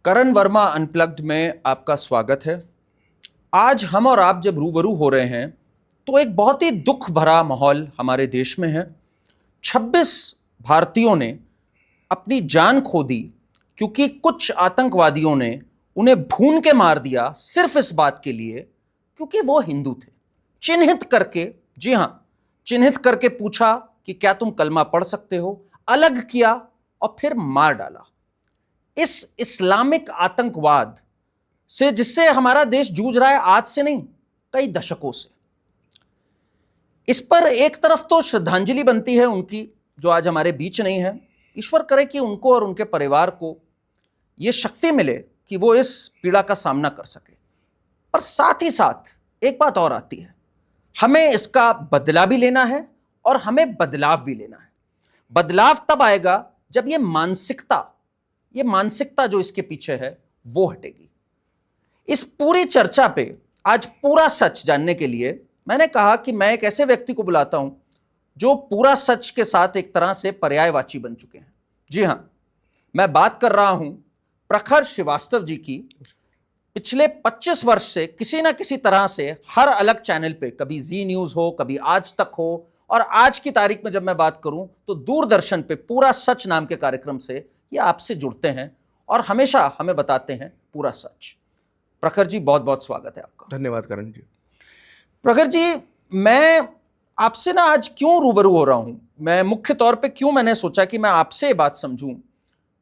करण Verma unplugged में आपका स्वागत है। आज हम और आप जब रूबरू हो रहे हैं तो एक बहुत ही दुख भरा माहौल हमारे देश में है। 26 भारतीयों ने अपनी जान खो दी क्योंकि कुछ आतंकवादियों ने उन्हें भून के मार दिया सिर्फ इस बात के लिए क्योंकि वो हिंदू थे। चिन्हित करके, जी हां, चिन्हित करके पूछा कि क्या तुम कलमा पढ़ सकते हो, अलग किया और फिर मार डाला। इस इस्लामिक आतंकवाद से जिससे हमारा देश जूझ रहा है आज से नहीं, कई दशकों से। इस पर एक तरफ तो श्रद्धांजलि बनती है उनकी जो आज हमारे बीच नहीं है। ईश्वर करे कि उनको और उनके परिवार को यह शक्ति मिले कि वो इस पीड़ा का सामना कर सके। पर साथ ही साथ एक बात और आती है, हमें इसका बदला भी लेना है और हमें बदलाव भी लेना है। बदलाव तब आएगा जब ये मानसिकता जो इसके पीछे है वो हटेगी। इस पूरी चर्चा पे आज पूरा सच जानने के लिए मैंने कहा कि मैं एक ऐसे व्यक्ति को बुलाता हूं जो पूरा सच के साथ एक तरह से पर्यायवाची बन चुके हैं। जी हां, मैं बात कर रहा हूं प्रखर श्रीवास्तव जी की। पिछले 25 वर्ष से किसी ना किसी तरह से हर अलग चैनल पे, कभी जी न्यूज हो, कभी आज तक हो, और आज की तारीख में जब मैं बात करूं तो दूरदर्शन पे पूरा सच नाम के कार्यक्रम से ये आपसे जुड़ते हैं और हमेशा हमें बताते हैं पूरा सच। प्रखर जी, बहुत बहुत स्वागत है आपका। धन्यवाद करण जी। प्रखर जी, मैं आपसे ना आज क्यों रूबरू हो रहा हूं, मैं मुख्य तौर पे क्यों मैंने सोचा कि मैं आपसे ये बात समझूं,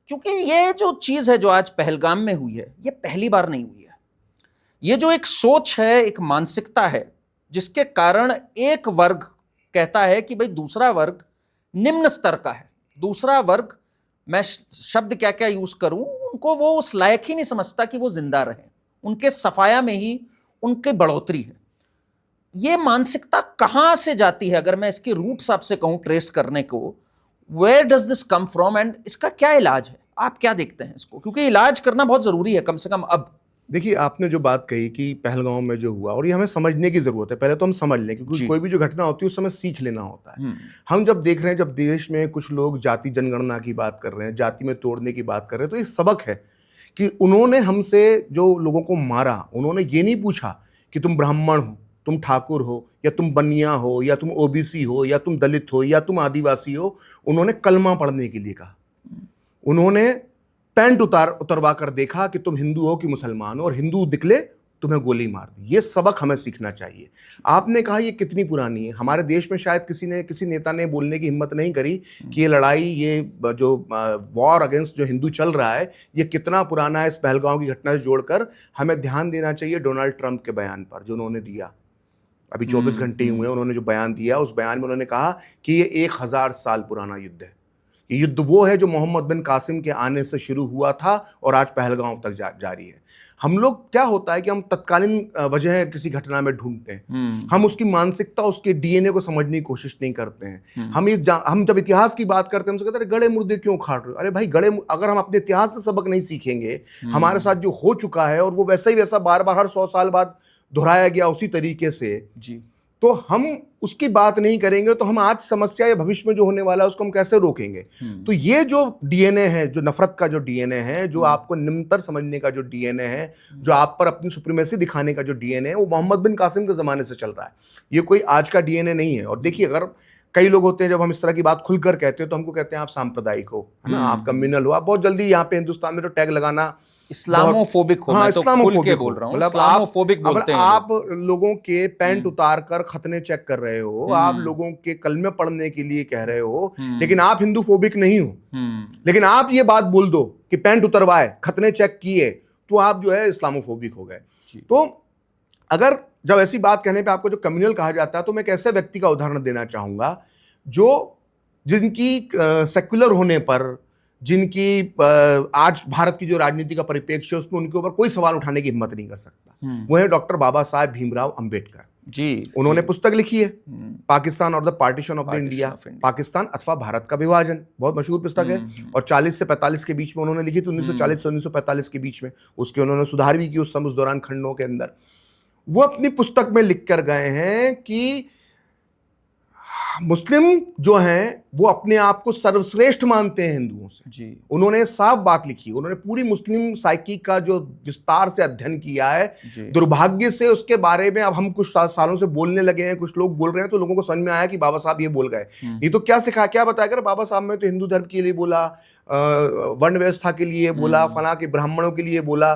क्योंकि ये जो चीज है जो आज पहलगाम में हुई है, ये पहली बार नहीं हुई है। ये जो एक सोच है, एक मानसिकता है, जिसके कारण एक वर्ग कहता है कि भाई दूसरा वर्ग निम्न स्तर का है, दूसरा वर्ग, मैं शब्द क्या क्या यूज करूं, उनको वो उस लायक ही नहीं समझता कि वो जिंदा रहे, उनके सफाया में ही उनकी बढ़ोतरी है। ये मानसिकता कहां से जाती है, अगर मैं इसके रूट्स आपसे कहूं ट्रेस करने को, where does this come from and इसका क्या इलाज है, आप क्या देखते हैं इसको, क्योंकि इलाज करना बहुत जरूरी है कम से कम अब। देखिए, आपने जो बात कही कि पहलगाम में जो हुआ, और ये हमें समझने की जरूरत है। पहले तो हम समझ लें, क्योंकि कोई भी जो घटना होती है उस समय सीख लेना होता है। हम जब देख रहे हैं, जब देश में कुछ लोग जाति जनगणना की बात कर रहे हैं, जाति में तोड़ने की बात कर रहे हैं, तो ये सबक है कि उन्होंने हमसे जो लोगों को मारा, उन्होंने ये नहीं पूछा कि तुम ब्राह्मण हो, तुम ठाकुर हो, या तुम बनिया हो, या तुम ओबीसी हो, या तुम दलित हो, या तुम आदिवासी हो। उन्होंने कलमा पढ़ने के लिए कहा। उन्होंने पैंट उतरवा कर देखा कि तुम हिंदू हो कि मुसलमान हो, और हिंदू दिखले तुम्हें गोली मार दी। ये सबक हमें सीखना चाहिए। आपने कहा ये कितनी पुरानी है। हमारे देश में शायद किसी नेता ने बोलने की हिम्मत नहीं करी कि ये लड़ाई, ये जो वॉर अगेंस्ट जो हिंदू चल रहा है, ये कितना पुराना है। इस पहलगाम की घटना से जोड़कर हमें ध्यान देना चाहिए डोनाल्ड ट्रंप के बयान पर, जो उन्होंने दिया। अभी 24 घंटे हुए, उन्होंने जो बयान दिया, उस बयान में उन्होंने कहा कि ये 1000 साल पुराना युद्ध है। ये युद्ध वो है जो मोहम्मद बिन कासिम के आने से शुरू हुआ था और आज पहलगाम तक जारी है। हम लोग, क्या होता है कि हम तत्कालीन वजह किसी घटना में ढूंढते हैं, हम उसकी मानसिकता, उसके डीएनए को समझने की कोशिश नहीं करते हैं। हम जब इतिहास की बात करते हैं, हमसे कहते हैं गड़े मुर्दे क्यों खाड़ रहे हो। अरे भाई, अगर हम अपने इतिहास से सबक नहीं सीखेंगे, हमारे साथ जो हो चुका है और वो वैसा ही वैसा बार बार हर 100 साल बाद दोहराया गया उसी तरीके से जी, तो हम उसकी बात नहीं करेंगे, तो हम आज समस्या या भविष्य में जो होने वाला है उसको हम कैसे रोकेंगे। तो ये जो डीएनए है, जो नफरत का जो डीएनए है, जो आपको निम्नतर समझने का जो डीएनए है, जो आप पर अपनी सुप्रीमेसी दिखाने का जो डीएनए है, वो मोहम्मद बिन कासिम के जमाने से चल रहा है। ये कोई आज का डीएनए नहीं है। और देखिए, अगर कई लोग होते हैं, जब हम इस तरह की बात खुलकर कहते हैं तो हमको कहते हैं आप सांप्रदायिक हो, है ना, आप कम्युनल हो, आप बहुत जल्दी यहाँ पे हिंदुस्तान में जो टैग लगाना, इस्लामोफोबिक हो। मैं तो खुल के बोल रहा हूं, इस्लामोफोबिक बोलते हैं। आप लोगों के पैंट उतार कर खतने चेक कर रहे हो, आप लोगों के कलमे पढ़ने के लिए कह रहे हो, लेकिन आप हिंदू फोबिक नहीं हो। लेकिन आप ये बात बोल दो कि पैंट उतरवाए, खतने चेक किए, तो आप जो है इस्लामोफोबिक हो गए। तो अगर जब ऐसी बात कहने पे आपको जो कम्युनल कहा जाता है, तो मैं एक ऐसे व्यक्ति का उदाहरण देना चाहूंगा जिनकी सेक्युलर होने पर, जिनकी आज भारत की जो राजनीति का परिप्रेक्ष्य है उसमें उनके ऊपर कोई सवाल उठाने की हिम्मत नहीं कर सकता। वो है डॉक्टर बाबा साहेब भीमराव अंबेडकर जी। उन्होंने पुस्तक लिखी है, पाकिस्तान और the partition of the India, Pakistan अथवा भारत का विभाजन, बहुत मशहूर पुस्तक है। और 40 से 45 के बीच में उन्होंने लिखी थी, 1940 से 1945 के बीच में। उसके उन्होंने सुधार भी की उस दौरान खंडों के अंदर। वो अपनी पुस्तक में लिख कर गए हैं कि मुस्लिम जो हैं वो अपने आप को सर्वश्रेष्ठ मानते हैं हिंदुओं से जी। उन्होंने साफ बात लिखी, उन्होंने पूरी मुस्लिम साइकी का जो विस्तार से अध्ययन किया है। दुर्भाग्य से उसके बारे में अब हम कुछ सालों से बोलने लगे हैं, कुछ लोग बोल रहे हैं तो लोगों को समझ में आया कि बाबा साहब ये बोल गए। नहीं तो क्या सिखा, क्या बताया कर, बाबा साहब ने तो हिंदू धर्म के लिए बोला, वर्ण व्यवस्था के लिए बोला, फला के ब्राह्मणों के लिए बोला।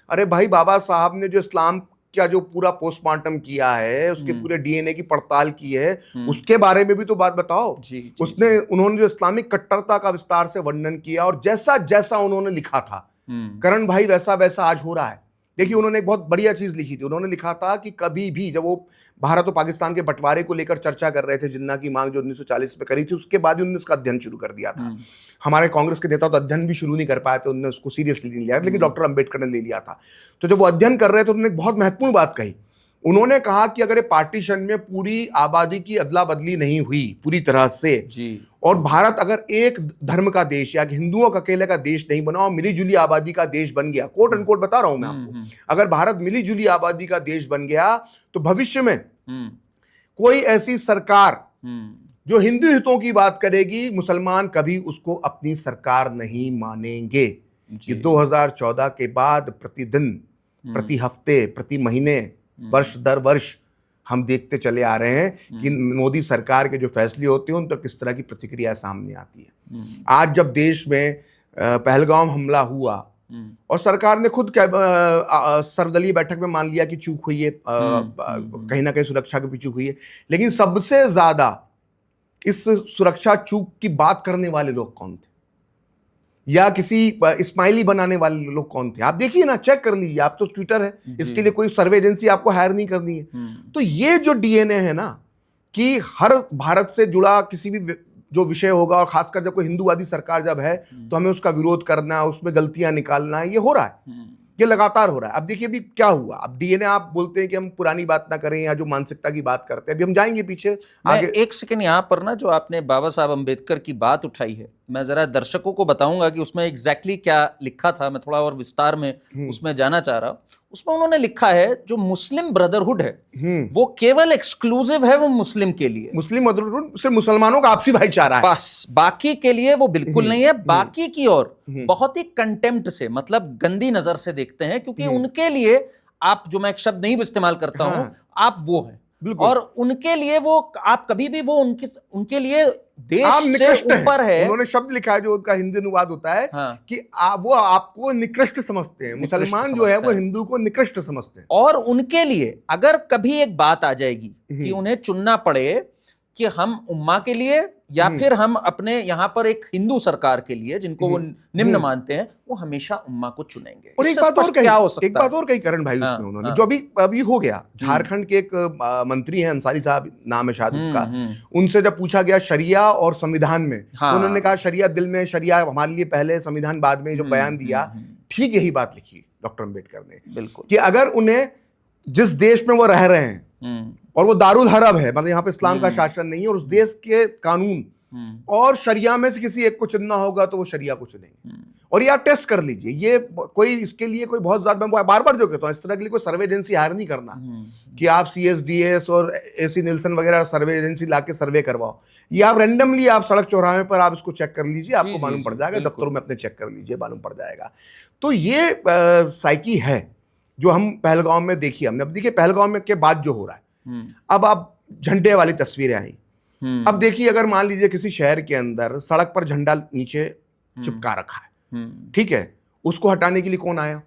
अरे भाई, बाबा साहब ने जो इस्लाम क्या जो पूरा पोस्टमार्टम किया है, उसके पूरे डीएनए की पड़ताल की है, उसके बारे में भी तो बात बताओ। उसने उन्होंने जो इस्लामिक कट्टरता का विस्तार से वर्णन किया और जैसा जैसा उन्होंने लिखा था करण भाई, वैसा वैसा आज हो रहा है। देखिए, उन्होंने एक बहुत बढ़िया चीज लिखी थी। उन्होंने लिखा था कि कभी भी जब वो भारत और पाकिस्तान के बंटवारे को लेकर चर्चा कर रहे थे, जिन्ना की मांग जो 1940 में करी थी, उसके बाद ही उन्होंने उसका अध्ययन शुरू कर दिया था। हमारे कांग्रेस के नेता तो अध्ययन भी शुरू नहीं कर पाए थे, उन्होंने उसको सीरियसली नहीं लिया, लेकिन डॉक्टर अंबेडकर ने ले लिया था। तो जब वो अध्ययन कर रहे थे, उन्होंने एक बहुत महत्वपूर्ण बात कही। उन्होंने कहा कि अगर ये पार्टीशन में पूरी आबादी की अदला बदली नहीं हुई पूरी तरह से जी, और भारत अगर एक धर्म का देश या हिंदुओं का अकेले का देश नहीं बना और मिली जुली आबादी का देश बन गया, कोट अनकोट बता रहा हूं मैं आपको, अगर भारत मिली जुली आबादी का देश बन गया तो भविष्य में कोई ऐसी सरकार जो हिंदू हितों की बात करेगी, मुसलमान कभी उसको अपनी सरकार नहीं मानेंगे। कि 2014 के बाद प्रतिदिन, प्रति हफ्ते, प्रति महीने, वर्ष दर वर्ष हम देखते चले आ रहे हैं कि मोदी सरकार के जो फैसले होते हैं उन पर किस तरह की प्रतिक्रिया सामने आती है। आज जब देश में पहलगाम हमला हुआ और सरकार ने खुद सर्वदलीय बैठक में मान लिया कि चूक हुई है, कहीं ना कहीं सुरक्षा की भी चूक हुई है, लेकिन सबसे ज्यादा इस सुरक्षा चूक की बात करने वाले लोग कौन थे या किसी इस्माइली बनाने वाले लोग कौन थे? आप देखिए ना, चेक कर लीजिए, आप तो ट्विटर है, इसके लिए कोई सर्वे एजेंसी आपको हायर नहीं करनी है। तो ये जो डीएनए है ना कि हर भारत से जुड़ा किसी भी जो विषय होगा, और खासकर जब कोई हिंदूवादी सरकार जब है तो हमें उसका विरोध करना, उसमें गलतियां निकालना, ये हो रहा है, ये लगातार हो रहा है। अब देखिए अभी क्या हुआ, अब डीएनए आप बोलते हैं कि हम पुरानी बात ना करें या जो मानसिकता की बात करते हैं, अभी हम जाएंगे पीछे आगे। एक सेकंड यहां पर ना, जो आपने बाबा साहब अंबेडकर की बात उठाई है, मैं जरा दर्शकों को बताऊंगा कि उसमें एग्जैक्टली क्या लिखा था। मैं थोड़ा और विस्तार में उसमें जाना चाह रहा हूं। उसमें उन्होंने लिखा है जो मुस्लिम ब्रदरहुड है वो केवल एक्सक्लूसिव है वो मुस्लिम के लिए, मुस्लिम ब्रदरहुड सिर्फ मुसलमानों का आपसी भाईचारा है बस, बाकी के लिए वो बिल्कुल नहीं है। बाकी की और बहुत ही कंटेम्प्ट से, मतलब गंदी नजर से देखते हैं, क्योंकि उनके लिए आप, जो मैं एक शब्द नहीं इस्तेमाल करता हूं, आप वो हैं, और उनके लिए वो, आप कभी भी वो उनके लिए देश से ऊपर है। उन्होंने शब्द लिखा है जो उनका हिंदी अनुवाद होता है कि वो आपको निकृष्ट समझते हैं। मुसलमान जो है वो हिंदू को निकृष्ट समझते हैं, और उनके लिए अगर कभी एक बात आ जाएगी कि उन्हें चुनना पड़े कि हम उम्मा के लिए या फिर हम अपने यहाँ पर एक हिंदू सरकार के लिए जिनको वो निम्न मानते हैं, वो हमेशा उम्मा को चुनेंगे। और एक बात और क्या हो सकता है, एक बात और कही करण भाई, उसमें उन्होंने जो अभी हो गया, झारखंड के एक मंत्री हैं अंसारी साहब, नाम है शायद उनका, उनसे जब पूछा गया शरिया और संविधान में, तो उन्होंने कहा शरिया दिल में, शरिया हमारे लिए पहले, संविधान बाद में। जो बयान दिया, ठीक यही बात लिखी डॉक्टर अंबेडकर ने, बिल्कुल, कि अगर उन्हें जिस देश में वो रह रहे हैं और वो दारुल हरब है, मतलब यहाँ पे इस्लाम का शासन नहीं है, और उस देश के कानून और शरिया में से किसी एक को चुनना होगा तो वो शरिया को चुनेंगे। और ये आप टेस्ट कर लीजिए, ये कोई इसके लिए कोई बहुत ज्यादा, मैं बार बार जो कहता हूँ, इस तरह के लिए कोई सर्वे एजेंसी हायर नहीं करना कि आप CSDS और AC निल्सन वगैरह सर्वे एजेंसी लाके सर्वे करवाओ। ये आप रैंडमली आप सड़क चौराहे पर आप इसको चेक कर लीजिए, आपको मालूम पड़ जाएगा, दफ्तरों में अपने चेक कर लीजिए, मालूम पड़ जाएगा। तो ये साइकी है जो हम पहलगाम में देखी हमने। अब देखिए पहलगाम में के बाद जो हो रहा है, अब आप झंडे वाली तस्वीरें आई। अब देखिए, अगर मान लीजिए किसी शहर के अंदर सड़क पर झंडा नीचे चिपका रखा है, ठीक है, उसको हटाने के लिए कौन आया?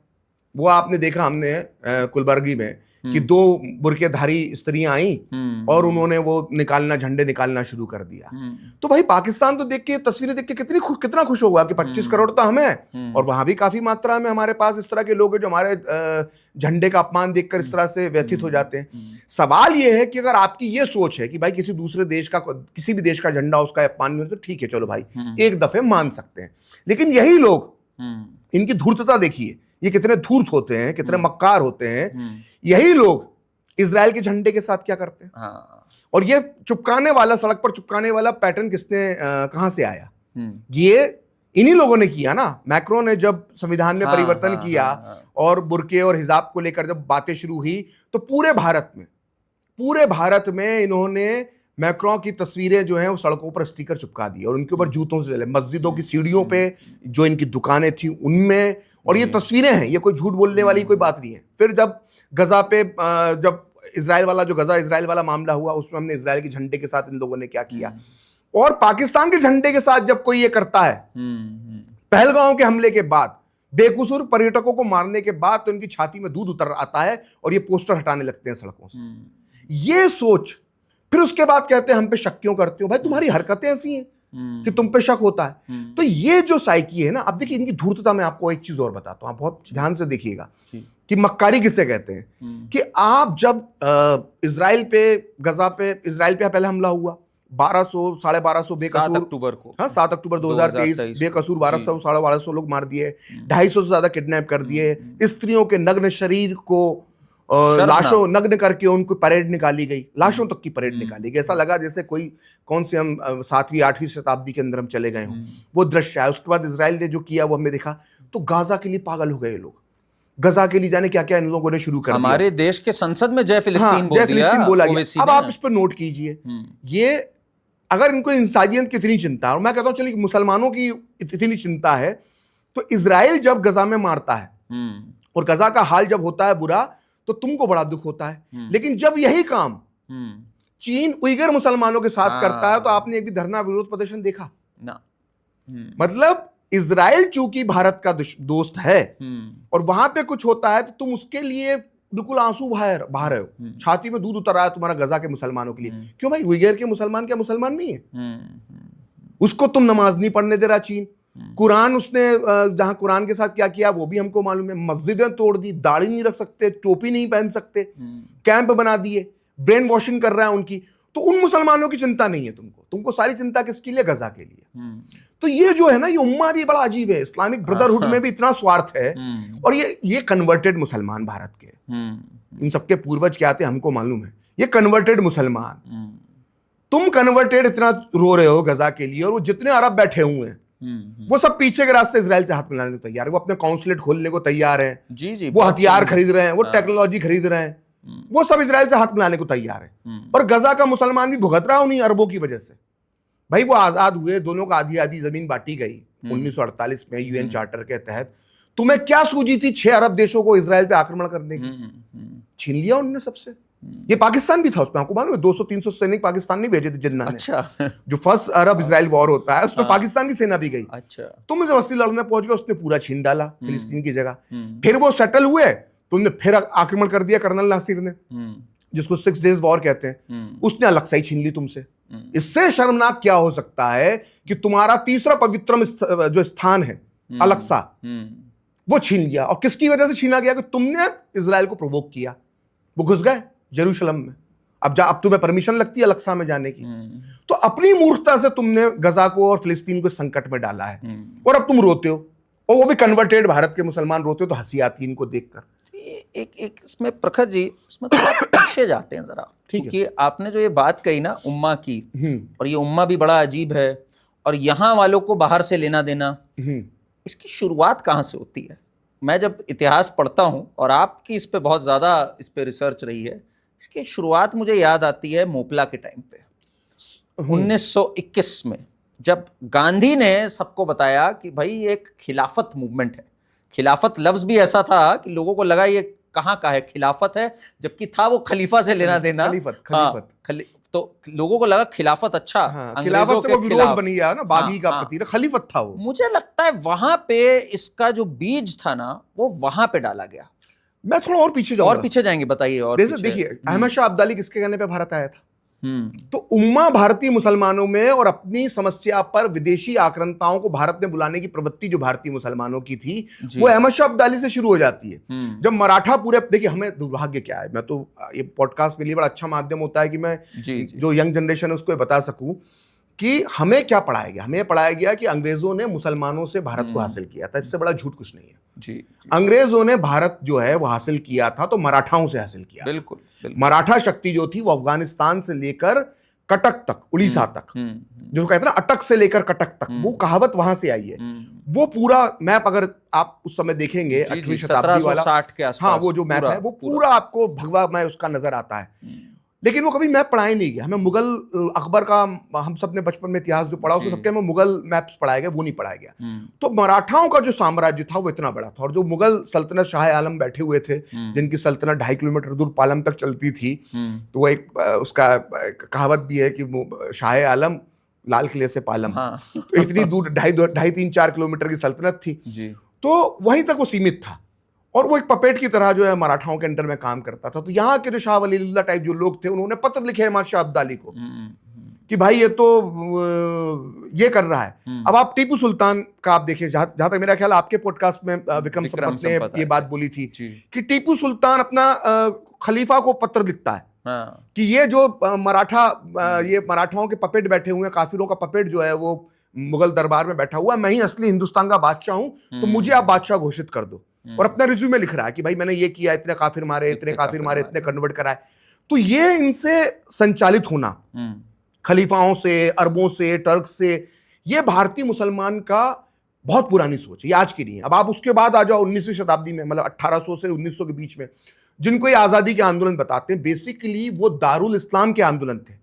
वो आपने देखा हमने कुलबर्गी में कि 2 बुर्केधारी स्त्रियां आई और उन्होंने वो झंडे निकालना शुरू कर दिया। तो भाई पाकिस्तान तो देख के, तस्वीरें देख के कितना खुश होगा कि 25 करोड़ तो हम हैं, और वहां भी काफी मात्रा में हमारे पास इस तरह के लोग हैं जो हमारे झंडे का अपमान देखकर इस तरह से व्यथित हो जाते हैं। सवाल ये है कि अगर आपकी ये सोच है कि भाई किसी दूसरे देश का, किसी भी देश का झंडा उसका अपमान नहीं हो, तो ठीक है, चलो भाई एक दफे मान सकते हैं। लेकिन यही लोग, इनकी धूर्तता देखिए, ये कितने धूर्त होते हैं, कितने मक्कार होते हैं। यही लोग इजराइल के झंडे के साथ क्या करते हैं? और ये चुपकाने वाला, सड़क पर चुपकाने वाला पैटर्न किसने, कहां से आया? ये इन्हीं लोगों ने किया ना। मैक्रो ने जब संविधान में परिवर्तन किया और बुर्के और हिजाब को लेकर जब बातें शुरू हुई, तो पूरे भारत में इन्होंने मैक्रों की तस्वीरें जो हैं वो सड़कों पर स्टिकर चिपका दिए और उनके ऊपर जूतों से चले, मस्जिदों की सीढ़ियों पे जो इनकी दुकानें थी उनमें, और ये तस्वीरें हैं, ये कोई झूठ बोलने वाली कोई बात नहीं है। फिर जब गजा पे जब इजराइल वाला जो गजा इजराइल वाला मामला हुआ उसमें हमने इजराइल के झंडे के साथ इन लोगों ने क्या किया, और पाकिस्तान के झंडे के साथ जब कोई ये करता है पहलगांव के हमले के बाद, बेकसूर पर्यटकों को मारने के बाद, तो इनकी छाती में दूध उतर आता है और ये पोस्टर हटाने लगते हैं सड़कों से। ये सोच, फिर उसके बाद कहते हैं हम पे शक क्यों करते हो, भाई तुम्हारी हरकतें ऐसी हैं कि तुम पे शक होता है। तो ये जो साइकी है ना, अब देखिए इनकी धूर्तता में आपको एक चीज और बताता हूं, आप बहुत ध्यान से देखिएगा कि मक्कारी किसे कहते हैं। कि आप जब इजराइल पे, गजा पे, इजराइल पे पहले हमला हुआ 1200-1250 बेकसूर 7 अक्टूबर को, हाँ 7 अक्टूबर 2023 बेकसूर 1200-1250 लोग मार दिए, 250 से ज्यादा किडनैप कर दिए, स्त्रियों के नग्न शरीर को लाशों नग्न करके उनको परेड निकाली गई, लाशों तक की परेड निकाली गई। ऐसा लगा जैसे कोई कौन से हम 7वीं-8वीं शताब्दी के अंदर हम चले गए हों, वो दृश्य है। उसके बाद इजराइल ने जो किया वो हमने देखा, तो गाजा के लिए पागल हो गए लोग, गजा के लिए जाने क्या क्या इन लोगों ने शुरू कर दिया। हमारे देश के संसद में जय फिलिस्तीन हाँ, बोल जय फिलिस्तीन बोला गया। अब आप इस पर नोट कीजिए, ये अगर इनको इंसानियत की इतनी चिंता, और मैं कहता हूं चलिए मुसलमानों की इतनी चिंता है, तो इजराइल जब गजा में मारता है और गजा का हाल जब होता है बुरा, तो तुमको बड़ा दुख होता है। लेकिन जब यही काम चीन उइगर मुसलमानों के साथ करता है, तो आपने एक भी धरना विरोध प्रदर्शन देखा ना। मतलब इजराइल चूंकि भारत का दोस्त है और वहां पे कुछ होता है तो तुम उसके लिए बिल्कुल आंसू बहा रहे हो, छाती में दूध उतर रहा है तुम्हारा गजा के मुसलमानों के लिए। क्यों भाई, उइगर के मुसलमान क्या मुसलमान नहीं है? उसको तुम नमाज नहीं पढ़ने दे रहा चीन। कुरान उसने जहां कुरान के साथ क्या किया वो भी हमको मालूम है, मस्जिदें तोड़ दी, दाढ़ी नहीं रख सकते, टोपी नहीं पहन सकते, कैंप बना दिए, ब्रेन वॉशिंग कर रहा है उनकी। तो उन मुसलमानों की चिंता नहीं है तुमको सारी चिंता किसके लिए? गजा के लिए। तो ये जो है ना, ये उम्मा भी बड़ा अजीब है, इस्लामिक ब्रदरहुड में भी इतना स्वार्थ है, और ये कन्वर्टेड मुसलमान भारत के, इन सबके पूर्वज क्या थे हमको मालूम है, ये कन्वर्टेड मुसलमान। तुम कन्वर्टेड इतना रो रहे हो गजा के लिए, और वो जितने अरब बैठे हुए हैं वो सब पीछे के रास्ते इजराइल से हाथ मिलाने को तैयार है, वो अपने कॉन्सुलेट खोलने को तैयार हैं, जी, वो हथियार खरीद रहे हैं, वो टेक्नोलॉजी खरीद रहे हैं, वो सब इजराइल से हाथ मिलाने को तैयार है। और गजा का मुसलमान भी भुगत रहा उन्हीं अरबों की वजह से। भाई वो आजाद हुए, दोनों को आधी आधी जमीन बांटी गई 1948 में यूएन चार्टर के तहत। तुम्हें क्या सूझी थी 6 अरब देशों को इजराइल पे आक्रमण करने की? छीन लिया उन्होंने सबसे। ये पाकिस्तान भी था उसमें, आपको मालूम है 200-300 सैनिक पाकिस्तान नहीं भेजे थे जिन्ना ने। अच्छा। जो फर्स्ट अरब इजराइल वॉर होता है उसमें पाकिस्तान की सेना भी गई। अच्छा। तुम जबरदस्ती लड़ने पहुंच गए, उसने पूरा छीन डाला फिलिस्तीन की जगह। फिर वो सेटल हुए, तुमने फिर आक्रमण कर दिया कर्नल नासिर ने, जिसको 6 डेज वॉर कहते हैं, उसने अलग ही छीन ली तुमसे। इससे शर्मनाक क्या हो सकता है कि तुम्हारा तीसरा पवित्रम जो स्थान है अलक्सा, वो छीन लिया। और किसकी वजह से छीना गया? कि तुमने इजराइल को प्रोवोक किया, वो घुस गए जेरूशलम में। अब तुम्हें परमिशन लगती है अलक्सा में जाने की। तो अपनी मूर्खता से तुमने गजा को और फिलिस्तीन को संकट में डाला है, और अब तुम रोते हो, और वो भी कन्वर्टेड भारत के मुसलमान रोते हो, तो हंसी आती है इनको देखकर। एक इसमें प्रखर जी, इसमें थोड़ा पीछे जाते हैं जरा, क्योंकि आपने जो ये बात कही ना उम्मा की, और ये उम्मा भी बड़ा अजीब है, और यहाँ वालों को बाहर से लेना देना, इसकी शुरुआत कहाँ से होती है? मैं जब इतिहास पढ़ता हूँ, और आपकी इस पे बहुत ज़्यादा इस पे रिसर्च रही है, इसकी शुरुआत मुझे याद आती है मोपला के टाइम पे 1921 में, जब गांधी ने सबको बताया कि भाई एक खिलाफत मूवमेंट है। खिलाफत लफ्ज़ भी ऐसा था कि लोगों को लगा ये कहाँ का है, खिलाफत है, जबकि था वो खलीफा से लेना देना। खलीफत। तो लोगों को लगा खिलाफत अच्छा, खिलाफत से वो विरोध बन गया ना, बागी का प्रतीक खलीफत था वो। मुझे लगता है वहां पे इसका जो बीज था ना, वो वहां पे डाला गया। मैं थोड़ा और पीछे जाऊंगा, और पीछे जाएंगे, बताइए। और देखिए अहमद शाह अब्दाली किसके कहने पे भारत आया था? तो उम्मा भारतीय मुसलमानों में, और अपनी समस्या पर विदेशी आक्रांताओं को भारत में बुलाने की प्रवृत्ति जो भारतीय मुसलमानों की थी, वो अहमद शाह अब्दाली से शुरू हो जाती है। जब मराठा पूरे, देखिए हमें दुर्भाग्य क्या है, मैं तो ये पॉडकास्ट मेरे लिए बड़ा अच्छा माध्यम होता है कि मैं जो यंग जनरेशन है उसको बता सकूं कि हमें क्या पढ़ाया गया। हमें पढ़ाया गया कि अंग्रेजों ने मुसलमानों से भारत को हासिल किया था, इससे बड़ा झूठ कुछ नहीं है। जी। अंग्रेजों ने भारत जो है वो हासिल किया था तो मराठाओं से हासिल किया। बिल्कुल। मराठा शक्ति जो थी वो अफगानिस्तान से लेकर कटक तक, उड़ीसा तक, जो कहते हैं ना अटक से लेकर कटक तक, वो कहावत वहां से आई है। वो पूरा मैप अगर आप उस समय देखेंगे 8वीं शताब्दी वाला, 1760 के आसपास, हाँ वो जो मैप है वो पूरा आपको भगवा में उसका नजर आता है। लेकिन वो कभी मैप पढ़ाया नहीं गया। हमें मुगल अकबर का, हम सब ने बचपन में इतिहास जो पढ़ा उसमें सबके हमें मुगल मैप्स पढ़ाया गया, वो नहीं पढ़ाया गया। तो मराठाओं का जो साम्राज्य था वो इतना बड़ा था, और जो मुगल सल्तनत शाह आलम बैठे हुए थे जिनकी सल्तनत 2.5 किलोमीटर दूर पालम तक चलती थी, तो वो एक उसका कहावत भी है कि शाह आलम लाल किले से पालम। तो इतनी दूर 2.5-3-4 किलोमीटर की सल्तनत थी जी। तो वहीं तक वो सीमित था, और वो एक पपेट की तरह जो है मराठाओं के अंडर में काम करता था। तो यहाँ के जो शाह वलीउल्लाह टाइप जो लोग थे, उन्होंने पत्र लिखे हैं शाह अब्दाली को कि भाई ये तो ये कर रहा है। अब आप टीपू सुल्तान का आप देखिए, जहां तक मेरा ख्याल आपके पॉडकास्ट में विक्रम संपत ने ये बात बोली थी कि टीपू सुल्तान अपना खलीफा को पत्र लिखता है कि ये जो ये मराठाओं के पपेट बैठे हुए हैं, काफिरों का पपेट जो है वो मुगल दरबार में बैठा हुआ है, मैं ही असली हिंदुस्तान का बादशाह हूं, तो मुझे आप बादशाह घोषित कर दो। और अपना रिज्यूमे लिख रहा है कि भाई मैंने ये किया, इतने काफिर मारे, इतने कन्वर्ट कराए। तो ये इनसे संचालित होना, खलीफाओं से, अरबों से, टर्क से, ये भारतीय मुसलमान का बहुत पुरानी सोच है, ये आज की नहीं है। अब आप उसके बाद आ जाओ 19वीं शताब्दी में, मतलब 1800 से 1900 के बीच में, जिनको ये आजादी के आंदोलन बताते हैं, बेसिकली वो दारुल इस्लाम के आंदोलन थे।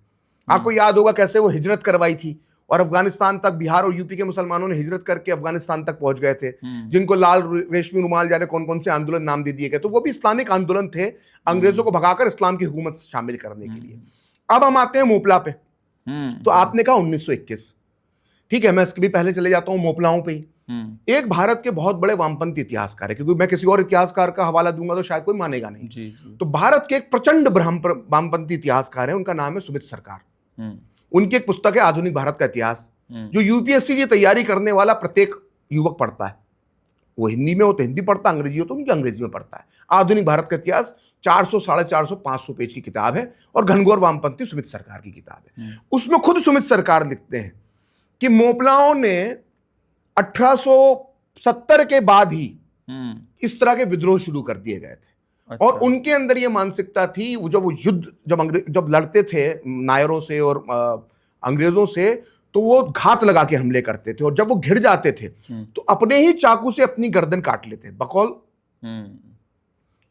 आपको याद होगा कैसे वो हिजरत करवाई थी, और अफगानिस्तान तक, बिहार और यूपी के मुसलमानों ने हिजरत करके अफगानिस्तान तक पहुंच गए थे, जिनको लाल रेशमी रुमाल जाने कौन कौन से आंदोलन नाम दे दिए गए। तो वो भी इस्लामिक आंदोलन थे, अंग्रेजों को भगाकर इस्लाम की हुकूमत शामिल करने के लिए। अब हम आते हैं मोपला पे। तो आपने कहा 1921, ठीक है, मैं इसके भी पहले चले जाता हूं मोपलाओं पे ही। एक भारत के बहुत बड़े वामपंथी इतिहासकार है, क्योंकि मैं किसी और इतिहासकार का हवाला दूंगा तो शायद कोई मानेगा नहीं जी। तो भारत के एक प्रचंड वामपंथी इतिहासकार है, उनका नाम है सुमित सरकार। उनकी एक पुस्तक है आधुनिक भारत का इतिहास, जो यूपीएससी की तैयारी करने वाला प्रत्येक युवक पढ़ता है। वो हिंदी में हो तो हिंदी पढ़ता, अंग्रेजी हो तो उनकी अंग्रेजी में पढ़ता है। आधुनिक भारत का इतिहास 400, 450, 500 पेज की किताब है, और घनघोर वामपंथी सुमित सरकार की किताब है। उसमें खुद सुमित सरकार लिखते हैं कि मोपलाओं ने 1870 के बाद ही इस तरह के विद्रोह शुरू कर दिए गए थे। अच्छा। और उनके अंदर ये मानसिकता थी, जब वो युद्ध जब लड़ते थे नायरों से और अंग्रेजों से, तो वो घात लगा के हमले करते थे, और जब वो घिर जाते थे तो अपने ही चाकू से अपनी गर्दन काट लेते। बकौल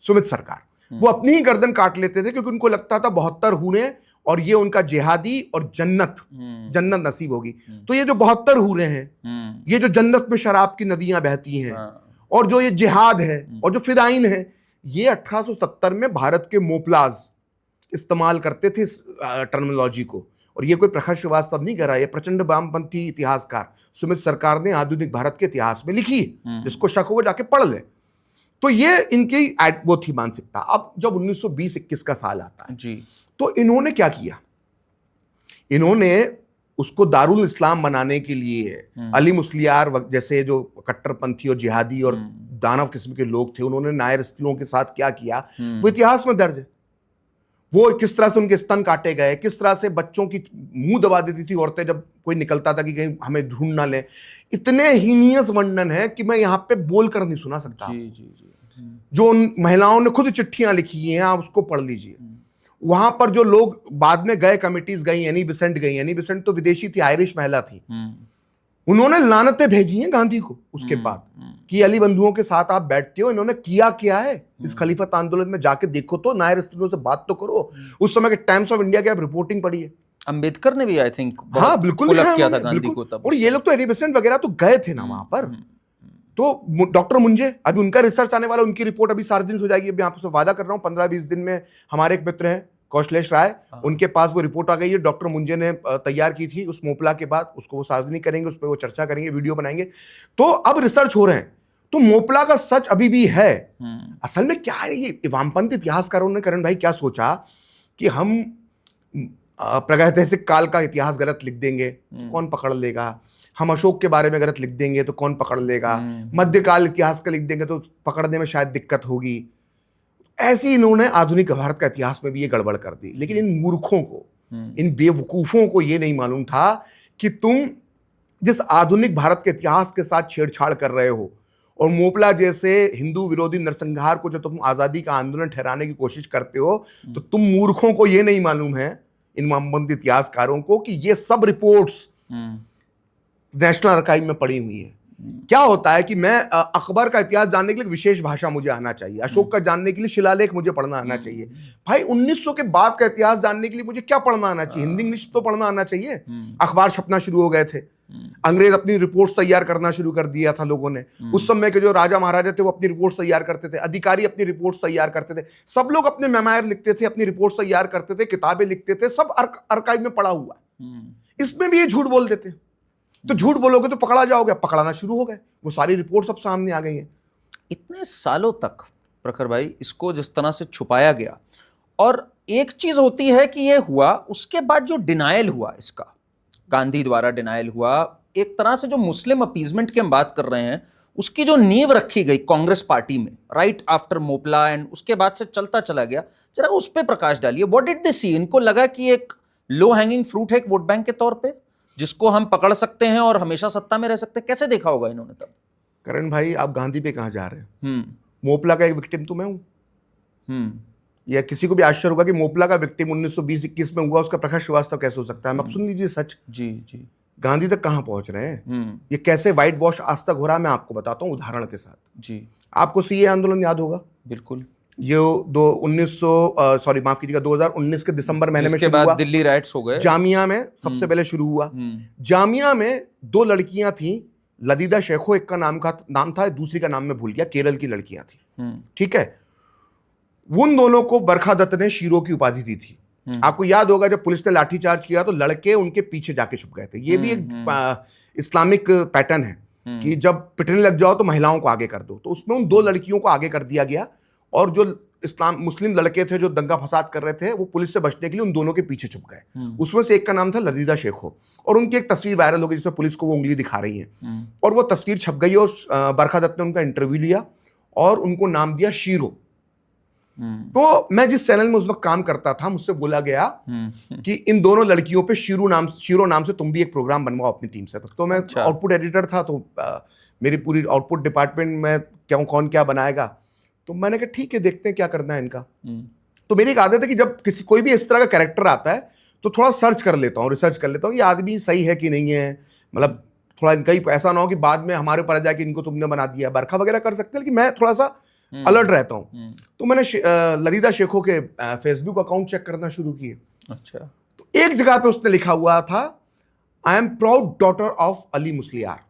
सुमित सरकार, वो अपनी ही गर्दन काट लेते थे, क्योंकि उनको लगता था 72 हूरें और ये उनका जिहादी और जन्नत नसीब होगी। तो ये जो 72 हूरें हैं, ये जो जन्नत में शराब की नदियां बहती हैं, और जो ये जिहाद है और जो फिदाइन है, ये 1870 में भारत के मोपलाज इस्तेमाल करते थे इस टर्मिनोलॉजी को। और ये कोई प्रखर श्रीवास्तव नहीं कर रहा, ये प्रचंड वामपंथी इतिहासकार सुमित सरकार ने आधुनिक भारत के इतिहास में लिखी है, जिसको शक हो वो जाके पढ़ ले। तो ये इनकी वो थी मानसिकता। अब जब 1920-21 का साल आता है जी, तो इन्होंने क्या किया, इन्होंने उसको दारुल इस्लाम बनाने के लिए अली मुस्लियार जैसे जो कट्टरपंथी और जिहादी और दानव किस्म के लोग थे, उन्होंने नायर स्त्रियों के साथ क्या किया वो इतिहास में दर्ज है। वो किस तरह से उनके स्तन काटे गए, किस तरह से बच्चों की मुंह दबा देती थी औरतें जब कोई निकलता था कि कहीं हमें ढूंढ ना ले। इतने हीनियस वर्णन है कि मैं यहाँ पे बोल कर नहीं सुना सकता। जी। जो उन महिलाओं ने खुद चिट्ठियां लिखी हैं, आप उसको पढ़ लीजिए। वहां पर जो लोग बाद में गए, कमिटीज गई, एनी बेसेंट गई। एनी बेसेंट तो विदेशी थी, आयरिश महिला थी। उन्होंने लानतें भेजी हैं गांधी को उसके बाद कि अली बंधुओं के साथ आप बैठते हो, इन्होंने किया क्या है इस खलीफत आंदोलन में, जाके देखो तो, नायर स्त्रियों से बात तो करो। उस समय के टाइम्स ऑफ इंडिया की आप रिपोर्टिंग पढ़ी है। अंबेडकर ने भी आई थिंक हाँ बिल्कुल किया था गांधी को तब। और ये लोग तो एनी बेसेंट वगैरह तो गए थे ना वहां पर। तो डॉक्टर मुंजे, अभी उनका रिसर्च आने वाला, उनकी रिपोर्ट अभी सार्वजनिक हो जाएगी। अभी यहाँ पे वादा कर रहा हूँ 15-20 दिन में। हमारे एक मित्र हैं कौशलेश राय, उनके पास वो रिपोर्ट आ गई है, डॉक्टर मुंजे ने तैयार की थी उस मोपला के बाद। उसको वो सार्वजनिक करेंगे, उस पर वो चर्चा करेंगे, वीडियो बनाएंगे। तो अब रिसर्च हो रहे हैं, तो मोपला का सच अभी भी है। असल में क्या है, ये वामपंथी इतिहासकारों ने, करण भाई, क्या सोचा कि हम प्रागैतिहासिक काल का इतिहास गलत लिख देंगे तो कौन पकड़ लेगा, हम अशोक के बारे में गलत लिख देंगे तो कौन पकड़ लेगा, मध्यकाल इतिहास का लिख देंगे तो पकड़ने में शायद दिक्कत होगी। ऐसी इन्होंने आधुनिक भारत का इतिहास में भी ये गड़बड़ कर दी। लेकिन इन मूर्खों को, इन बेवकूफों को ये नहीं मालूम था कि तुम जिस आधुनिक भारत के इतिहास के साथ छेड़छाड़ कर रहे हो, और मोपला जैसे हिंदू विरोधी नरसंहार को जो तुम आजादी का आंदोलन ठहराने की कोशिश करते हो, तो तुम मूर्खों को ये नहीं मालूम है, इन वामपंथी इतिहासकारों को, कि ये सब रिपोर्ट्स नेशनल आर्काइव में पड़ी हुई है। क्या होता है कि मैं अकबर का इतिहास जानने के लिए विशेष भाषा मुझे आना चाहिए, अशोक का जानने के लिए शिलालेख मुझे पढ़ना आना चाहिए। भाई 1900 के बाद का इतिहास जानने के लिए मुझे क्या पढ़ना आना चाहिए? हिंदी इंग्लिश तो पढ़ना आना चाहिए। अखबार छपना शुरू हो गए थे, अंग्रेज अपनी रिपोर्ट्स तैयार करना शुरू कर दिया था लोगों ने। उस समय के जो राजा महाराजा थे वो अपनी रिपोर्ट्स तैयार करते थे, अधिकारी अपनी रिपोर्ट्स तैयार करते थे, सब लोग अपने मेमोयर लिखते थे, अपनी रिपोर्ट्स तैयार करते थे, किताबें लिखते थे, सब आर्काइव में पड़ा हुआ। इसमें भी ये झूठ बोल देते, तो झूठ बोलोगे तो पकड़ा जाओगे। पकड़ाना शुरू हो गए, वो सारी रिपोर्ट सब सामने आ गई हैं। इतने सालों तक प्रखर भाई इसको जिस तरह से छुपाया गया, और एक चीज होती है कि ये हुआ, उसके बाद जो डिनायल हुआ इसका, गांधी द्वारा डिनायल हुआ, एक तरह से जो मुस्लिम अपीजमेंट की हम बात कर रहे हैं उसकी जो नींव रखी गई कांग्रेस पार्टी में राइट आफ्टर मोपला, एंड उसके बाद से चलता चला गया, जरा उस पर प्रकाश डालिए। व्हाट डिड दे सी? इनको लगा कि एक लो हैंगिंग फ्रूट है एक वोट बैंक के तौर पे जिसको हम पकड़ सकते हैं और हमेशा सत्ता में रह सकते हैं, कैसे देखा होगा इन्होंने तब? करण भाई, आप गांधी पे कहां जा रहे हैं? मोपला का एक विक्टिम तो मैं हूं। या किसी को भी आश्चर्य होगा कि मोपला का विक्टिम 1920-21 में हुआ, उसका प्रकाश श्रीवास्तव कैसे हो सकता है? अब सुन लीजिए सच। जी जी। गांधी तक कहां पहुंच रहे हैं, ये कैसे व्हाइट वॉश आज तक हो रहा है, मैं आपको बताता हूं उदाहरण के साथ। जी। आपको सीए आंदोलन याद होगा? बिल्कुल। ये 2019 के दिसंबर महीने में शुरू हुआ। दिल्ली राइट्स हो गए। जामिया में सबसे पहले शुरू हुआ। जामिया में 2 लड़कियां थी, लदीदा शेखो एक का नाम था, दूसरी का नाम मैं भूल गया, केरल की लड़कियां थी। ठीक है, उन दोनों को बरखा दत्त ने शीरो की उपाधि दी थी। आपको याद होगा जब पुलिस ने लाठीचार्ज किया तो लड़के उनके पीछे जाके छुप गए थे। ये भी एक इस्लामिक पैटर्न है कि जब पिटने लग जाओ तो महिलाओं को आगे कर दो। तो उसमें उन 2 लड़कियों को आगे कर दिया गया, और जो मुस्लिम लड़के थे जो दंगा फसाद कर रहे थे वो पुलिस से बचने के लिए उन दोनों के पीछे छुप गए। उसमें से एक का नाम था लदीदा शेखो, और उनकी एक तस्वीर वायरल हो गई जिसमें पुलिस को वो उंगली दिखा रही है, और वो तस्वीर छप गई। और बरखा दत्त ने उनका इंटरव्यू लिया और उनको नाम दिया शीरो। तो मैं जिस चैनल में उस वक्त काम करता था, मुझसे बोला गया कि इन दोनों लड़कियों पे शीरो नाम से तुम भी एक प्रोग्राम बनवाओ अपनी टीम से। तो मैं आउटपुट एडिटर था, तो मेरी पूरी आउटपुट डिपार्टमेंट में कौन क्या बनाएगा, तो मैंने कहा ठीक है, देखते हैं क्या करना है इनका। तो मेरी एक आदत है कि जब कोई भी इस तरह का कैरेक्टर आता है तो थोड़ा सर्च कर लेता हूँ, रिसर्च कर लेता हूँ, ये आदमी सही है कि नहीं है, मतलब थोड़ा इनका ही ऐसा ना हो कि बाद में हमारे ऊपर आ जाए कि इनको तुमने बना दिया। बरखा वगैरह कर सकते हैं, लेकिन मैं थोड़ा सा अलर्ट रहता हूँ। तो मैंने लदीदा शेखो के फेसबुक अकाउंट चेक करना शुरू किए। अच्छा। तो एक जगह पे उसने लिखा हुआ था, I am proud daughter of Ali Musliyar.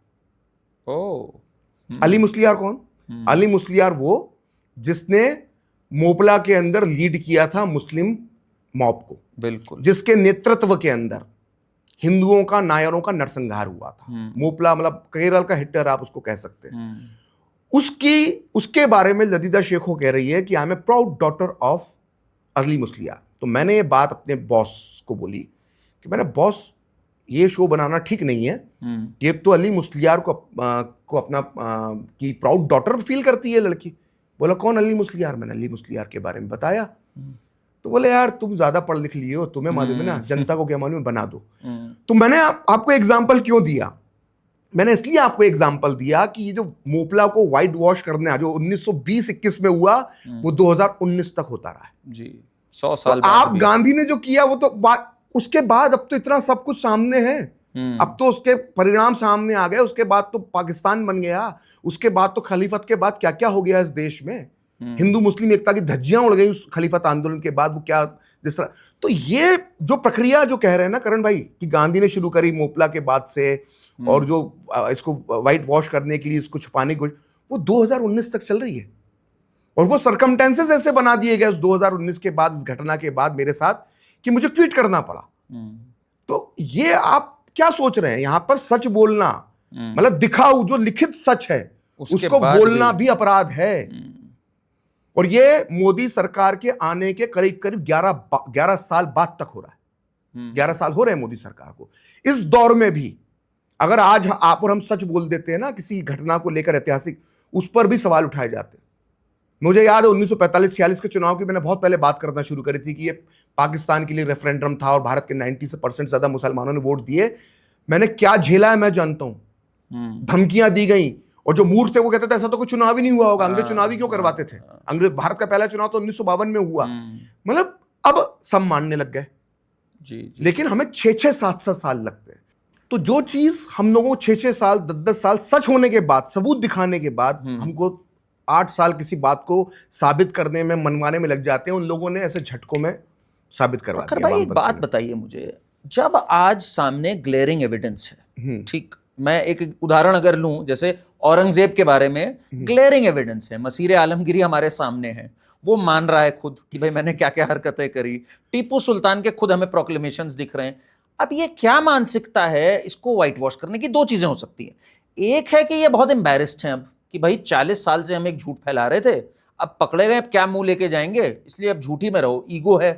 Ali Musliyar कौन? अली मुस्लियार वो जिसने मोपला के अंदर लीड किया था मुस्लिम मॉब को, बिल्कुल, जिसके नेतृत्व के अंदर हिंदुओं का, नायरों का नरसंहार हुआ था। मोपला मतलब केरल का हिटलर आप उसको कह सकते हैं। उसके बारे में लदीदा शेखो कह रही है कि I am a proud daughter of Ali Musliyar. तो मैंने ये बात अपने बॉस को बोली कि मैंने, बॉस ये शो बनाना ठीक नहीं है, ये तो अली मुस्लियार को अपना की प्राउड डॉटर फील करती है लड़की। बोला कौन अली मुस्लियार? मैंने अली मुस्लियार के बारे में बताया। तो बोले यार तुम ज्यादा पढ़ लिख लिए हो, तुम्हें मालूम है ना, जनता को क्या मालूम है, बना दो। तो मैंने आपको एग्जाम्पल क्यों दिया? मैंने इसलिए आपको एग्जाम्पल दिया कि ये जो मोपला को व्हाइट वॉश करने जो 1920-21 में हुआ वो 2019 तक होता रहा है जी, 100 साल। तो आप गांधी ने जो किया वो तो उसके बाद अब तो इतना सब कुछ सामने है, अब तो उसके परिणाम सामने आ गए। उसके बाद तो पाकिस्तान बन गया, उसके बाद तो खलीफत के बाद क्या क्या हो गया इस देश में, हिंदू मुस्लिम एकता की धज्जियां उड़ गई उस खलीफत आंदोलन के बाद। वो क्या जिस तरह, तो ये जो प्रक्रिया जो कह रहे हैं ना करण भाई कि गांधी ने शुरू करी मोपला के बाद से, और जो इसको व्हाइट वॉश करने के लिए, इसको छुपाने की, वो 2019 तक चल रही है। और वो सर्कमटेंसेस ऐसे बना दिए गए उस 2019 के बाद, इस घटना के बाद मेरे साथ, कि मुझे ट्वीट करना पड़ा। तो ये आप क्या सोच रहे हैं? यहां पर सच बोलना, मतलब दिखाओ जो लिखित सच है उसको बोलना भी अपराध है। और ये मोदी सरकार के आने के करीब करीब 11 साल बाद तक हो रहा है। 11 साल हो रहे हैं मोदी सरकार को। इस दौर में भी अगर आज आप और हम सच बोल देते हैं ना किसी घटना को लेकर ऐतिहासिक, उस पर भी सवाल उठाए जाते हैं। मुझे याद है 1945-46 के चुनाव की मैंने बहुत पहले बात करना शुरू करी थी कि ये पाकिस्तान के लिए रेफरेंडम था और भारत के 90% ज्यादा मुसलमानों ने वोट दिए। मैंने क्या झेला है मैं जानता हूं। धमकियां दी गई, और जो मूर्ख थे वो कहते थे ऐसा तो कोई चुनाव ही नहीं हुआ होगा, अंग्रेज चुनाव ही क्यों करवाते थे, अंग्रेज, भारत का पहला चुनाव तो 1952 में हुआ। मतलब अब सब मानने लग गए जी। लेकिन हमें 6-6, 7-7 साल लगते हैं। तो जो चीज हम लोगों को 6-6 साल 10-10 साल सच होने के बाद, सबूत दिखाने के बाद हमको 8 साल किसी बात को साबित करने में, मनवाने में लग जाते हैं, उन लोगों ने ऐसे झटकों में साबित करवा प्रखर दिया। भाई एक बात बताइए मुझे, जब आज सामने ग्लेयरिंग एविडेंस है, ठीक, मैं एक उदाहरण अगर लूं, जैसे औरंगजेब के बारे में ग्लेयरिंग एविडेंस है, मसीर आलमगीरी हमारे सामने है, वो मान रहा है खुद कि भाई मैंने क्या क्या हरकतें करी, टीपू सुल्तान के खुद हमें प्रोक्लेमेशंस दिख रहे हैं। अब ये क्या मानसिकता है, इसको व्हाइट वॉश करने की दो चीजें हो सकती है। एक है कि ये बहुत एम्बैरेस्ड हैं अब, कि भाई 40 साल से हम एक झूठ फैला रहे थे, अब पकड़े गए, अब क्या मुंह लेके जाएंगे, इसलिए अब झूठी में रहो, ईगो है,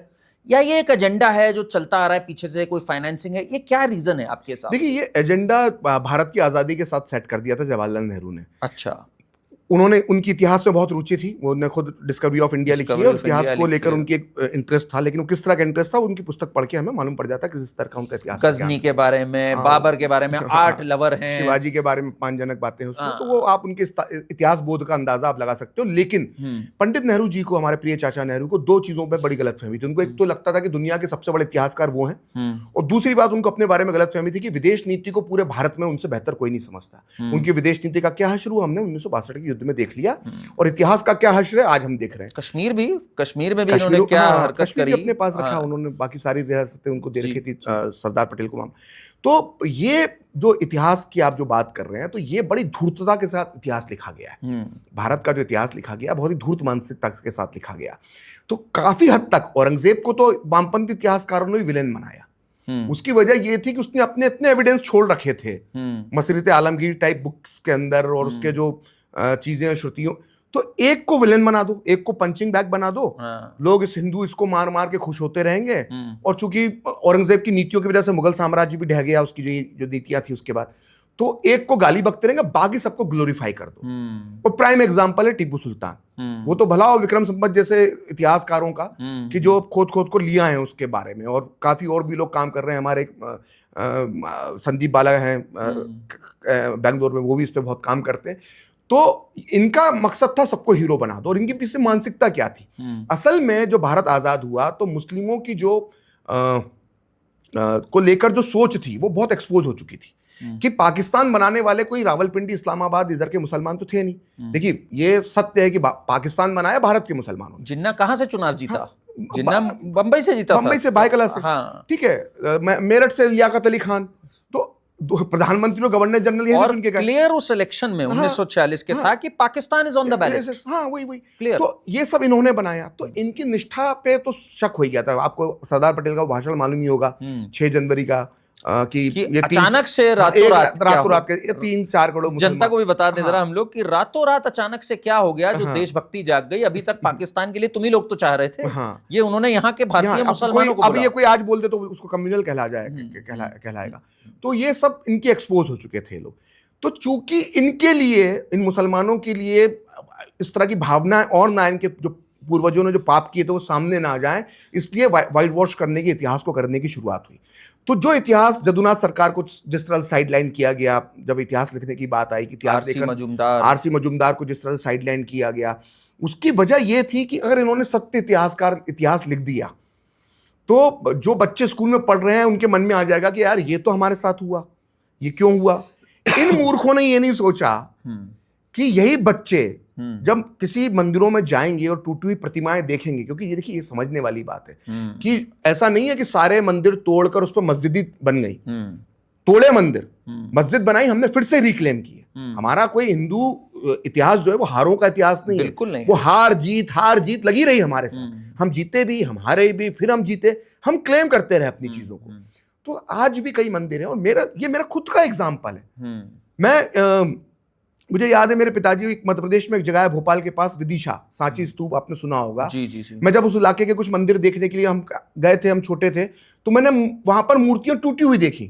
या ये एक एजेंडा है जो चलता आ रहा है पीछे से, कोई फाइनेंसिंग है, ये क्या रीजन है आपके हिसाब से? देखिए, ये एजेंडा भारत की आजादी के साथ सेट कर दिया था जवाहरलाल नेहरू ने। अच्छा, उन्होंने, उनकी इतिहास में बहुत रुचि थी, उन्होंने खुद डिस्कवरी ऑफ इंडिया लिखी है, इतिहास को लेकर उनकी एक इंटरेस्ट था, लेकिन वो किस तरह का इंटरेस्ट था उनकी पुस्तक पढ़ के हमें मालूम पड़ जाता है किस तरह का उनका इतिहास। गजनी के बारे में, बाबर के बारे में 8 लवर हैं, शिवाजी के बारे में 5 जनक बातें हैं उसमें, तो वो आप उनके इतिहास बोध का अंदाजा आप लगा सकते हो। लेकिन पंडित नेहरू जी को, हमारे प्रिय चाचा नेहरू को, 2 चीजों पर बड़ी गलतफहमी थी। उनको एक तो लगता था कि दुनिया के सबसे बड़े इतिहासकार वो हैं, और दूसरी बात उनको अपने बारे में गलतफहमी थी कि विदेश नीति को पूरे भारत में उनसे बेहतर कोई नहीं समझता। उनकी विदेश नीति का क्या हश्र हुआ हमने 1962 के युद्ध में देख लिया, और इतिहास का क्या हश्र है आज हम देख रहे हैं। कश्मीर में भी इन्होंने क्या हरकत करी, अपने पास रखा उन्होंने, बाकी सारी रियासतें उनको दे रखी थी सरदार पटेल को। तो ये जो इतिहास की आप जो बात कर रहे हैं, तो ये बड़ी धूर्तता के साथ इतिहास लिखा गया है। भारत का जो इतिहास लिखा गया बहुत ही धूर्त मानसिकता के साथ लिखा गया। तो काफी हद तक औरंगजेब को तो वामपंथी इतिहासकारों ने विलेन बनाया। उसकी वजह ये थी कि उसने अपने इतने एविडेंस छोड़ रखे थे मसीरत आलमगीर टाइप बुक्स के अंदर, और उसके जो चीजें श्रुतियों, तो एक को विलेन बना दो, एक को पंचिंग बैग बना दो, लोग इस हिंदू इसको मार मार के खुश होते रहेंगे। और चूंकि औरंगजेब की नीतियों की वजह से मुगल साम्राज्य भी ढह गया, उसकी जो नीतियां थी उसके बाद, तो एक को गाली बकते रहेंगे, बाकी सबको ग्लोरीफाई कर दो। और प्राइम एग्जांपल है टीपू सुल्तान। वो तो भला हो विक्रम संपत जैसे इतिहासकारों का, कि जो खोद खोद को लिया है उसके बारे में, और काफी और भी लोग काम कर रहे हैं। हमारे संदीप बाला हैं बेंगलोर में, वो भी इस पर बहुत काम करते हैं। तो इनका मकसद था सबको हीरो बना दो। और इनके पीछे मानसिकता क्या थी? असल में जो भारत आजाद हुआ, तो मुस्लिमों की जो को लेकर जो सोच थी वो बहुत एक्सपोज हो चुकी थी, कि पाकिस्तान बनाने वाले कोई रावलपिंडी, इस्लामाबाद, इधर के मुसलमान तो थे नहीं। देखिए, ये सत्य है कि पाकिस्तान बनाया भारत के मुसलमानों ने। जिन्ना कहां से चुनाव जीता? हाँ, जिन्ना बंबई से जीता, बंबई से, भाईकला से। हाँ, ठीक है, मेरठ से लियाकत अली खान। तो प्रधानमंत्री और गवर्नर जनरल और क्लियर उस इलेक्शन में 1946 के था कि Pakistan is on the ballot. हाँ, वही क्लियर। तो ये सब इन्होंने बनाया, तो इनकी निष्ठा पे तो शक हो गया था। आपको सरदार पटेल का भाषण मालूम ही होगा 6 जनवरी का, कि ये अचानक से रातों रात के 3-4 करोड़ जनता को भी बता दें जरा हम लोग, कि रातों रात अचानक से क्या हो गया जो देशभक्ति जाग गई। अभी तक पाकिस्तान के लिए तुम ही लोग तो चाह रहे थे, ये उन्होंने यहाँ के भारतीय मुसलमानों को। अब ये कोई आज बोल दे तो उसको कम्युनल कहलाएगा। तो ये सब इनके एक्सपोज हो चुके थे लोग। तो चूंकि इनके लिए, इन मुसलमानों के लिए इस तरह की भावनाएं और ना, इनके जो पूर्वजों ने जो पाप किए थे वो सामने ना आ जाए, इसलिए व्हाइट वॉश करने की, इतिहास को करने की शुरुआत हुई। तो जो इतिहास जदुनाथ सरकार को जिस तरह साइडलाइन किया गया, जब इतिहास लिखने की बात आई, कि इतिहास आरसी मजूमदार को जिस तरह से साइडलाइन किया गया, उसकी वजह यह थी कि अगर इन्होंने सत्य इतिहास लिख दिया, तो जो बच्चे स्कूल में पढ़ रहे हैं उनके मन में आ जाएगा कि यार ये तो हमारे साथ हुआ, ये क्यों हुआ। इन मूर्खों ने ये नहीं सोचा कि यही बच्चे जब किसी मंदिरों में जाएंगे और टूटी हुई प्रतिमाएं देखेंगे, क्योंकि ये देखिए, ये समझने वाली बात है कि ऐसा नहीं है कि सारे मंदिर तोड़कर उस पर मस्जिद बन गई। तोड़े मंदिर, मस्जिद बनाई, हमने फिर से रिक्लेम की है। हमारा कोई हिंदू इतिहास जो है वो हारों का इतिहास नहीं है, बिल्कुल नहीं। वो हार जीत लगी रही हमारे साथ। हम जीते भी, हम हारे भी, फिर हम जीते, हम क्लेम करते रहे अपनी चीजों को। तो आज भी कई मंदिर हैं, और ये मेरा खुद का एग्जाम्पल है। मुझे याद है, मेरे पिताजी मध्य प्रदेश में एक जगह है भोपाल के पास, विदिशा, सांची स्तूप, आपने सुना होगा। जी। मैं जब उस इलाके के कुछ मंदिर देखने के लिए हम गए थे, हम छोटे थे, तो मैंने वहां पर मूर्तियां टूटी हुई देखी।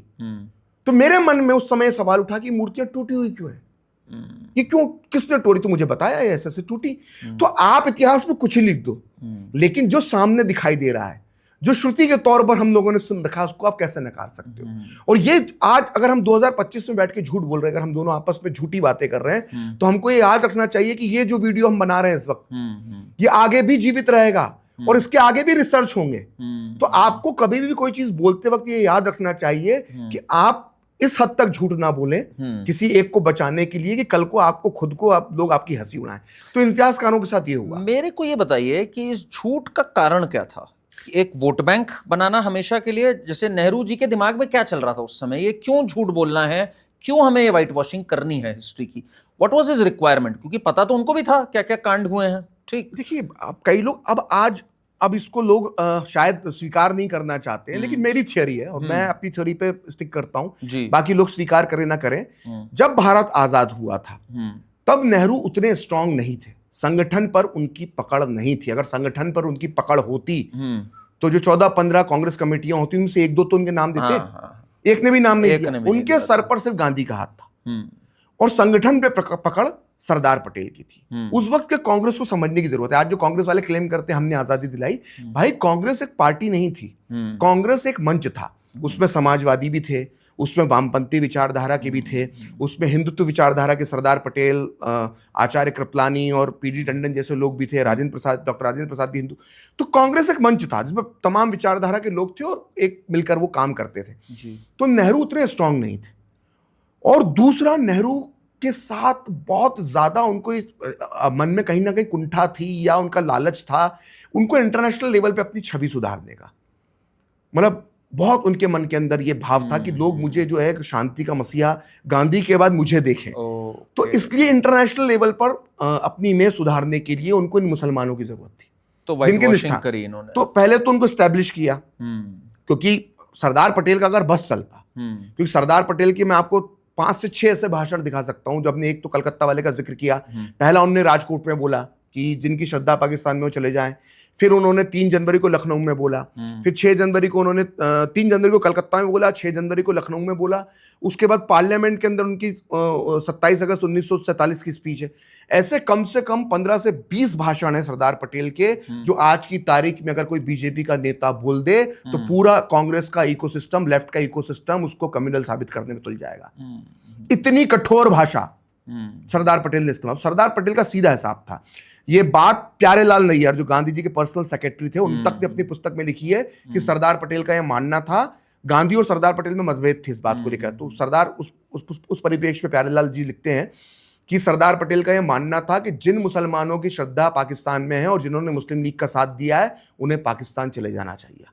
तो मेरे मन में उस समय सवाल उठा कि मूर्तियां टूटी हुई क्यों है, ये क्यों, किसने तोड़ी? तो मुझे बताया ऐसे टूटी। तो आप इतिहास में कुछ ही लिख दो, लेकिन जो सामने दिखाई दे रहा है, जो श्रुति के तौर पर हम लोगों ने सुन रखा, उसको आप कैसे नकार सकते हो? और ये आज अगर हम 2025 में बैठ के झूठ बोल रहे हैं, अगर हम दोनों आपस में झूठी बातें कर रहे हैं, तो हमको ये याद रखना चाहिए कि ये जो वीडियो हम बना रहे हैं इस वक्त, ये आगे भी जीवित रहेगा, और इसके आगे भी रिसर्च होंगे। तो आपको कभी भी कोई चीज बोलते वक्त ये याद रखना चाहिए कि आप इस हद तक झूठ ना बोलें किसी एक को बचाने के लिए कि कल को आपको खुद को आप लोग आपकी हंसी उड़ाएं। तो इम्तियाज-खानों के साथ ये हुआ। मेरे को ये बताइए कि इस झूठ का कारण क्या था? एक वोट बैंक बनाना हमेशा के लिए, जैसे नेहरू जी के दिमाग में क्या चल रहा था उस समय, ये क्यों झूठ बोलना है, क्यों हमें ये व्हाइट वॉशिंग करनी है हिस्ट्री की? What was his requirement? क्योंकि पता तो उनको भी था क्या क्या कांड हुए हैं। ठीक, देखिए अब कई लोग अब इसको लोग शायद स्वीकार नहीं करना चाहते हैं, लेकिन मेरी थियोरी है और मैं अपनी थ्योरी पे स्टिक करता हूं, बाकी लोग स्वीकार करें ना करें। जब भारत आजाद हुआ था तब नेहरू उतने स्ट्रांग नहीं थे, संगठन पर उनकी पकड़ नहीं थी। अगर संगठन पर उनकी पकड़ होती तो जो 14-15 कांग्रेस कमेटियां होती उनसे एक दो तो उनके नाम देते। एक ने भी नाम नहीं दिया, उनके सर पर सिर्फ गांधी का हाथ था और संगठन पे पकड़ सरदार पटेल की थी। उस वक्त के कांग्रेस को समझने की जरूरत है। आज जो कांग्रेस वाले क्लेम करते हैं हमने आजादी दिलाई, भाई कांग्रेस एक पार्टी नहीं थी, कांग्रेस एक मंच था। उसमें समाजवादी भी थे, उसमें वामपंथी विचारधारा के भी थे, उसमें हिंदुत्व विचारधारा के सरदार पटेल, आचार्य कृपलानी और पीडी टंडन जैसे लोग भी थे, डॉक्टर राजेंद्र प्रसाद भी हिंदू। तो कांग्रेस एक मंच था जिसमें तमाम विचारधारा के लोग थे और एक मिलकर वो काम करते थे जी। तो नेहरू उतने स्ट्रांग नहीं थे। और दूसरा, नेहरू के साथ बहुत ज्यादा उनको मन में कहीं ना कहीं कुंठा थी या उनका लालच था उनको इंटरनेशनल लेवल पे अपनी छवि सुधारने का। मतलब बहुत उनके मन के अंदर ये भाव था कि लोग मुझे जो है शांति का मसीहा गांधी के बाद मुझे देखें। तो इसलिए इंटरनेशनल लेवल पर अपनी इमेज सुधारने के लिए उनको इन मुसलमानों की जरूरत थी। तो जिनके निष्ठा करी इन्होंने, तो पहले तो उनको एस्टेब्लिश किया, क्योंकि सरदार पटेल का अगर बस चलता, क्योंकि सरदार पटेल की मैं आपको 5 से 6 ऐसे भाषण दिखा सकता हूं। जब ने एक तो कलकत्ता वाले का जिक्र किया, पहला उन्होंने राजकोट में बोला कि जिनकी श्रद्धा पाकिस्तान में वो चले जाएं। फिर उन्होंने 3 जनवरी को लखनऊ में बोला, फिर 6 जनवरी को उन्होंने 3 जनवरी को कलकत्ता में बोला, 6 जनवरी को लखनऊ में बोला। उसके बाद पार्लियामेंट के अंदर उनकी 27 अगस्त 1947 की स्पीच है। ऐसे कम से कम 15 से 20 भाषण है सरदार पटेल के, जो आज की तारीख में अगर कोई बीजेपी का नेता बोल दे तो पूरा कांग्रेस का इकोसिस्टम, लेफ्ट का इकोसिस्टम उसको कम्युनल साबित करने में तुल जाएगा। इतनी कठोर भाषा सरदार पटेल ने इस्तेमाल। सरदार पटेल का सीधा हिसाब था। ये बात प्यारेलाल नैयर जो गांधी जी के पर्सनल सेक्रेटरी थे उन तक ने अपनी पुस्तक में लिखी है कि सरदार पटेल का यह मानना था, गांधी और सरदार पटेल में मतभेद थे इस बात को लेकर। तो सरदार उस परिप्रेक्ष्य में प्यारेलाल जी लिखते हैं कि सरदार पटेल का यह मानना था कि जिन मुसलमानों की श्रद्धा पाकिस्तान में है और जिन्होंने मुस्लिम लीग का साथ दिया है उन्हें पाकिस्तान चले जाना चाहिए।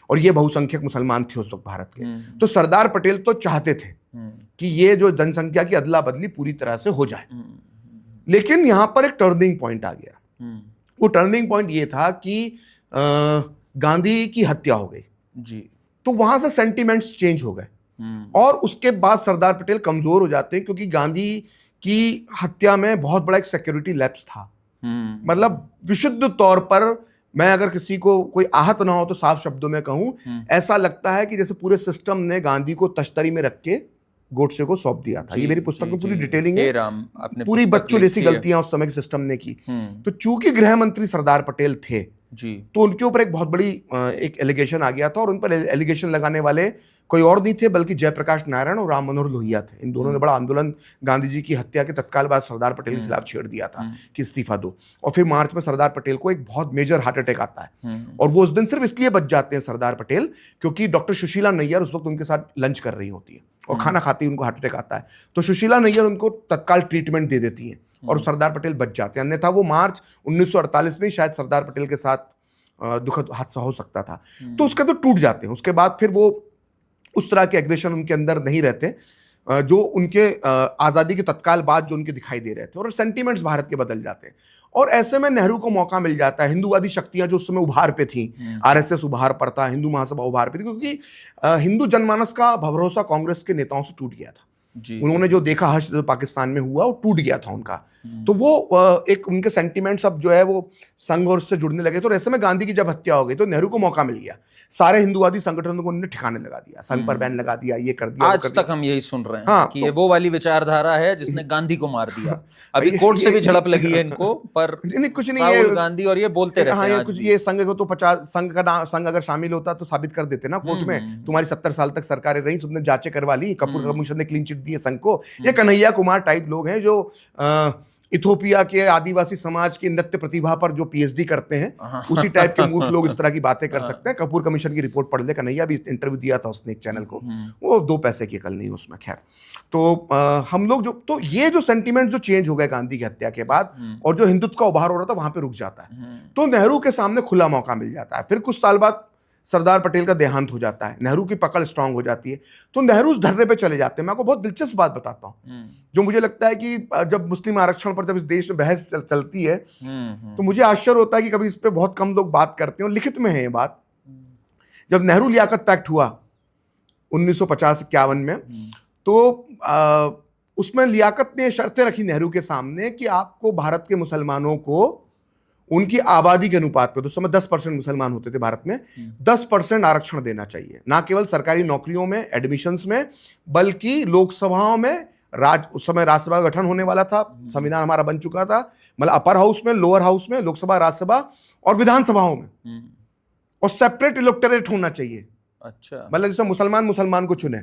और ये बहुसंख्यक मुसलमान थे उस वक्त भारत के। तो सरदार पटेल तो चाहते थे कि ये जो जनसंख्या की अदला बदली पूरी तरह से हो जाए, लेकिन यहां पर एक टर्निंग पॉइंट आ गया। वो टर्निंग पॉइंट ये था कि गांधी की हत्या हो गई जी। तो वहां से सेंटिमेंट्स चेंज हो गए और उसके बाद सरदार पटेल कमजोर हो जाते हैं, क्योंकि गांधी की हत्या में बहुत बड़ा एक सिक्योरिटी लैप्स था। मतलब विशुद्ध तौर पर मैं अगर किसी को कोई आहत ना हो तो साफ शब्दों में कहूं, ऐसा लगता है कि जैसे पूरे सिस्टम ने गांधी को तश्तरी में रख के गोडसे को सौंप दिया था। ये मेरी पुस्तक में पूरी डिटेलिंग है, पूरी बच्चों जैसी गलतियां उस समय के सिस्टम ने की। तो चूंकि गृह मंत्री सरदार पटेल थे जी, तो उनके ऊपर एक बहुत बड़ी एक एलिगेशन आ गया था और उन पर एलिगेशन लगाने वाले कोई और नहीं थे बल्कि जयप्रकाश नारायण और राम मनोहर लोहिया थे। इन दोनों ने बड़ा आंदोलन गांधी जी की हत्या के तत्काल बाद सरदार पटेल के खिलाफ छेड़ दिया था कि इस्तीफा दो। और फिर मार्च में सरदार पटेल को एक बहुत मेजर हार्ट अटैक आता है और वो उस दिन सिर्फ इसलिए बच जाते हैं सरदार पटेल क्योंकि डॉक्टर सुशीला नैयर उस वक्त उनके साथ लंच कर रही होती है और खाना खाते ही उनको हार्ट अटैक आता है। तो सुशीला नैयर उनको तत्काल ट्रीटमेंट दे देती है और सरदार पटेल बच जाते हैं। अन्यथा वो मार्च 1948 में शायद सरदार पटेल के साथ दुखद हादसा हो सकता था। तो उसके तो टूट जाते हैं। उसके बाद फिर वो उस तरह के एग्रेशन उनके अंदर नहीं रहते जो उनके आज़ादी के तत्काल बाद जो उनके दिखाई दे रहे थे, और सेंटीमेंट्स भारत के बदल जाते हैं। और ऐसे में नेहरू को मौका मिल जाता है। हिंदूवादी शक्तियां जो उस समय उभार पे थी, आरएसएस उभार पर था, हिंदू महासभा उभार पे थी, क्योंकि हिंदू जनमानस का भरोसा कांग्रेस के नेताओं से टूट गया था जी। उन्होंने जो देखा हज पाकिस्तान में हुआ वो टूट गया था उनका। तो वो एक उनके सेंटीमेंट्स अब जो है वो संघ और उससे जुड़ने लगे। तो ऐसे में गांधी की जब हत्या हो गई तो नेहरू को मौका मिल गया। सारे हिंदुवादी संगठनों को उन्होंने ठिकाने लगा दिया, संघ पर बैन लगा दिया, ये कर दिया। आज तक हम यही सुन रहे हैं कि ये वो वाली विचारधारा है जिसने गांधी को मार दिया। अभी कोर्ट से भी झड़प लगी है इनको, पर कुछ नहीं, राहुल गांधी और ये बोलते रहते हैं कुछ ये संघ को तो 50 संघ अगर शामिल होता तो साबित कर देते ना कोर्ट में, तुम्हारी 70 साल तक सरकारें रही, तुमने जांचें करवा ली, कपूर कमीशन ने क्लीन चिट दी है संघ को। ये कन्हैया कुमार टाइप लोग हैं जो इथोपिया के आदिवासी समाज की नृत्य प्रतिभा पर जो पीएचडी करते हैं, उसी टाइप के मूर्ख लोग इस तरह की बातें कर सकते हैं। कपूर कमीशन की रिपोर्ट पढ़ ले, कन्हैया भी इंटरव्यू दिया था उसने एक चैनल को, वो 2 पैसे की अकल नहीं उसमें। खैर, तो हम लोग तो ये जो सेंटीमेंट जो चेंज हो गए गांधी की हत्या के बाद, और जो हिंदुत्व का उभार हो रहा था वहां पे रुक जाता है। तो नेहरू के सामने खुला मौका मिल जाता है। फिर कुछ साल बाद सरदार पटेल का देहांत हो जाता है, नेहरू की पकड़ स्ट्रांग हो जाती है, तो नेहरू उस धरने पे चले जाते हैं। मैं आपको बहुत दिलचस्प बात बताता हूं, जो मुझे लगता है कि जब मुस्लिम आरक्षण पर जब इस देश में बहस चलती है, तो मुझे आश्चर्य होता है कि कभी इस पे बहुत कम लोग बात करते हैं, और लिखित में है ये बात। जब नेहरू लियाकत पैक्ट हुआ 1950-51 में, तो उसमें लियाकत ने शर्तें रखी नेहरू के सामने कि आपको भारत के मुसलमानों को उनकी आबादी के अनुपात पे, तो समय 10% मुसलमान होते थे भारत में, 10% आरक्षण देना चाहिए, ना केवल सरकारी नौकरियों में, एडमिशंस में, बल्कि लोकसभाओं में। उस समय राज्यसभा का गठन होने वाला था, संविधान हमारा बन चुका था, मतलब अपर हाउस में, लोअर हाउस में, लोकसभा, राज्यसभा और विधानसभाओं में, और सेपरेट इलेक्टोरेट होना चाहिए। अच्छा, मतलब जैसे मुसलमान को चुने,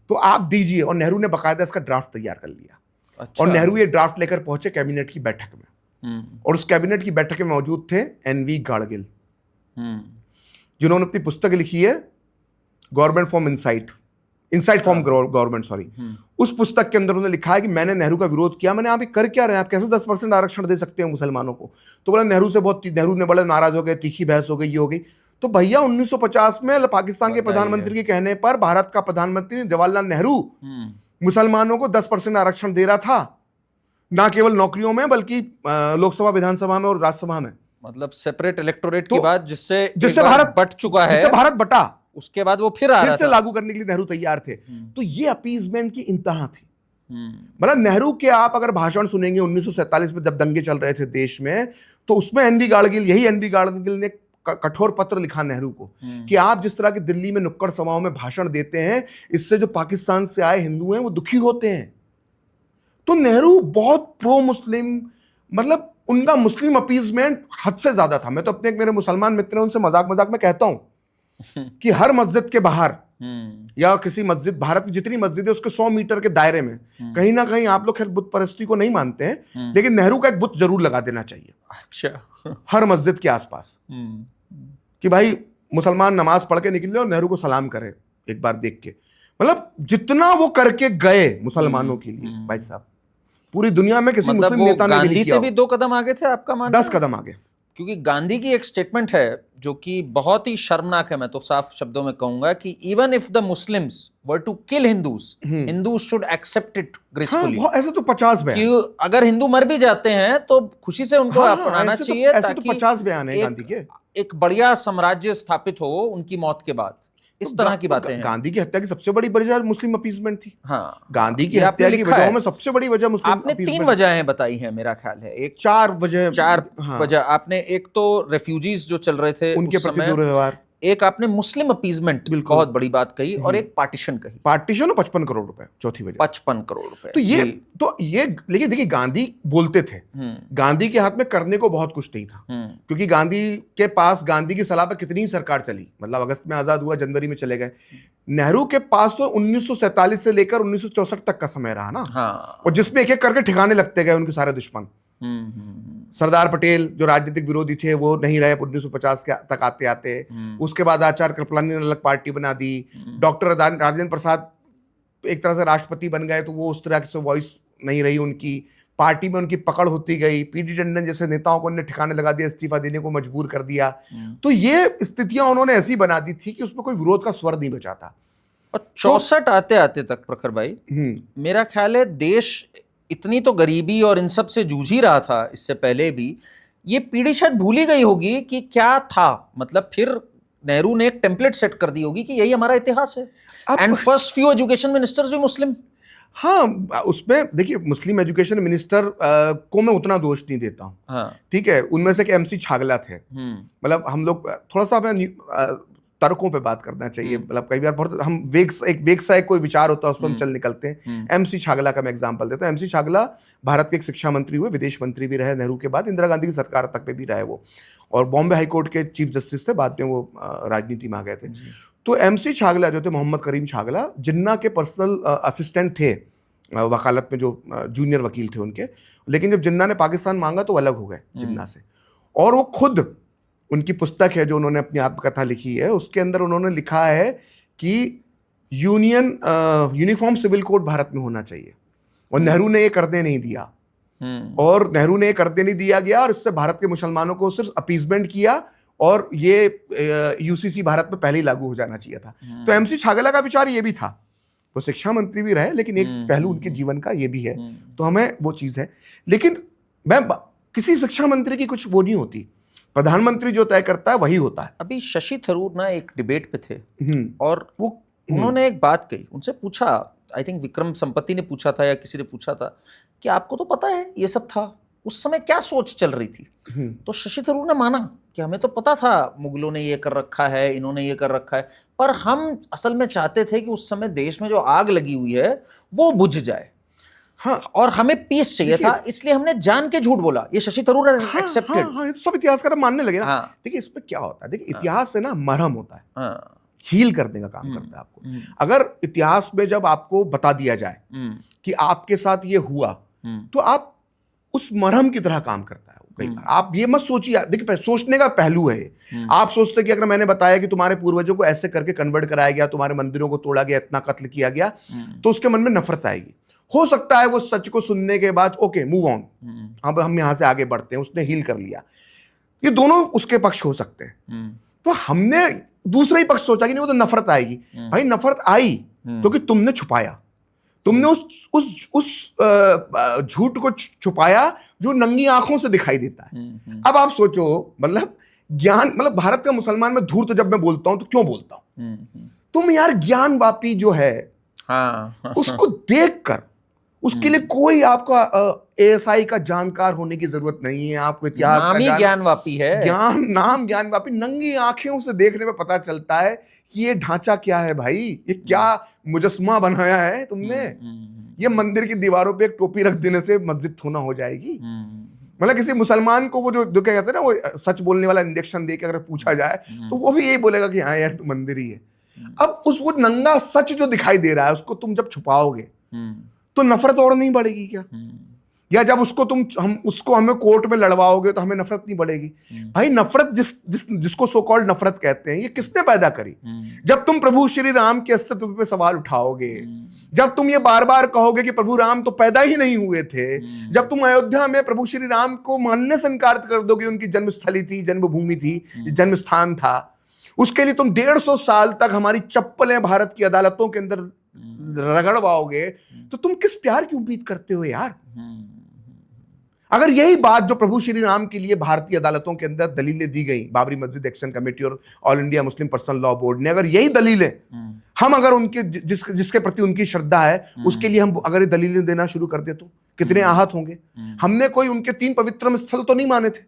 तो आप दीजिए। और नेहरू ने बकायदा इसका ड्राफ्ट तैयार कर लिया। अच्छा। और नेहरू ये ड्राफ्ट लेकर पहुंचे कैबिनेट की बैठक में, और उस कैबिनेट की बैठक में मौजूद थे एनवी गाडगिल, जिन्होंने अपनी पुस्तक लिखी है government from inside from government, sorry. उस पुस्तक के अंदर उन्होंने लिखा है कि मैंने नेहरू का विरोध किया। मैंने आप कर क्या रहे हैं, आप कैसे 10% आरक्षण दे सकते हैं मुसलमानों को? तो बोला नेहरू ने बड़े नाराज हो गए, तीखी बहस हो गई, ये हो गई। तो भैया 1950 में पाकिस्तान के प्रधानमंत्री के कहने पर भारत का प्रधानमंत्री जवाहरलाल नेहरू मुसलमानों को 10% आरक्षण दे रहा था, ना केवल नौकरियों में बल्कि लोकसभा, विधानसभा में और राज्यसभा में। मतलब सेपरेट इलेक्टोरेट की बात, जिससे भारत बट चुका है, जिससे भारत बटा, उसके बाद वो फिर आ रहा से था। लागू करने के लिए नेहरू तैयार थे। तो ये अपीजमेंट की इंतहा थी। मतलब नेहरू के आप अगर भाषण सुनेंगे 1947 में जब दंगे चल रहे थे देश में, तो उसमें एनवी गाडगिल ने कठोर पत्र लिखा नेहरू को कि आप जिस तरह की दिल्ली में नुक्कड़ सभाओं में भाषण देते हैं, इससे जो पाकिस्तान से आए हिंदू हैं वो दुखी होते हैं। तो नेहरू बहुत प्रो मुस्लिम, मतलब उनका मुस्लिम अपीजमेंट हद से ज्यादा था। मैं तो अपने एक मेरे मुसलमान मित्र हैं, उनसे मजाक में कहता हूं कि हर मस्जिद के बाहर या किसी मस्जिद, भारत की जितनी मस्जिद है उसके 100 मीटर के दायरे में कहीं ना कहीं, आप लोग खैर बुत परस्ती को नहीं मानते हैं, लेकिन नेहरू का एक बुत जरूर लगा देना चाहिए। अच्छा। हर मस्जिद के आसपास, कि भाई मुसलमान नमाज पढ़ के निकले और नेहरू को सलाम करे एक बार देख के। मतलब जितना वो करके गए मुसलमानों के लिए, भाई साहब, पूरी दुनिया में किसी मुस्लिम नेता ने नहीं किया। गांधी से भी 2 कदम आगे थे आपका मानना? 10 कदम आगे। क्योंकि गांधी की एक स्टेटमेंट है जो कि बहुत ही शर्मनाक है, मैं तो साफ शब्दों में कहूंगा कि even if the Muslims were to kill Hindus should accept it gracefully. ऐसे तो 50 बयान, कि अगर हिंदू मर भी जाते हैं तो खुशी से उनको अपनाना चाहिए, ताकि 50 बयान है गांधी के, एक बढ़िया साम्राज्य स्थापित हो उनकी मौत के बाद। इस तरह की बातें हैं। गांधी की हत्या की सबसे बड़ी वजह मुस्लिम अपीजमेंट थी। हाँ, गांधी की हत्या की वजहों में सबसे बड़ी वजह मुस्लिम आपने 3 वजहें बताई हैं मेरा ख्याल है, एक 4 वजह आपने, एक तो रेफ्यूजीज जो चल रहे थे उनके प्रति दुर्व्यवहार, एक आपने मुस्लिम अपीजमेंट, बहुत बड़ी बात कही, और एक पार्टीशन कही। पार्टीशन और 55 करोड़ रुपए, चौथी वजह 55 करोड़ रुपए। तो ये लेकिन देखिए, गांधी बोलते थे, गांधी के हाथ में करने को बहुत कुछ नहीं था, क्योंकि गांधी के पास, गांधी की सलाह पर कितनी ही सरकार चली, मतलब अगस्त में आजाद हुआ, जनवरी में चले गए। नेहरू के पास तो 1947 से लेकर 1964 तक का समय रहा ना। हाँ। और जिसमें एक एक करके ठिकाने लगते गए उनके सारे दुश्मन। सरदार पटेल जो राजनीतिक विरोधी थे वो नहीं रहे 1950 के तक आते आते। उसके बाद आचार्य कृपलानी ने अलग पार्टी बना दी। डॉक्टर राजेंद्र प्रसाद एक तरह से राष्ट्रपति बन गए, तो वो उस तरह से वॉइस नहीं रही उनकी, पार्टी में उनकी पकड़ होती गई। पीडी टंडन जैसे नेताओं को उन्होंने ठिकाने लगा दिया, इस्तीफा देने को मजबूर कर दिया। तो ये स्थितियां उन्होंने ऐसी बना दी थी कि उसमें कोई विरोध का स्वर नहीं बचा था। और 64 आते आते तक प्रखर भाई, मेरा ख्याल है देश इतनी तो गरीबी और इन सब से जूझ ही रहा था इससे पहले भी, ये पीढ़ी शायद भूल ही गई होगी कि क्या था। मतलब फिर नेहरू ने एक टेम्पलेट सेट कर दी होगी कि यही हमारा इतिहास है। And first few education ministers भी मुस्लिम। हाँ, उसमें देखिए, मुस्लिम एजुकेशन मिनिस्टर को मैं उतना दोष नहीं देता हूँ। हाँ। ठीक है, उनमें से एमसी छागला थे। मतलब हम लोग थोड़ा सा तर्कों पे बात करना चाहिए। मतलब कई बार बहुत हम वेग सा एक कोई विचार होता है उस पर हम चल निकलते हैं। एमसी छागला का मैं एग्जांपल देता हूँ। एमसी छागला भारत के एक शिक्षा मंत्री हुए, विदेश मंत्री भी रहे नेहरू के बाद, इंदिरा गांधी की सरकार तक पे भी रहे वो, और बॉम्बे हाई कोर्ट के चीफ जस्टिस थे, बाद में वो राजनीति में आ गए थे। तो एमसी छागला जो थे, मोहम्मद करीम छागला, जिन्ना के पर्सनल असिस्टेंट थे वकालत में जो जूनियर वकील थे उनके, लेकिन जब जिन्ना ने पाकिस्तान मांगा तो अलग हो गए जिन्ना से। और वो खुद, उनकी पुस्तक है जो उन्होंने अपनी आत्मकथा लिखी है, उसके अंदर उन्होंने लिखा है कि यूनिफॉर्म सिविल कोड भारत में होना चाहिए, और नेहरू ने ये करने नहीं दिया। और नेहरू ने ये करने नहीं दिया गया, और इससे भारत के मुसलमानों को सिर्फ अपीसमेंट किया, और ये यूसीसी भारत में पहले ही लागू हो जाना चाहिए था। तो एमसी छागला का विचार ये भी था, वो शिक्षा मंत्री भी रहे, लेकिन एक पहलू उनके जीवन का ये भी है, तो हमें वो चीज है। लेकिन मैं किसी शिक्षा मंत्री की कुछ वो नहीं होती, प्रधानमंत्री जो तय करता है वही होता है। अभी शशि थरूर ना एक डिबेट पे थे, और वो उन्होंने एक बात कही, उनसे पूछा, आई थिंक विक्रम संपत्ति ने पूछा था या किसी ने पूछा था कि आपको तो पता है ये सब था, उस समय क्या सोच चल रही थी? तो शशि थरूर ने माना कि हमें तो पता था मुगलों ने ये कर रखा है, इन्होंने ये कर रखा है, पर हम असल में चाहते थे कि उस समय देश में जो आग लगी हुई है वो बुझ जाए। हाँ, और हमें पीस चाहिए था, इसलिए हमने जान के झूठ बोला। ये शशि थरूर एक्सेप्टेड। हाँ, ये तो सब इतिहासकार मानने लगे ना। देखिए इसमें क्या होता है, देखिए इतिहास से ना मरहम होता है, हील करने का काम करता है आपको। अगर इतिहास में जब आपको बता दिया जाए कि आपके साथ ये हुआ, तो आप उस मरहम की तरह काम करता है कई बार। आप ये मत सोचिए, देखिए सोचने का पहलू है। आप सोचते कि अगर मैंने बताया कि तुम्हारे पूर्वजों को ऐसे करके कन्वर्ट कराया गया, तुम्हारे मंदिरों को तोड़ा गया, इतना कत्ल किया गया, तो उसके मन में नफरत आएगी। हो सकता है वो सच को सुनने के बाद ओके मूव ऑन, अब हम यहां से आगे बढ़ते हैं, उसने हील कर लिया। ये दोनों उसके पक्ष हो सकते हैं। तो हमने दूसरा ही पक्ष सोचा कि नहीं वो तो नफरत आएगी। भाई नफरत आई क्योंकि तुमने छुपाया, तुमने उस झूठ को छुपाया जो नंगी आंखों से दिखाई देता है। अब आप सोचो, मतलब ज्ञान, मतलब भारत का मुसलमान में धूर्त जब मैं बोलता हूं तो क्यों बोलता हूं? तुम यार ज्ञानवापी जो है, उसको देखकर, उसके लिए कोई आपका एएसआई का जानकार होने की जरूरत नहीं है, आपको इतिहास का ज्ञानवापी है, नाम ज्ञानवापी, नंगी आंखों से देखने में पता चलता है कि ये ढांचा क्या है भाई, ये क्या मुजस्मा बनाया है तुमने। ये मंदिर की दीवारों पे एक टोपी रख देने से मस्जिद थोना हो जाएगी? मतलब किसी मुसलमान को वो जो क्या कहते हैं ना, वो सच बोलने वाला इंजेक्शन दे के अगर पूछा जाए तो वो भी यही बोलेगा कि हाँ यार तो मंदिर ही है। अब वो नंगा सच जो दिखाई दे रहा है, उसको तुम जब छुपाओगे तो नफरत और नहीं बढ़ेगी क्या? या जब उसको हमें कोर्ट में लड़वाओगे तो हमें नफरत नहीं बढ़ेगी? भाई नफरत जिसको सो कॉल्ड नफरत कहते हैं, ये किसने पैदा करी? जब तुम प्रभु श्री राम के अस्तित्व पे सवाल उठाओगे, जब तुम ये बार बार कहोगे कि प्रभु राम तो पैदा ही नहीं हुए थे, जब तुम अयोध्या में प्रभु श्री राम को मानने से इनकार कर दोगे, उनकी जन्मस्थली थी, जन्मभूमि थी, जन्म स्थान था, उसके लिए तुम 150 साल तक हमारी चप्पलें भारत की अदालतों के अंदर रगड़वाओगे, तो तुम किस प्यार की उम्मीद करते हो यार? अगर यही बात जो प्रभु श्री राम के लिए भारतीय अदालतों के अंदर दलीलें दी गई, बाबरी मस्जिद एक्शन कमेटी और all India Muslim personal law board ने, अगर यही दलीलें हम अगर उनके जिसके प्रति उनकी श्रद्धा है उसके लिए हम अगर ये दलीलें देना शुरू कर दे तो कितने आहत होंगे। हमने कोई उनके 3 पवित्र स्थल तो नहीं माने थे।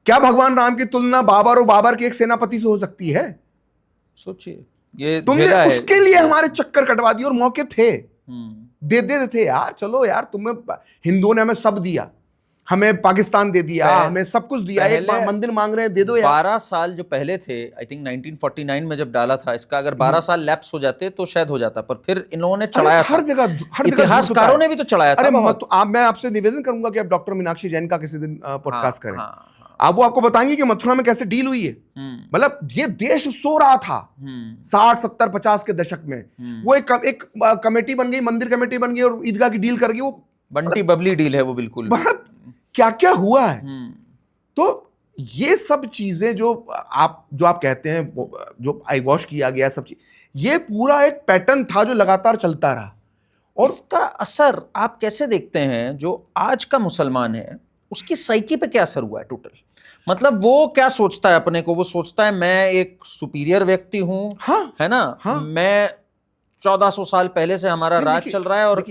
क्या भगवान राम की तुलना बाबर और बाबर के एक सेनापति से हो सकती है? सोचिए, ये तुमने उसके लिए हमारे चक्कर कटवा दिए, और मौके थे, दे थे यार, चलो यार, तुम्हें हिंदुओं ने हमें सब दिया, हमें पाकिस्तान दे दिया, हमें सब कुछ दिया, एक मंदिर मांग रहे हैं, दे दो यार। 12 साल जो पहले थे, आई थिंक 1949 में जब डाला था इसका, अगर 12 साल लैप्स हो जाते तो शायद हो जाता, पर फिर इन्होंने चढ़ाया हर जगह इतिहासकारों ने भी तो चढ़ाया था। मैं आपसे निवेदन करूंगा कि आप डॉक्टर मीनाक्षी जैन का किसी दिन पॉडकास्ट करें। आप वो आपको बताएंगे कि मथुरा में कैसे डील हुई है। मतलब ये देश सो रहा था 60, 70, 50 के दशक में, वो एक कमेटी बन गई, मंदिर कमेटी बन गई और ईदगाह की डील कर गई। वो बंटी बबली डील है वो, बिल्कुल क्या क्या हुआ है। तो ये सब चीजें जो आप कहते हैं, जो आई वॉश किया गया, सब चीज, ये पूरा एक पैटर्न था जो लगातार चलता रहा। और इसका असर आप कैसे देखते हैं? जो आज का मुसलमान है उसकी साइकी पे क्या असर हुआ है टोटल? मतलब वो क्या सोचता है अपने को? वो सोचता है मैं एक सुपीरियर व्यक्ति हूं, है ना, मैं 1400 साल पहले से हमारा राज चल रहा है और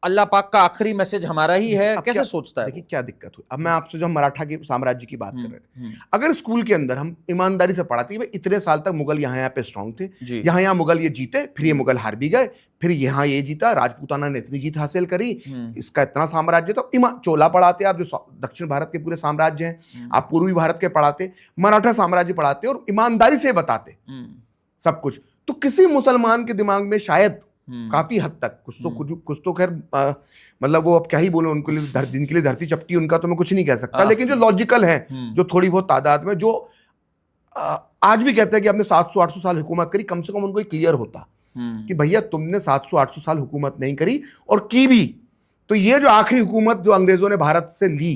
अल्लाह पाक का आखिरी मैसेज हमारा ही है। कैसे सोचता है? देखिए क्या दिक्कत हुई। अब मैं आपसे जो मराठा के साम्राज्य की बात कर रहे थे, अगर स्कूल के अंदर हम ईमानदारी से पढ़ाते हैं इतने साल तक मुगल यहाँ पे स्ट्रांग थे, यहाँ मुगल ये जीते, फिर ये मुगल हार भी गए, फिर यहाँ ये जीता, राजपूताना ने इतनी जीत हासिल करी, इसका इतना साम्राज्य। तो चोला पढ़ाते, आप जो दक्षिण भारत के पूरे साम्राज्य हैं, आप पूर्वी भारत के पढ़ाते, मराठा साम्राज्य पढ़ाते और ईमानदारी से बताते सब कुछ, तो किसी मुसलमान के दिमाग में शायद काफी हद तक। कुछ तो खैर मतलब वो अब क्या ही बोले, उनके लिए जिनके लिए धरती चपटी उनका तो मैं कुछ नहीं कह सकता, लेकिन जो लॉजिकल है, जो थोड़ी बहुत तादाद में जो आज भी कहते हैं कि आपने 700-800 साल हुकूमत करी, कम से कम उनको क्लियर होता कि भैया तुमने 700-800 साल हुकूमत नहीं करी, और की भी तो ये जो आखिरी हुकूमत जो अंग्रेजों ने भारत से ली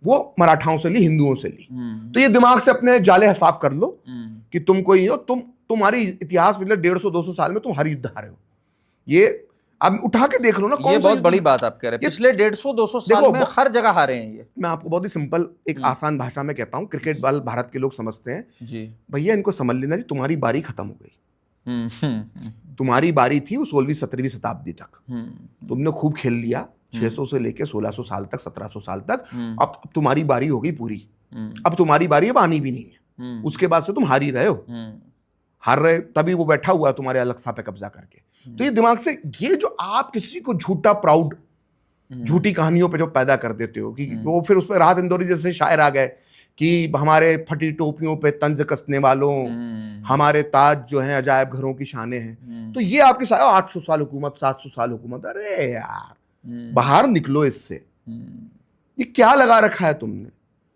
वो मराठाओं से ली, हिंदुओं से ली। तो ये दिमाग से अपने जाले साफ कर लो कि तुम कोई हो, तुम्हारी इतिहास पिछले 150-200 साल में तुम हर युद्ध हारे हो। ये अब उठा के देख लो ना, ये बहुत बड़ी बात आप कह रहे हैं, पिछले 150-200 साल में हर जगह हारे हैं ये। मैं आपको बहुत ही सिंपल एक आसान भाषा में कहता हूँ, क्रिकेट बॉल भारत के लोग समझते हैं जी, भैया इनको समझ लेना जी, तुम्हारी बारी खत्म हो गई। तुम्हारी बारी थी वो 16वीं-17वीं शताब्दी तक, तुमने खूब खेल लिया 600 से लेके 1600 साल तक, 1700 साल तक, अब तुम्हारी बारी हो गई पूरी, अब तुम्हारी बारी अब आनी भी नहीं है। उसके बाद से तुम हार ही रहे हो, हार रहे, तभी वो बैठा हुआ है तुम्हारे अलग-सा पे कब्जा करके। तो ये दिमाग से, ये जो आप किसी को झूठा प्राउड, झूठी कहानियों पे जो पैदा कर देते हो कि वो फिर उस पर राहत इंदौरी जैसे शायर आ गए कि हमारे फटी टोपियों पे तंज कसने वालों, हमारे ताज जो हैं अजायब घरों की शानें हैं। तो ये आपके साथ 800 साल हुकूमत, 700 साल हुकूमत, अरे यार बाहर निकलो इससे, ये क्या लगा रखा है तुमने।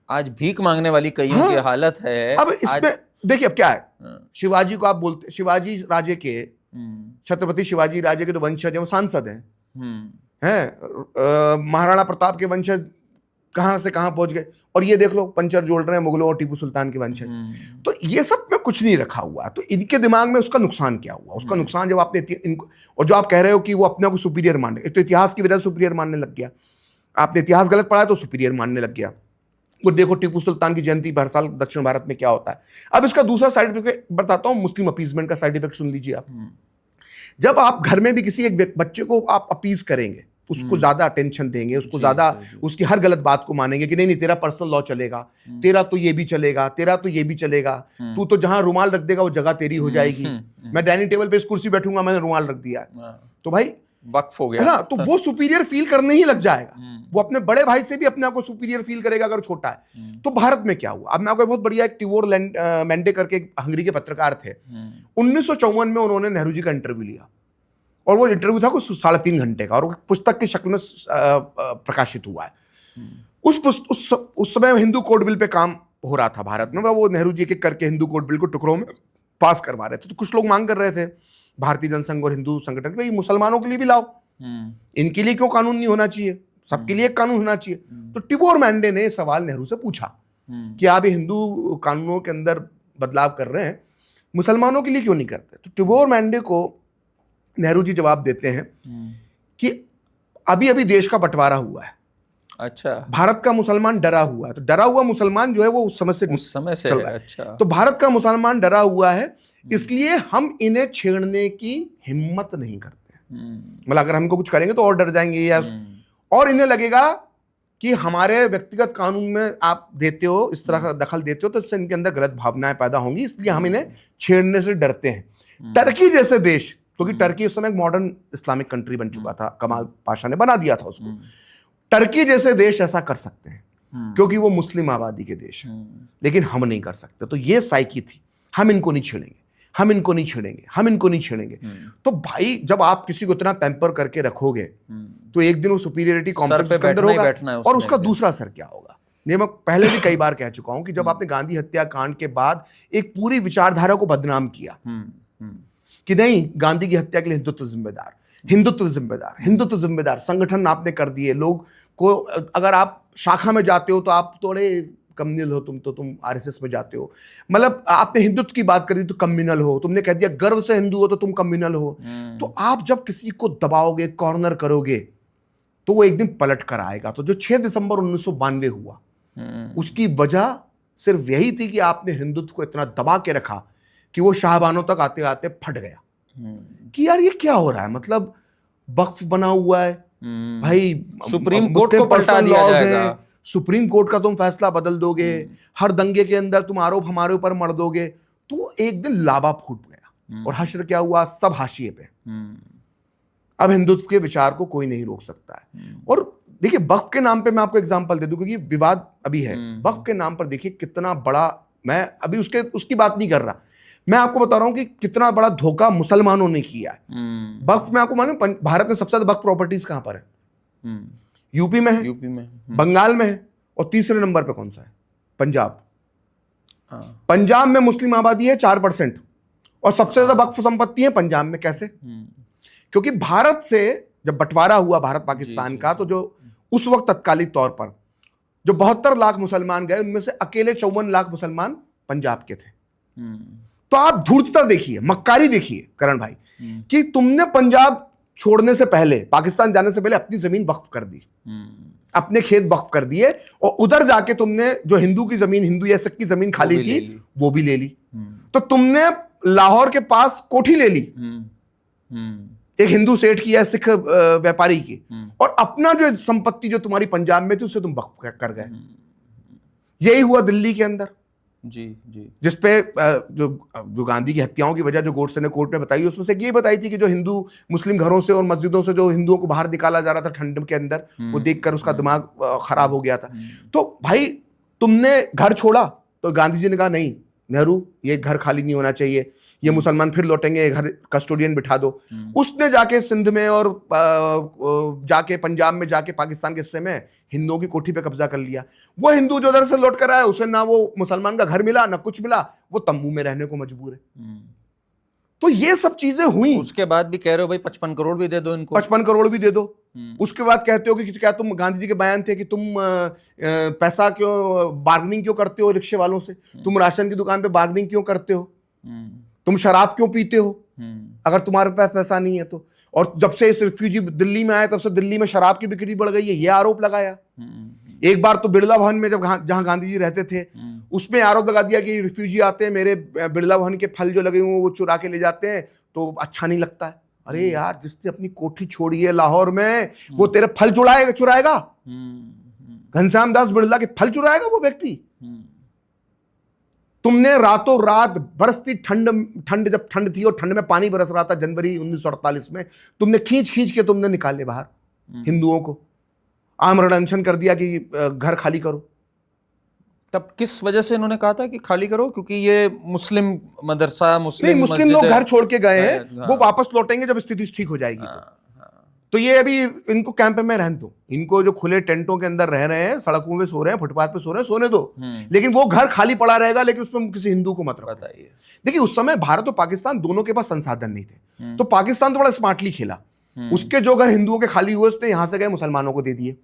आज भीख मांगने वाली कईयों की हालत है। अब इसमें देखिए अब क्या है, शिवाजी को आप बोलते, शिवाजी राजे के, छत्रपति शिवाजी राजे के तो वंशज हैं, वो सांसद हैं, महाराणा प्रताप के वंशज कहां से कहां पहुंच गए, और ये देख लो पंचर जोड़ रहे हैं मुगलों और टीपू सुल्तान के वंशज। तो ये सब में कुछ नहीं रखा हुआ, तो इनके दिमाग में उसका नुकसान क्या हुआ, उसका नुकसान जब आपने इनको, और जो आप कह रहे हो कि वो अपने को सुपीरियर मानने, एक तो इतिहास की वजह से सुपीरियर मानने लग गया, आपने इतिहास गलत पढ़ा तो सुपीरियर मानने लग गया। वो देखो टीपू सुल्तान की जयंती हर साल दक्षिण भारत में क्या होता है। अब इसका दूसरा साइड इफेक्ट बताता हूं, मुस्लिम अपीजमेंट का साइड इफेक्ट सुन लीजिए आप। जब आप घर में भी किसी एक बच्चे को आप अपीज करेंगे, उसको ज्यादा अटेंशन देंगे, उसको ज्यादा उसकी हर गलत बात को मानेंगे कि नहीं नहीं तेरा पर्सनल लॉ चलेगा, तेरा तो ये भी चलेगा, तेरा तो ये भी चलेगा, तू तो जहां रुमाल रख देगा वो जगह तेरी हो जाएगी, मैं डाइनिंग टेबल पे इस कुर्सी बैठूंगा, मैंने रुमाल रख दिया, तो भाई वक्फ हो गया है ना, तो वो सुपीरियर फील करने ही लग जाएगा। वो अपने बड़े भाई से भी अपने आप को सुपीरियर फील करेगा अगर छोटा है। तो भारत में क्या हुआ, अब मैं आपको बहुत बढ़िया, एक टिवोर मेंडे करके हंगरी के पत्रकार थे, 1954 में उन्होंने नेहरू जी का इंटरव्यू लिया, और वो इंटरव्यू था कुछ 3.5 घंटे का, और वो पुस्तक की शक्ल में प्रकाशित हुआ है। उस समय हिंदू कोड बिल पे काम हो रहा था भारत में, वो नेहरू जी के करके हिंदू कोड बिल को टुकड़ों में पास करवा रहे थे। तो कुछ लोग मांग कर रहे थे, भारतीय जनसंघ और हिंदू संगठन, भाई मुसलमानों के लिए भी लाओ, इनके लिए क्यों कानून नहीं होना चाहिए, सबके लिए एक कानून होना चाहिए। तो टिवोर मेंडे ने सवाल नेहरू से पूछा कि आप हिंदू कानूनों के अंदर बदलाव कर रहे हैं, मुसलमानों के लिए क्यों नहीं करते। तो टिवोर मेंडे को नेहरू जी जवाब देते हैं कि अभी अभी देश का बंटवारा हुआ है, अच्छा, भारत का मुसलमान डरा हुआ है, तो डरा हुआ मुसलमान जो है वो उस समय से चल रहा है। अच्छा, तो भारत का मुसलमान डरा हुआ है, इसलिए हम इन्हें छेड़ने की हिम्मत नहीं करते। मतलब अगर हमको कुछ करेंगे तो और डर जाएंगे यार, और इन्हें लगेगा कि हमारे व्यक्तिगत कानून में आप देते हो, इस तरह का दखल देते हो, तो इससे इनके अंदर गलत भावनाएं पैदा होंगी, इसलिए हम इन्हें छेड़ने से डरते हैं। टर्की जैसे देश, क्योंकि टर्की उस समय एक मॉडर्न इस्लामिक कंट्री बन चुका था, कमाल पाशा ने बना दिया था उसको, टर्की जैसे देश ऐसा कर सकते हैं क्योंकि वो मुस्लिम आबादी के देश हैं, लेकिन हम नहीं कर सकते। तो ये साइकी थी, हम इनको नहीं छेड़ेंगे, हम इनको नहीं छेड़ेंगे, हम इनको नहीं छेड़ेंगे। तो भाई जब आप किसी को इतना पैम्पर करके रखोगे तो एक दिन वो सुपीरियरिटी कॉम्प्लेक्स के अंदर होगा, और उसका दूसरा असर क्या होगा। ये मैं पहले भी कई बार कह चुका हूं कि जब आपने गांधी हत्याकांड के बाद एक पूरी विचारधारा को बदनाम किया कि नहीं गांधी की हत्या के लिए हिंदुत्व जिम्मेदार, हिंदुत्व जिम्मेदार, हिंदुत्व जिम्मेदार, संगठन आपने कर दिए, लोग को अगर आप शाखा में जाते हो तो आप थोड़े कम्युनल हो, तुम आरएसएस में जाते हो, मतलब आपने हिंदुत्व की बात करी तो कम्युनल हो, तुमने कह दिया गर्व से हिंदू हो तो तुम कम्युनल हो। तो आप जब किसी को दबाओगे, कॉर्नर करोगे, तो वो एक दिन पलट कर आएगा। तो जो 6 दिसंबर 1992 हुआ, उसकी वजह सिर्फ यही थी कि आपने हिंदुत्व को इतना दबा के रखा कि वो शाहबानों तक आते आते फट गया कि यार ये क्या हो रहा है, मतलब वक्फ बना हुआ है भाई, सुप्रीम कोर्ट को पलटा दिया जाएगा, सुप्रीम कोर्ट का तुम फैसला बदल दोगे, हर दंगे के अंदर तुम आरोप हमारे ऊपर मर दोगे। तो एक दिन लावा फूट गया, और हश्र क्या हुआ, सब हाशिए पे। अब हिंदुत्व के विचार को कोई नहीं रोक सकता है। और देखिए वक्फ के नाम पे मैं आपको एग्जांपल दे दूं, क्योंकि विवाद अभी है, वक्फ के नाम पर देखिए कितना बड़ा, मैं अभी उसकी बात नहीं कर रहा, मैं आपको बता रहा हूं कि कितना बड़ा धोखा मुसलमानों ने किया है। वक्फ में आपको मालूम भारत में सबसे ज्यादा वक्फ प्रॉपर्टीज कहां पर है? यूपी में है, यूपी में, बंगाल में है, और तीसरे नंबर पे कौन सा है? पंजाब। पंजाब में मुस्लिम आबादी है 4% और सबसे ज्यादा वक्फ संपत्ति है पंजाब में। कैसे? क्योंकि भारत से जब बंटवारा हुआ भारत पाकिस्तान का, तो जो उस वक्त तत्कालिक तौर पर जो 72 लाख मुसलमान गए, उनमें से अकेले 54 लाख मुसलमान पंजाब के थे। तो आप धूर्तता देखिए, मक्कारी देखिए करण भाई, कि तुमने पंजाब छोड़ने से पहले, पाकिस्तान जाने से पहले अपनी जमीन वक्फ कर दी, अपने खेत वक्फ कर दिए, और उधर जाके तुमने जो हिंदू की जमीन, हिंदू या सिख की जमीन खाली थी, वो भी ले ली। तो तुमने लाहौर के पास कोठी ले ली एक हिंदू सेठ की या सिख व्यापारी की, और अपना जो संपत्ति जो तुम्हारी पंजाब में थी उसे तुम वक्फ कर गए। यही हुआ दिल्ली के अंदर जी जी, जिसपे जो गांधी की हत्याओं की वजह जो गोडसे ने कोर्ट में बताई, उसमें से ये बताई थी कि जो हिंदू मुस्लिम घरों से और मस्जिदों से जो हिंदुओं को बाहर निकाला जा रहा था ठंड के अंदर, वो देखकर उसका दिमाग खराब हो गया था। तो भाई तुमने घर छोड़ा, तो गांधी जी ने कहा नहीं नेहरू, ये घर खाली नहीं होना चाहिए, ये मुसलमान फिर लौटेंगे, घर कस्टोडियन बिठा दो। उसने जाके सिंध में और जाके पंजाब में जाके पाकिस्तान के हिस्से में हिंदुओं की कोठी पे कब्जा कर लिया। वो हिंदू जो उधर से लौट कर आया, उसे ना वो मुसलमान का घर मिला ना कुछ मिला, वो तंबू में रहने को मजबूर है। तो ये सब चीजें हुई। उसके बाद भी कह रहे हो भाई 55 करोड़ भी दे दो इनको, 55 करोड़ भी दे दो। उसके बाद कहते हो कि क्या तुम, गांधी जी के बयान थे कि तुम पैसा क्यों बार्गेनिंग क्यों करते हो रिक्शे वालों से, तुम राशन की दुकान पे बार्गेनिंग क्यों करते हो, तुम शराब क्यों पीते हो अगर तुम्हारे पास पैसा नहीं है तो। और जब से इस रिफ्यूजी दिल्ली में आए, तब से दिल्ली में शराब की बिक्री बढ़ गई है, ये आरोप लगाया। एक बार तो बिरला भवन में जब जहां गांधी जी रहते थे, उसमें आरोप लगा दिया कि रिफ्यूजी आते हैं, मेरे बिरला भवन के फल जो लगे हुए वो चुरा के ले जाते हैं, तो अच्छा नहीं लगता है। अरे यार, जिसने अपनी कोठी छोड़ी है लाहौर में, वो तेरे फल चुराएगा? घनश्याम दास बिरला के फल चुराएगा वो व्यक्ति? तुमने रातों रात बरसती ठंड जब ठंड थी और ठंड में पानी बरस रहा था जनवरी 1948 में, तुमने खींच के तुमने निकाले बाहर हिंदुओं को, आमरण अनशन कर दिया कि घर खाली करो। तब किस वजह से इन्होंने कहा था कि खाली करो? क्योंकि ये मुस्लिम मदरसा, मुस्लिम लोग घर छोड़ के गए हैं, वो वापस लौटेंगे जब स्थिति ठीक हो जाएगी। तो ये अभी इनको कैंप में रहने दो, इनको जो खुले टेंटों के अंदर रह रहे हैं, सड़कों में सो रहे हैं, फुटपाथ पे सो रहे हैं, सोने दो, लेकिन वो घर खाली पड़ा रहेगा, लेकिन उसमें किसी हिंदू को मत रखो। बताइए, देखिए उस समय भारत और पाकिस्तान दोनों के पास संसाधन नहीं थे, तो पाकिस्तान तो बड़ा स्मार्टली खेला। उसके जो घर हिंदुओं के खाली हुए, उसने यहां से गए मुसलमानों को दे दिए।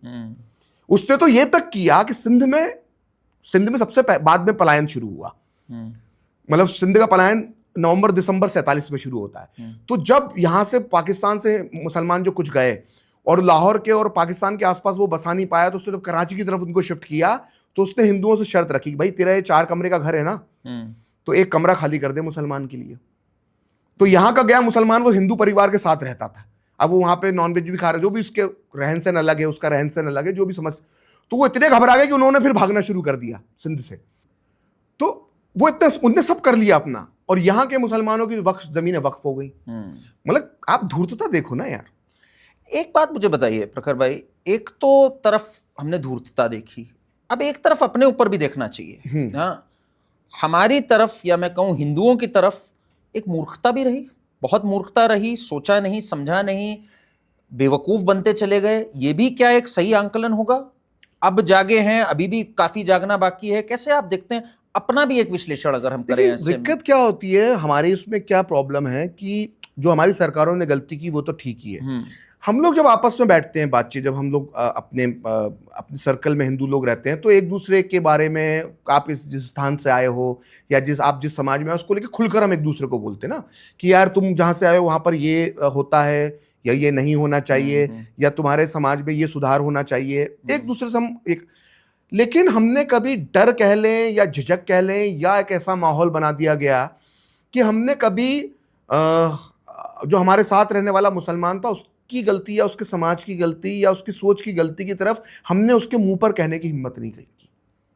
उसने तो ये तक किया कि सिंध में सबसे बाद में पलायन शुरू हुआ, मतलब सिंध का पलायन नवंबर-दिसंबर 47 में शुरू होता है। तो जब यहां से पाकिस्तान से मुसलमान जो कुछ गए और लाहौर के और पाकिस्तान के आसपास वो बसा नहीं पाया, तो उसने जब कराची की तरफ उनको शिफ्ट किया, तो उसने हिंदुओं से शर्त रखी कि भाई तेरा ये 4 कमरे का घर है ना, तो 1 कमरा खाली कर दे मुसलमान के लिए। तो यहां का गया मुसलमान वो हिंदू परिवार के साथ रहता था। अब वो वहां पे नॉनवेज भी खा रहे, जो भी उसके रहन सहन अलग है, उसका रहन सहन अलग है, जो भी समझ, तो वो इतने घबरा गए कि उन्होंने फिर भागना शुरू कर दिया सिंध से। तो वो उनने सब कर लिया अपना, और यहां के मुसलमानों की जमीनें वक्फ हो गई। मतलब आप धूर्तता देखो ना यार। एक बात मुझे बताइए प्रखर भाई, एक तो तरफ हमने धूर्तता देखी, अब एक तरफ अपने ऊपर भी देखना चाहिए। हाँ, हमारी तरफ, या मैं कहूँ हिंदुओं की तरफ, एक मूर्खता भी रही, बहुत मूर्खता रही, सोचा नहीं, समझा नहीं, बेवकूफ बनते चले गए। ये भी क्या एक सही आंकलन होगा? अब जागे हैं, अभी भी काफी जागना बाकी है। कैसे आप देखते हैं, अपना भी एक विश्लेषण अगर हम करें? दिक्कत क्या होती है हमारी, उसमें क्या प्रॉब्लम है कि जो हमारी सरकारों ने गलती की वो तो ठीक ही है। हम लोग जब आपस में बैठते हैं बातचीत, जब हम लोग अपने सर्कल में हिंदू लोग रहते हैं, तो एक दूसरे के बारे में, आप जिस स्थान से आए हो या आप जिस समाज में, उसको लेकर खुलकर हम एक दूसरे को बोलते हैं ना, कि यार तुम जहाँ से आए हो वहाँ पर ये होता है, या ये नहीं होना चाहिए, या तुम्हारे समाज में ये सुधार होना चाहिए, एक दूसरे से हम लेकिन हमने कभी डर कह लें या झिझक कह लें, या एक ऐसा माहौल बना दिया गया कि हमने कभी जो हमारे साथ रहने वाला मुसलमान था उसकी गलती या उसके समाज की गलती या उसकी सोच की गलती की तरफ हमने उसके मुंह पर कहने की हिम्मत नहीं की।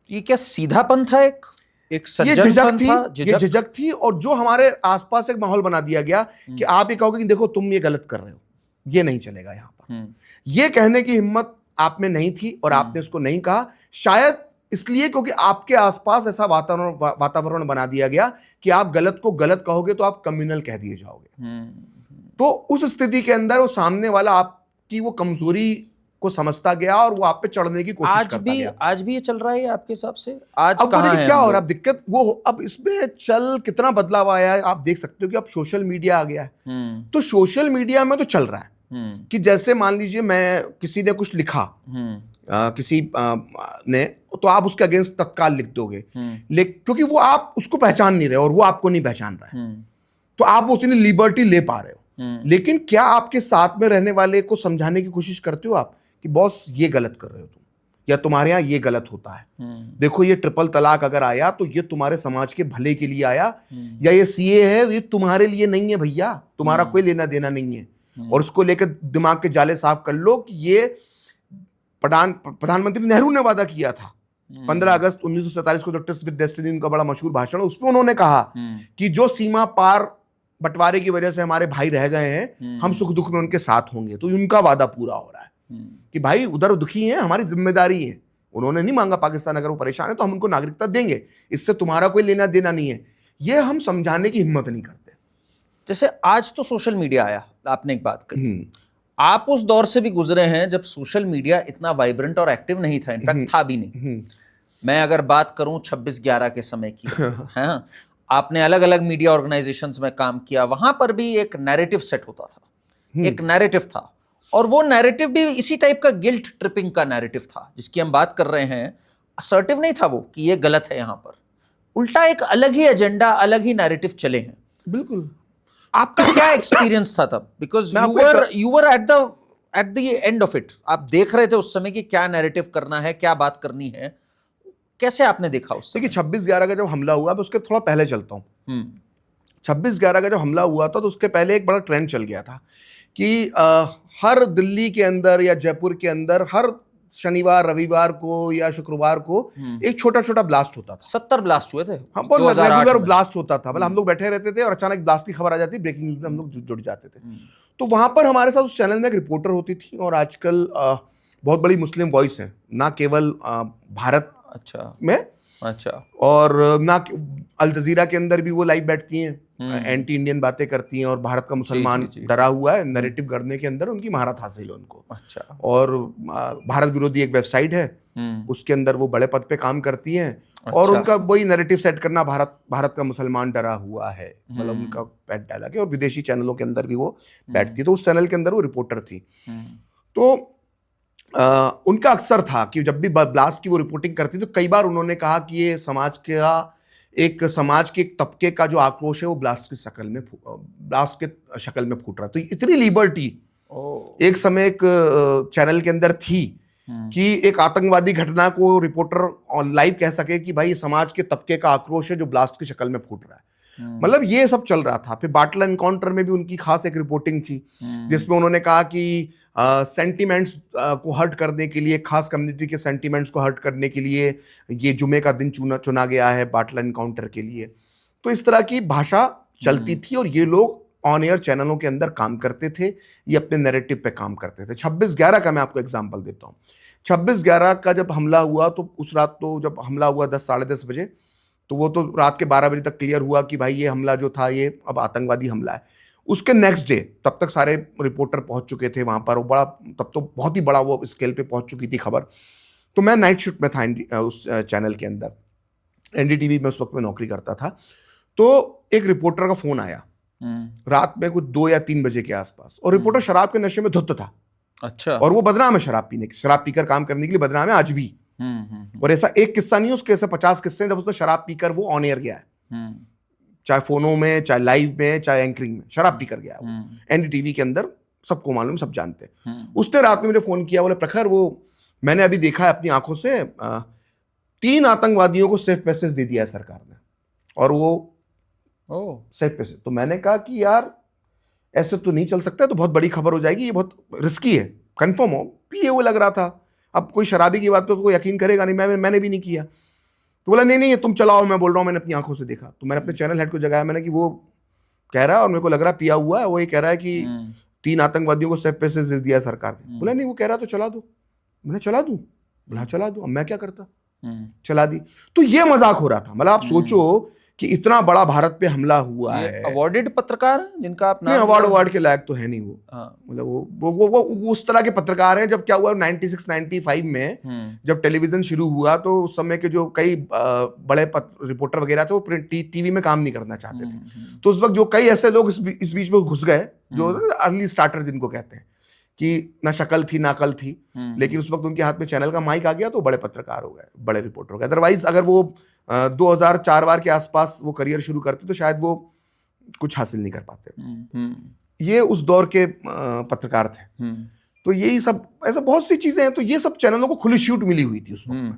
ये क्या सीधापन था? एक सज्जनपन था? ये झिझक थी, और जो हमारे आसपास एक माहौल बना दिया गया कि आप ये कहोगे कि देखो तुम ये गलत कर रहे हो, ये नहीं चलेगा यहाँ पर। ये कहने की हिम्मत आप में नहीं थी और आपने उसको नहीं कहा। शायद इसलिए क्योंकि आपके आसपास ऐसा वातावरण बना दिया गया कि आप गलत को गलत कहोगे तो आप कम्युनल कह दिए जाओगे। तो उस स्थिति के अंदर वो सामने वाला आपकी वो कमजोरी को समझता गया और वो आप पे चढ़ने की कोशिश करता गया। आज भी ये चल रहा है आपके हिसाब से? आज अब कहाँ है क्या हो रहा है? है दिक्कत वो, अब इसमें चल कितना बदलाव आया है आप देख सकते हो कि अब सोशल मीडिया आ गया है। तो सोशल मीडिया में तो चल रहा है कि जैसे मान लीजिए मैं किसी ने कुछ लिखा, किसी ने, तो आप उसके अगेंस्ट तत्काल लिख दोगे, क्योंकि वो आप उसको पहचान नहीं रहे और वो आपको नहीं पहचान रहा है, तो आप उतनी लिबर्टी ले पा रहे हो। लेकिन क्या आपके साथ में रहने वाले को समझाने की कोशिश करते हो आप कि बॉस ये गलत कर रहे हो तुम, या तुम्हारे यहाँ ये गलत होता है, देखो ये ट्रिपल तलाक अगर आया तो ये तुम्हारे समाज के भले के लिए आया, या ये सीए है ये तुम्हारे लिए नहीं है भैया, तुम्हारा कोई लेना देना नहीं है, और उसको लेकर दिमाग के जाले साफ कर लो कि ये प्रधानमंत्री नेहरू ने वादा किया था 15 अगस्त 1947 को, डॉक्टर्स विद डेस्टिनी उनका बड़ा मशहूर भाषण, उसमें उन्होंने कहा कि जो सीमा पार बंटवारे की वजह से हमारे भाई रह गए हैं, हम सुख दुख में उनके साथ होंगे। तो उनका वादा पूरा हो रहा है कि भाई उधर दुखी हैं, हमारी जिम्मेदारी है, उन्होंने नहीं मांगा पाकिस्तान, अगर वो परेशान है तो हम उनको नागरिकता देंगे, इससे तुम्हारा कोई लेना देना नहीं है। ये हम समझाने की हिम्मत नहीं करते। जैसे आज तो सोशल मीडिया आया, आपने एक बात कही, आप उस दौर से भी गुजरे हैं जब सोशल मीडिया इतना वाइब्रेंट और एक्टिव नहीं था, इनफैक्ट था भी नहीं। मैं अगर बात करूं 26/11 के समय की, है, आपने अलग अलग मीडिया ऑर्गेनाइजेशंस में काम किया, वहां पर भी एक नैरेटिव सेट होता था, एक नैरेटिव था, और वो नैरेटिव भी इसी टाइप का गिल्ट ट्रिपिंग का नैरेटिव था जिसकी हम बात कर रहे हैं। असर्टिव नहीं था वो कि ये गलत है, यहां पर उल्टा एक अलग ही एजेंडा, अलग ही नैरेटिव चले हैं। बिल्कुल। आपका क्या एक्सपीरियंस था तब? Because you were at the end of it, आप देख रहे थे उस समय कि क्या नैरेटिव करना है, क्या बात करनी है, कैसे आपने देखा उस समय? देखिए 26/11 का जब हमला हुआ, मैं उसके थोड़ा पहले चलता हूँ। 26/11 का जब हमला हुआ था तो उसके पहले एक बड़ा ट्रेंड चल गया था कि हर दिल्ली के अंदर या जयपुर के अंदर हर शनिवार, रविवार को या शुक्रवार को एक छोटा छोटा ब्लास्ट होता था। 70 ब्लास्ट हुए थे। हाँ, बहुत रेगुलर ब्लास्ट होता था। मतलब हम लोग बैठे रहते थे और अचानक ब्लास्ट की खबर आ जाती, ब्रेकिंग न्यूज में हम लोग जुड़ जाते थे। तो वहां पर हमारे साथ उस चैनल में एक रिपोर्टर होती थी, और आजकल बहुत बड़ी मुस्लिम वॉइस है, ना केवल भारत में, और ना अल जजीरा के अंदर भी वो लाइव बैठती हैं, एंटी इंडियन बातें करती हैं, और भारत का मुसलमान डरा हुआ है नैरेटिव करने के अंदर उनकी महारत हासिल है उनको। और भारत विरोधी एक वेबसाइट है, उसके अंदर वो बड़े पद पे काम करती हैं, और उनका वही नैरेटिव सेट करना, भारत का मुसलमान डरा हुआ है, मतलब उनका पेट डायलॉग है, और विदेशी चैनलों के अंदर भी वो बैठती है। तो उस चैनल के अंदर वो रिपोर्टर थी। तो उनका अक्सर था कि जब भी ब्लास्ट की वो रिपोर्टिंग करती तो कई बार उन्होंने कहा कि ये समाज के एक तबके का जो आक्रोश है वो ब्लास्ट की शक्ल में फूट रहा। तो इतनी लिबर्टी एक समय एक चैनल के अंदर थी कि एक आतंकवादी घटना को रिपोर्टर लाइव कह सके कि भाई समाज के तबके का आक्रोश है जो ब्लास्ट की शक्ल में फूट रहा है। मतलब ये सब चल रहा था। फिर बाटला एनकाउंटर में भी उनकी खास एक रिपोर्टिंग थी जिसमें उन्होंने कहा कि सेंटिमेंट्स को हर्ट करने के लिए, खास कम्युनिटी के सेंटिमेंट्स को हर्ट करने के लिए ये जुमे का दिन चुना गया है बाटला एनकाउंटर के लिए। तो इस तरह की भाषा चलती थी, और ये लोग ऑन एयर चैनलों के अंदर काम करते थे, ये अपने नैरेटिव पे काम करते थे। 26/11 का मैं आपको एग्जांपल देता हूँ। 26/11 का जब हमला हुआ तो उस रात, तो जब हमला हुआ 10 साढ़े 10 बजे, तो वो तो रात के 12 बजे तक क्लियर हुआ कि भाई ये हमला जो था ये अब आतंकवादी हमला है। उसके नेक्स्ट डे तब तक सारे रिपोर्टर पहुंच चुके थे वहां पर, वो बड़ा, तब तो बहुत ही बड़ा वो स्केल पे पहुंच चुकी थी खबर। तो मैं नाइट शिफ्ट में था उस चैनल के अंदर, एनडीटीवी में उस वक्त में नौकरी करता था। तो एक रिपोर्टर का फोन आया रात में कुछ 2 या 3 बजे के आसपास, और रिपोर्टर शराब के नशे में धुत था। अच्छा। और वो बदनाम है शराब पीकर काम करने के लिए बदनाम है आज भी। और ऐसा एक किस्सा नहीं, उसके ऐसे 50 किस्से जब उसने शराब पीकर वो ऑन एयर गया है, चाहे फोनों में, चाहे लाइव में, चाहे एंकरिंग में, शराब पीकर गया वो एनडीटीवी के अंदर, सबको मालूम, सब जानते हैं। उसने रात में मुझे फोन किया, बोले प्रखर वो मैंने अभी देखा है अपनी आंखों से, 3 आतंकवादियों को सेफ पैसेज दे दिया है सरकार ने, और वो सेफ पैसेज। तो मैंने कहा कि यार ऐसे तो नहीं चल सकता, तो बहुत बड़ी खबर हो जाएगी, ये बहुत रिस्की है, कंफर्म हो, पिए हुए लग रहा था। अब कोई शराबी की बात पे तो यकीन करेगा नहीं, मैंने भी नहीं किया। तो बोला नहीं तुम चलाओ, मैं बोल रहा हूँ, मैंने अपनी आंखों से देखा। तो मैंने अपने चैनल हेड को जगाया, मैंने कि वो कह रहा है और मेरे को लग रहा है पिया हुआ है, वो ये कह रहा है कि 3 आतंकवादियों को सेफ पैसेज दे दिया सरकार ने। बोला नहीं, वो कह रहा तो चला दो। मैंने चला दूं? बोला चला दूं, अब मैं क्या करता। चला दी। तो ये मजाक हो रहा था। मतलब आप सोचो कि इतना बड़ा भारत पे हमला हुआ ये है। अवार्डेड पत्रकार हैं जिनका आप नहीं, नाम अवार्ड के लायक तो है नहीं वो। हाँ। मतलब वो उस तरह के पत्रकार हैं। जब क्या हुआ 96 95 में जब टेलीविजन शुरू हुआ तो उस समय के जो कई बड़े रिपोर्टर वगैरह थे वो प्रिंट टीवी में काम नहीं करना चाहते थे। तो उस वक्त जो कई ऐसे लोग इस बीच में घुस गए जो अर्ली स्टार्टर जिनको कहते हैं कि ना शक्ल थी ना अकल थी, लेकिन उस वक्त उनके हाथ में चैनल का माइक आ गया तो बड़े पत्रकार हो गए, बड़े रिपोर्टर हो गए। अदरवाइज अगर वो 2004 वार के आसपास वो करियर शुरू करते तो शायद वो कुछ हासिल नहीं कर पाते। ये उस दौर के पत्रकार थे। तो यही सब ऐसा बहुत सी चीजें हैं। तो ये सब चैनलों को खुली छूट मिली हुई थी उस वक्त में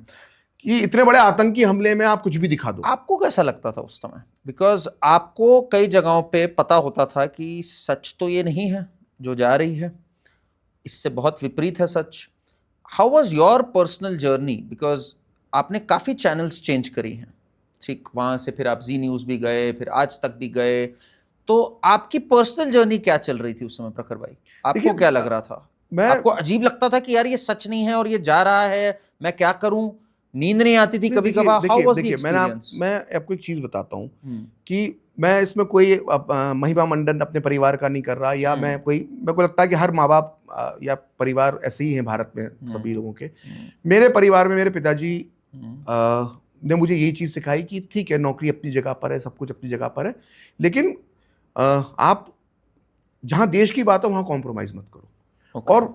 कि इतने बड़े आतंकी हमले में आप कुछ भी दिखा दो। आपको कैसा लगता था उस समय? बिकॉज आपको कई जगहों पे पता होता था कि सच तो ये नहीं है जो जा रही है, इससे बहुत विपरीत है सच। How was your personal journey? Because आपने काफ़ी चैनल्स चेंज करी हैं, ठीक, वहाँ से फिर आप जी न्यूज़ भी गए, फिर आज तक भी गए। तो आपकी पर्सनल जर्नी क्या चल रही थी उस समय प्रखर भाई? आपको क्या लग रहा था? आपको अजीब लगता था कि यार ये सच नहीं है और ये जा रहा है, मैं क्या करूं? नींद नहीं आती थी कभी कभार? How was the experience? मैं आपको एक चीज बताता हूँ कि मैं इसमें कोई महिमा मंडन अपने परिवार का नहीं कर रहा, या मैं कोई, मेरे को लगता है कि हर माँ बाप या परिवार ऐसे ही हैं भारत में सभी लोगों के। मेरे परिवार में मेरे पिताजी ने मुझे यही चीज सिखाई कि ठीक है, नौकरी अपनी जगह पर है, सब कुछ अपनी जगह पर है, लेकिन आप जहां देश की बात है वहां कॉम्प्रोमाइज मत करो। और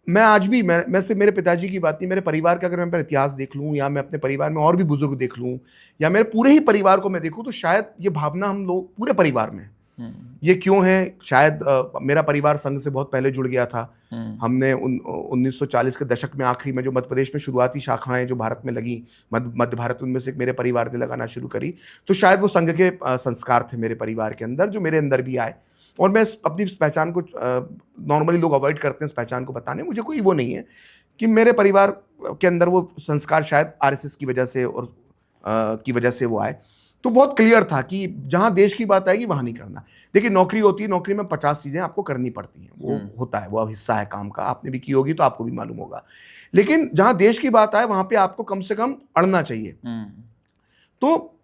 मैं आज भी, मैं सिर्फ मेरे पिताजी की बात नहीं, मेरे परिवार का अगर मैं इतिहास देख लूं या मैं अपने परिवार में और भी बुजुर्ग देख लूं या मेरे पूरे ही परिवार को मैं देखूं तो शायद ये भावना हम लोग पूरे परिवार में ये क्यों है? शायद मेरा परिवार संघ से बहुत पहले जुड़ गया था। हमने 1940 के दशक में आखिरी में जो मध्य प्रदेश में शुरुआती शाखाएं जो भारत में लगी, मध्य भारत, उनमें से मेरे परिवार ने लगाना शुरू करी। तो शायद वो संघ के संस्कार थे मेरे परिवार के अंदर जो मेरे अंदर भी आए। और मैं अपनी पहचान को, नॉर्मली लोग अवॉइड करते हैं इस पहचान को बताने, मुझे कोई वो नहीं है कि मेरे परिवार के अंदर वो संस्कार शायद आरएसएस की वजह से और की वजह से वो आए। तो बहुत क्लियर था कि जहां देश की बात आएगी वहां नहीं करना। देखिए, नौकरी होती है, नौकरी में 50 चीजें आपको करनी पड़ती हैं, वो होता है, वो हिस्सा है काम का, आपने भी की होगी तो आपको भी मालूम होगा। लेकिन जहां देश की बात आए वहां पे आपको कम से कम अड़ना चाहिए। तो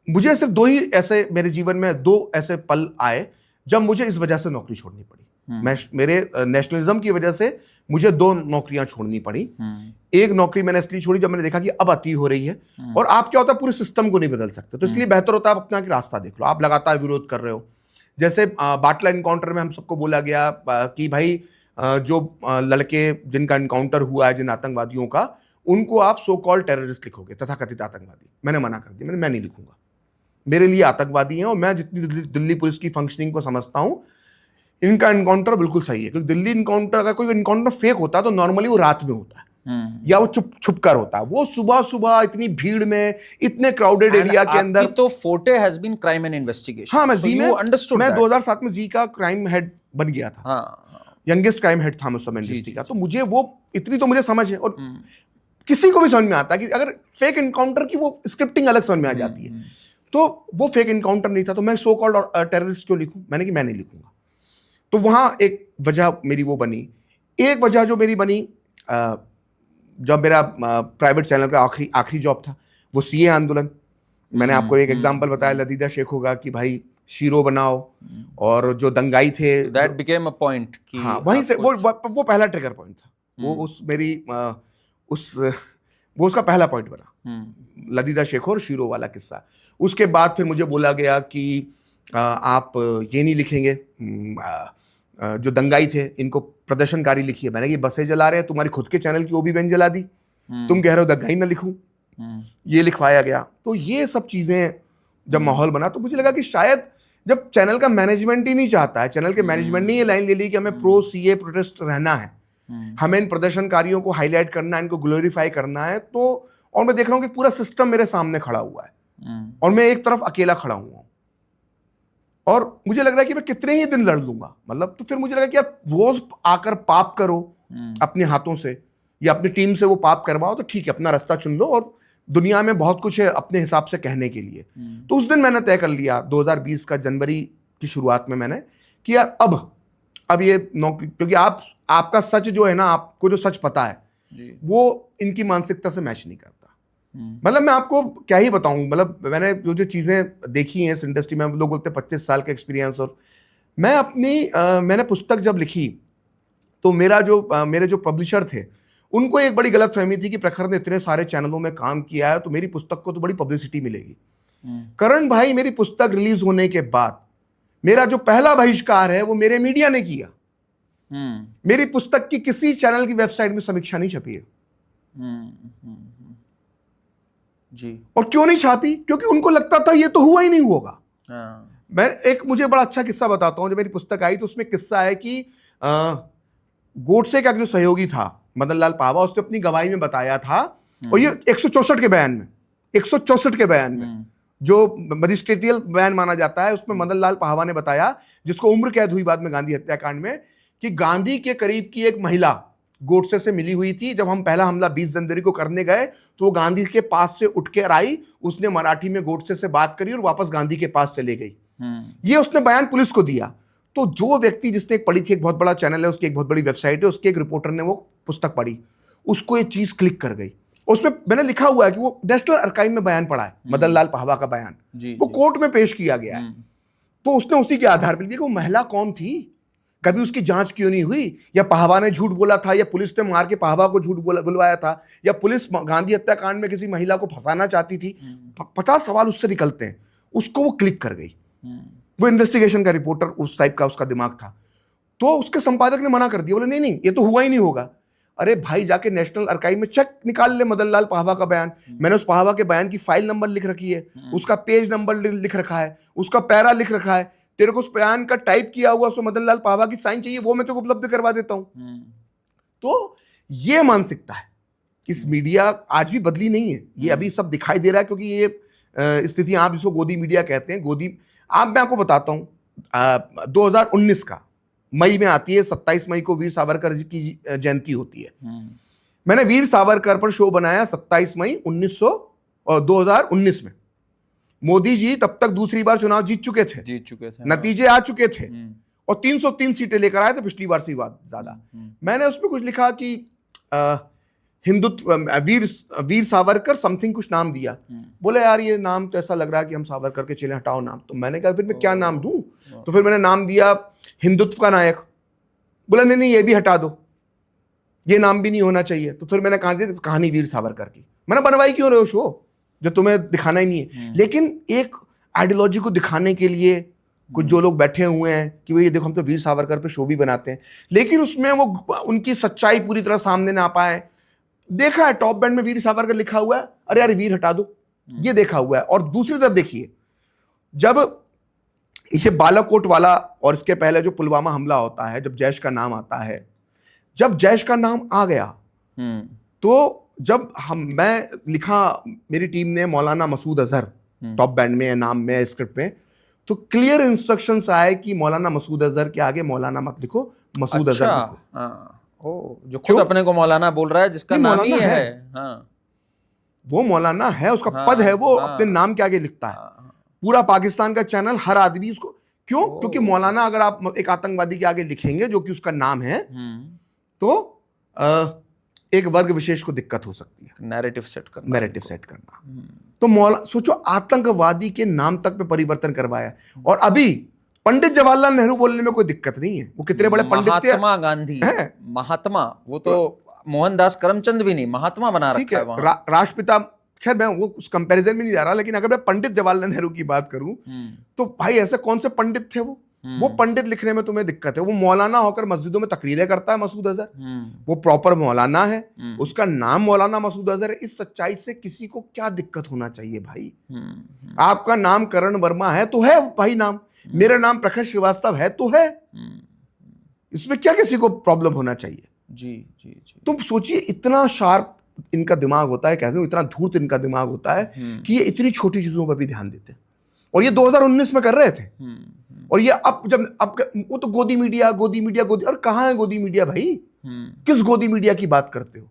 मुझे सिर्फ दो ही ऐसे, मेरे जीवन में दो ऐसे पल आए जब मुझे इस वजह से नौकरी छोड़नी पड़ी। मेरे नेशनलिज्म की वजह से मुझे दो नौकरियां छोड़नी पड़ी। एक नौकरी मैंने इसलिए छोड़ी जब मैंने देखा कि अब अति हो रही है, और आप क्या होता है, पूरे सिस्टम को नहीं बदल सकते, तो इसलिए बेहतर होता है आप अपना रास्ता देख लो। आप लगातार विरोध कर रहे हो, जैसे बाटला इनकाउंटर में हम सबको बोला गया कि भाई जो लड़के जिनका इनकाउंटर हुआ है, जिन आतंकवादियों का, उनको आप सो कॉल्ड टेररिस्ट लिखोगे, तथाकथित आतंकवादी। मैंने मना कर दिया, मैं नहीं लिखूंगा, मेरे लिए आतंकवादी हैं। और मैं जितनी दिल्ली पुलिस की फंक्शनिंग को समझता हूं, इनका इनकाउंटर बिल्कुल सही है, क्योंकि दिल्ली इनकाउंटर, अगर कोई इनकाउंटर फेक होता है तो नॉर्मली वो रात में होता है या वो छुप कर होता है। वो सुबह सुबह इतनी भीड़ में, इतने क्राउडेड एरिया के अंदर। तो forte has been crime and investigation. हाँ, मैं जी में, मैं 2007 में जी का क्राइम हेड बन गया था। यंगेस्ट क्राइम हेड था मैं उस समय इंडस्ट्री का। तो मुझे वो इतनी तो मुझे समझ है, और किसी को भी समझ में आता है कि अगर फेक इनकाउंटर की वो स्क्रिप्टिंग अलग समझ में आ जाती है। तो वो फेक इनकाउंटर नहीं था, तो मैं सो कॉल्ड टेररिस्ट क्यों लिखूं? मैंने कि मैं नहीं लिखूंगा। तो वहां एक वजह मेरी वो बनी। एक वजह जो मेरी बनी, जब मेरा प्राइवेट चैनल का आखिरी जॉब था, वो सीए आंदोलन। मैंने आपको एक एग्जांपल बताया, लदीदा शेख होगा कि भाई शीरो बनाओ, और जो दंगाई थे, दैट बिकेम अ पॉइंट कि हाँ, वहीं से वो पहला ट्रिगर पॉइंट था। वो उस मेरी वो उसका पहला पॉइंट बना, लदीदा शेख और शीरो वाला किस्सा। उसके बाद फिर मुझे बोला गया कि आप ये नहीं लिखेंगे, जो दंगाई थे इनको प्रदर्शनकारी लिखिए। मैंने कि बसें जला रहे हैं, तुम्हारी खुद के चैनल की ओबी वैन जला दी, तुम कह रहे हो दंगाई ना लिखूं, ये लिखवाया गया। तो ये सब चीजें जब माहौल बना, तो मुझे लगा कि शायद जब चैनल का मैनेजमेंट ही नहीं चाहता है, चैनल के मैनेजमेंट ने ये लाइन ले ली कि हमें प्रो सीए प्रोटेस्ट रहना है, हमें इन प्रदर्शनकारियों को हाईलाइट करना है, इनको ग्लोरीफाई करना है, तो और मैं देख रहा हूं कि पूरा सिस्टम मेरे सामने खड़ा हुआ है और मैं एक तरफ अकेला खड़ा हुआ हूं, और मुझे लग रहा है कि मैं कितने ही दिन लड़ लूंगा। मतलब तो फिर मुझे लगा कि यार रोज आकर पाप करो अपने हाथों से या अपनी टीम से वो पाप करवाओ, तो ठीक है, अपना रास्ता चुन लो, और दुनिया में बहुत कुछ है अपने हिसाब से कहने के लिए। तो उस दिन मैंने तय कर लिया, 2020 का जनवरी की शुरुआत में मैंने कि यार अब ये नौकरी, क्योंकि आपका सच जो है ना, आपको जो सच पता है वो इनकी मानसिकता से मैच नहीं करता। मतलब मैं आपको क्या ही बताऊं, मतलब मैंने जो जो चीजें देखी हैं इस इंडस्ट्री में, लोग बोलते हैं 25 साल का एक्सपीरियंस, और मैं मैंने पुस्तक जब लिखी तो मेरे जो पब्लिशर थे उनको एक बड़ी गलत फहमी थी कि प्रखर ने इतने सारे चैनलों में काम किया है तो मेरी पुस्तक को तो बड़ी पब्लिसिटी मिलेगी। करण भाई, मेरी पुस्तक रिलीज होने के बाद मेरा जो पहला बहिष्कार है वो मेरे मीडिया ने किया। मेरी पुस्तक की किसी चैनल की वेबसाइट में समीक्षा नहीं छपी है। जी। और क्यों नहीं छापी? क्योंकि उनको लगता था ये तो हुआ ही नहीं होगा। मुझे बड़ा अच्छा किस्सा बताता हूं। जब मेरी पुस्तक आई तो उसमें किस्सा है कि गोडसे का जो सहयोगी था मदन लाल पावा, उसने अपनी गवाही में बताया था, और ये 164 के बयान में, 164 के बयान में जो मजिस्ट्रेटियल बयान माना जाता है, उसमें मदन लाल पावा ने बताया, जिसको उम्र कैद हुई बाद में गांधी हत्याकांड में, कि गांधी के करीब की एक महिला गोडसे से मिली हुई थी। जब हम पहला हमला 20 जनवरी को करने गए तो वो गांधी के पास से उठ कर आई, उसने मराठी में गोडसे से बात करी और वापस गांधी के पास चले गई। ये उसने बयान पुलिस को दिया। तो जो व्यक्ति जिसने एक पढ़ी थी, एक बहुत बड़ा चैनल है, उसकी एक बहुत बड़ी वेबसाइट है, उसके एक रिपोर्टर ने वो पुस्तक पढ़ी, उसको ये चीज क्लिक कर गई। उसमें मैंने लिखा हुआ है कि वो नेशनल आर्काइव में बयान पढ़ा है, मदन लाल पाहवा का बयान, वो कोर्ट में पेश किया गया है। तो उसने उसी के आधार पर लिखा कि वो महिला कौन थी, कभी उसकी जांच क्यों नहीं हुई, या पाहवा ने झूठ बोला था, या पुलिस ने मार के पाहवा को झूठ बुलवाया था, या पुलिस गांधी हत्याकांड में किसी महिला को फंसाना चाहती थी। 50 सवाल उससे निकलते हैं। उसको वो क्लिक कर गई। वो इन्वेस्टिगेशन का रिपोर्टर उस टाइप का उसका दिमाग था। तो उसके संपादक ने मना कर दिया, बोले नहीं नहीं ये तो हुआ ही नहीं होगा। अरे भाई, जाके नेशनल आर्काइव में चेक निकाल ले मदन लाल पाहवा का बयान। मैंने उस पाहवा के बयान की फाइल नंबर लिख रखी है, उसका पेज नंबर लिख रखा है, उसका पैरा लिख रखा है। तेरे को उस बयान का टाइप किया हुआ उसमें मदन लाल पाहवा की साइन चाहिए, वो मैं तेरे को उपलब्ध करवा देता हूं। तो ये मानसिकता है। इस मीडिया आज भी बदली नहीं है, ये अभी सब दिखाई दे रहा है, क्योंकि ये स्थिति आप जिसको गोदी मीडिया कहते हैं, गोदी। मैं आपको बताता हूं, 2019 का मई में आती है, 27 मई को वीर सावरकर जी की जयंती होती है। मैंने वीर सावरकर पर शो बनाया 27 मई 2019 में। मोदी जी तब तक दूसरी बार चुनाव जीत चुके थे, नतीजे आ चुके थे, और 303 सीटें लेकर आए थे, पिछली बार से ज्यादा। मैंने उसमें कुछ लिखा कि हिंदुत्व, वीर सावरकर समथिंग कुछ नाम दिया। बोले यार ये नाम तो ऐसा लग रहा है कि हम सावरकर के चले, हटाओ नाम। तो मैंने कहा फिर मैं क्या नाम दूं? तो फिर मैंने नाम दिया हिंदुत्व का नायक। बोला नहीं नहीं ये भी हटा दो, ये नाम भी नहीं होना चाहिए। तो फिर मैंने कहानी वीर सावरकर की। मैंने बनवाई क्यों रहे हो शो जो तुम्हें दिखाना ही नहीं है? लेकिन एक आइडियोलॉजी को दिखाने के लिए कुछ जो लोग बैठे हुए हैं कि भाई देखो हम तो वीर सावरकर पे शो भी बनाते हैं, लेकिन उसमें वो उनकी सच्चाई पूरी तरह सामने ना आ पाए। देखा है टॉप बैंड में वीर सावरकर लिखा हुआ है, अरे यार वीर हटा दो, ये देखा हुआ है। और दूसरी तरफ देखिए, जब ये बालाकोट वाला और इसके पहले जो पुलवामा हमला होता है, जब जैश का नाम आता है, जब जैश का नाम आ गया तो जब मैं लिखा, मेरी टीम ने मौलाना मसूद अजहर टॉप बैंड में नाम में स्क्रिप्ट में, तो क्लियर इंस्ट्रक्शंस आए कि मौलाना मसूद अजहर के आगे मौलाना मत लिखो, मसूद अजहर लिखो। जो खुद अपने को मौलाना बोल रहा है, जिसका नाम ही है। वो मौलाना है, उसका पद है, वो अपने नाम के आगे लिखता है। पूरा पाकिस्तान का चैनल, हर आदमी उसको, क्यों? क्योंकि मौलाना अगर आप एक आतंकवादी के आगे लिखेंगे जो कि उसका नाम है, तो एक वर्ग विशेष को दिक्कत हो सकती है। नैरेटिव सेट करना। तो सोचो, आतंकवादी के नाम तक में परिवर्तन करवाया। और अभी पंडित जवाहरलाल नेहरू बोलने में कोई दिक्कत नहीं है। वो कितने बड़े पंडित थे। महात्मा गांधी है, महात्मा, वो तो मोहनदास करमचंद भी नहीं, महात्मा बना रखा है वहां। राष्ट्रपिता, खैर मैं वो उस कंपैरिजन में नहीं जा रहा, लेकिन अगर मैं पंडित जवाहरलाल नेहरू की बात करूं तो भाई ऐसे कौन से पंडित थे वो पंडित लिखने में तुम्हें दिक्कत है। वो मौलाना होकर मस्जिदों में तकरीरें करता है मसूद अजहर, वो प्रॉपर मौलाना है, उसका नाम मौलाना मसूद अजहर है। इस सच्चाई से किसी को क्या दिक्कत होना चाहिए भाई? आपका नाम करण वर्मा है तो है भाई नाम, मेरा नाम प्रखर श्रीवास्तव है तो है, इसमें क्या किसी को प्रॉब्लम होना चाहिए? जी। तुम सोचिए, इतना शार्प इनका दिमाग होता है, कहते हो इतना धूर्त इनका दिमाग होता है कि ये इतनी छोटी चीजों पर भी ध्यान देते हैं। और ये 2019 में कर रहे थे। और ये अब वो तो गोदी मीडिया, और कहां है गोदी मीडिया भाई? किस गोदी मीडिया की बात करते हो?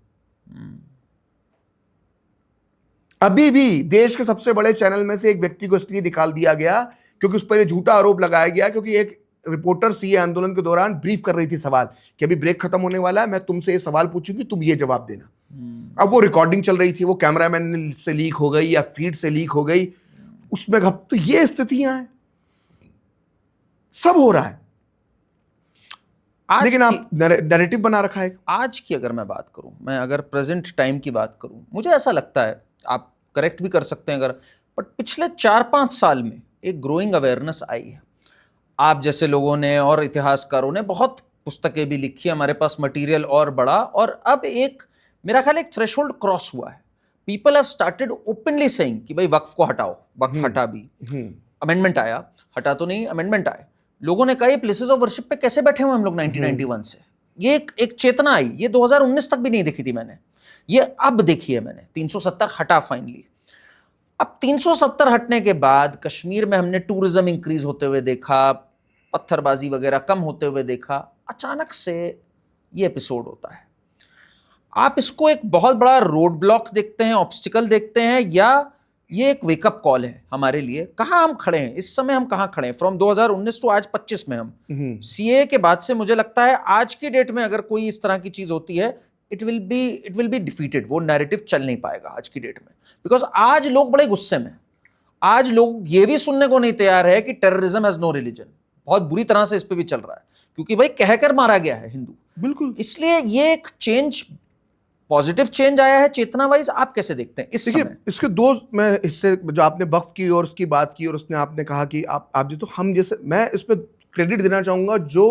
अभी भी देश के सबसे बड़े चैनल में से एक व्यक्ति को इसलिए निकाल दिया गया क्योंकि उस पर झूठा आरोप लगाया गया, क्योंकि एक रिपोर्टर सीए आंदोलन के दौरान ब्रीफ कर रही थी सवाल कि अभी ब्रेक खत्म होने वाला है, मैं तुमसे ये सवाल पूछूंगी, तुम ये जवाब देना। अब वो रिकॉर्डिंग चल रही थी, वो कैमरामैन से लीक हो गई या फीड से लीक हो गई, उसमें तो ये स्थितियां हैं, सब हो रहा है। लेकिन आप नैरेटिव बना रखा है। आज की अगर मैं बात करूं, मैं अगर प्रेजेंट टाइम की बात करूं, मुझे ऐसा लगता है, आप करेक्ट भी कर सकते हैं अगर, बट पिछले 4-5 साल में एक ग्रोइंग अवेयरनेस आई है। आप जैसे लोगों ने और इतिहासकारों ने बहुत पुस्तकें भी लिखी, हमारे पास मटेरियल और बढ़ा, और अब एक मेरा ख्याल एक थ्रेशोल्ड क्रॉस हुआ है। People have started openly saying कि भाई वक्फ को हटाओ, वक्फ हटा भी, अमेंडमेंट आया, हटा तो नहीं, अमेंडमेंट आए। लोगों ने कहा ये प्लेसेस ऑफ वर्शिप पे कैसे बैठे हुए हम लोग 1991 से। ये एक चेतना आई, ये 2019 तक भी नहीं देखी थी मैंने, ये अब देखी है मैंने। 370 हटा फाइनली। अब 370 हटने के बाद कश्मीर में हमने टूरिज्म इंक्रीज होते हुए देखा, पत्थरबाजी वगैरह कम होते हुए देखा। अचानक से ये एपिसोड होता है। आप इसको एक बहुत बड़ा रोड ब्लॉक देखते हैं, ऑब्स्टिकल देखते हैं, या ये एक वेकअप कॉल है हमारे लिए? कहाँ हम खड़े हैं इस समय, हम कहाँ खड़े हैं फ्रॉम 2019 टू आज 25 में हम सीए के बाद से? मुझे लगता है आज की डेट में अगर कोई इस तरह की चीज होती है, इट विल बी डिफीटेड। वो नैरेटिव चल नहीं पाएगा आज की डेट में, बिकॉज आज लोग बड़े गुस्से में। आज लोग ये भी सुनने को नहीं तैयार है कि टेररिज्म हैज नो रिलीजन। बहुत बुरी तरह से इस पे भी चल रहा है, क्योंकि भाई कहकर मारा गया है हिंदू। बिल्कुल। इसलिए ये एक चेंज, पॉजिटिव चेंज आया है चेतना वाइज। आप कैसे देखते हैं इस समय? इसके दो, मैं इससे जो आपने वक्फ की और उसकी बात की, और उसने आपने कहा कि आप जो, तो हम जैसे, मैं इसमें क्रेडिट देना चाहूंगा जो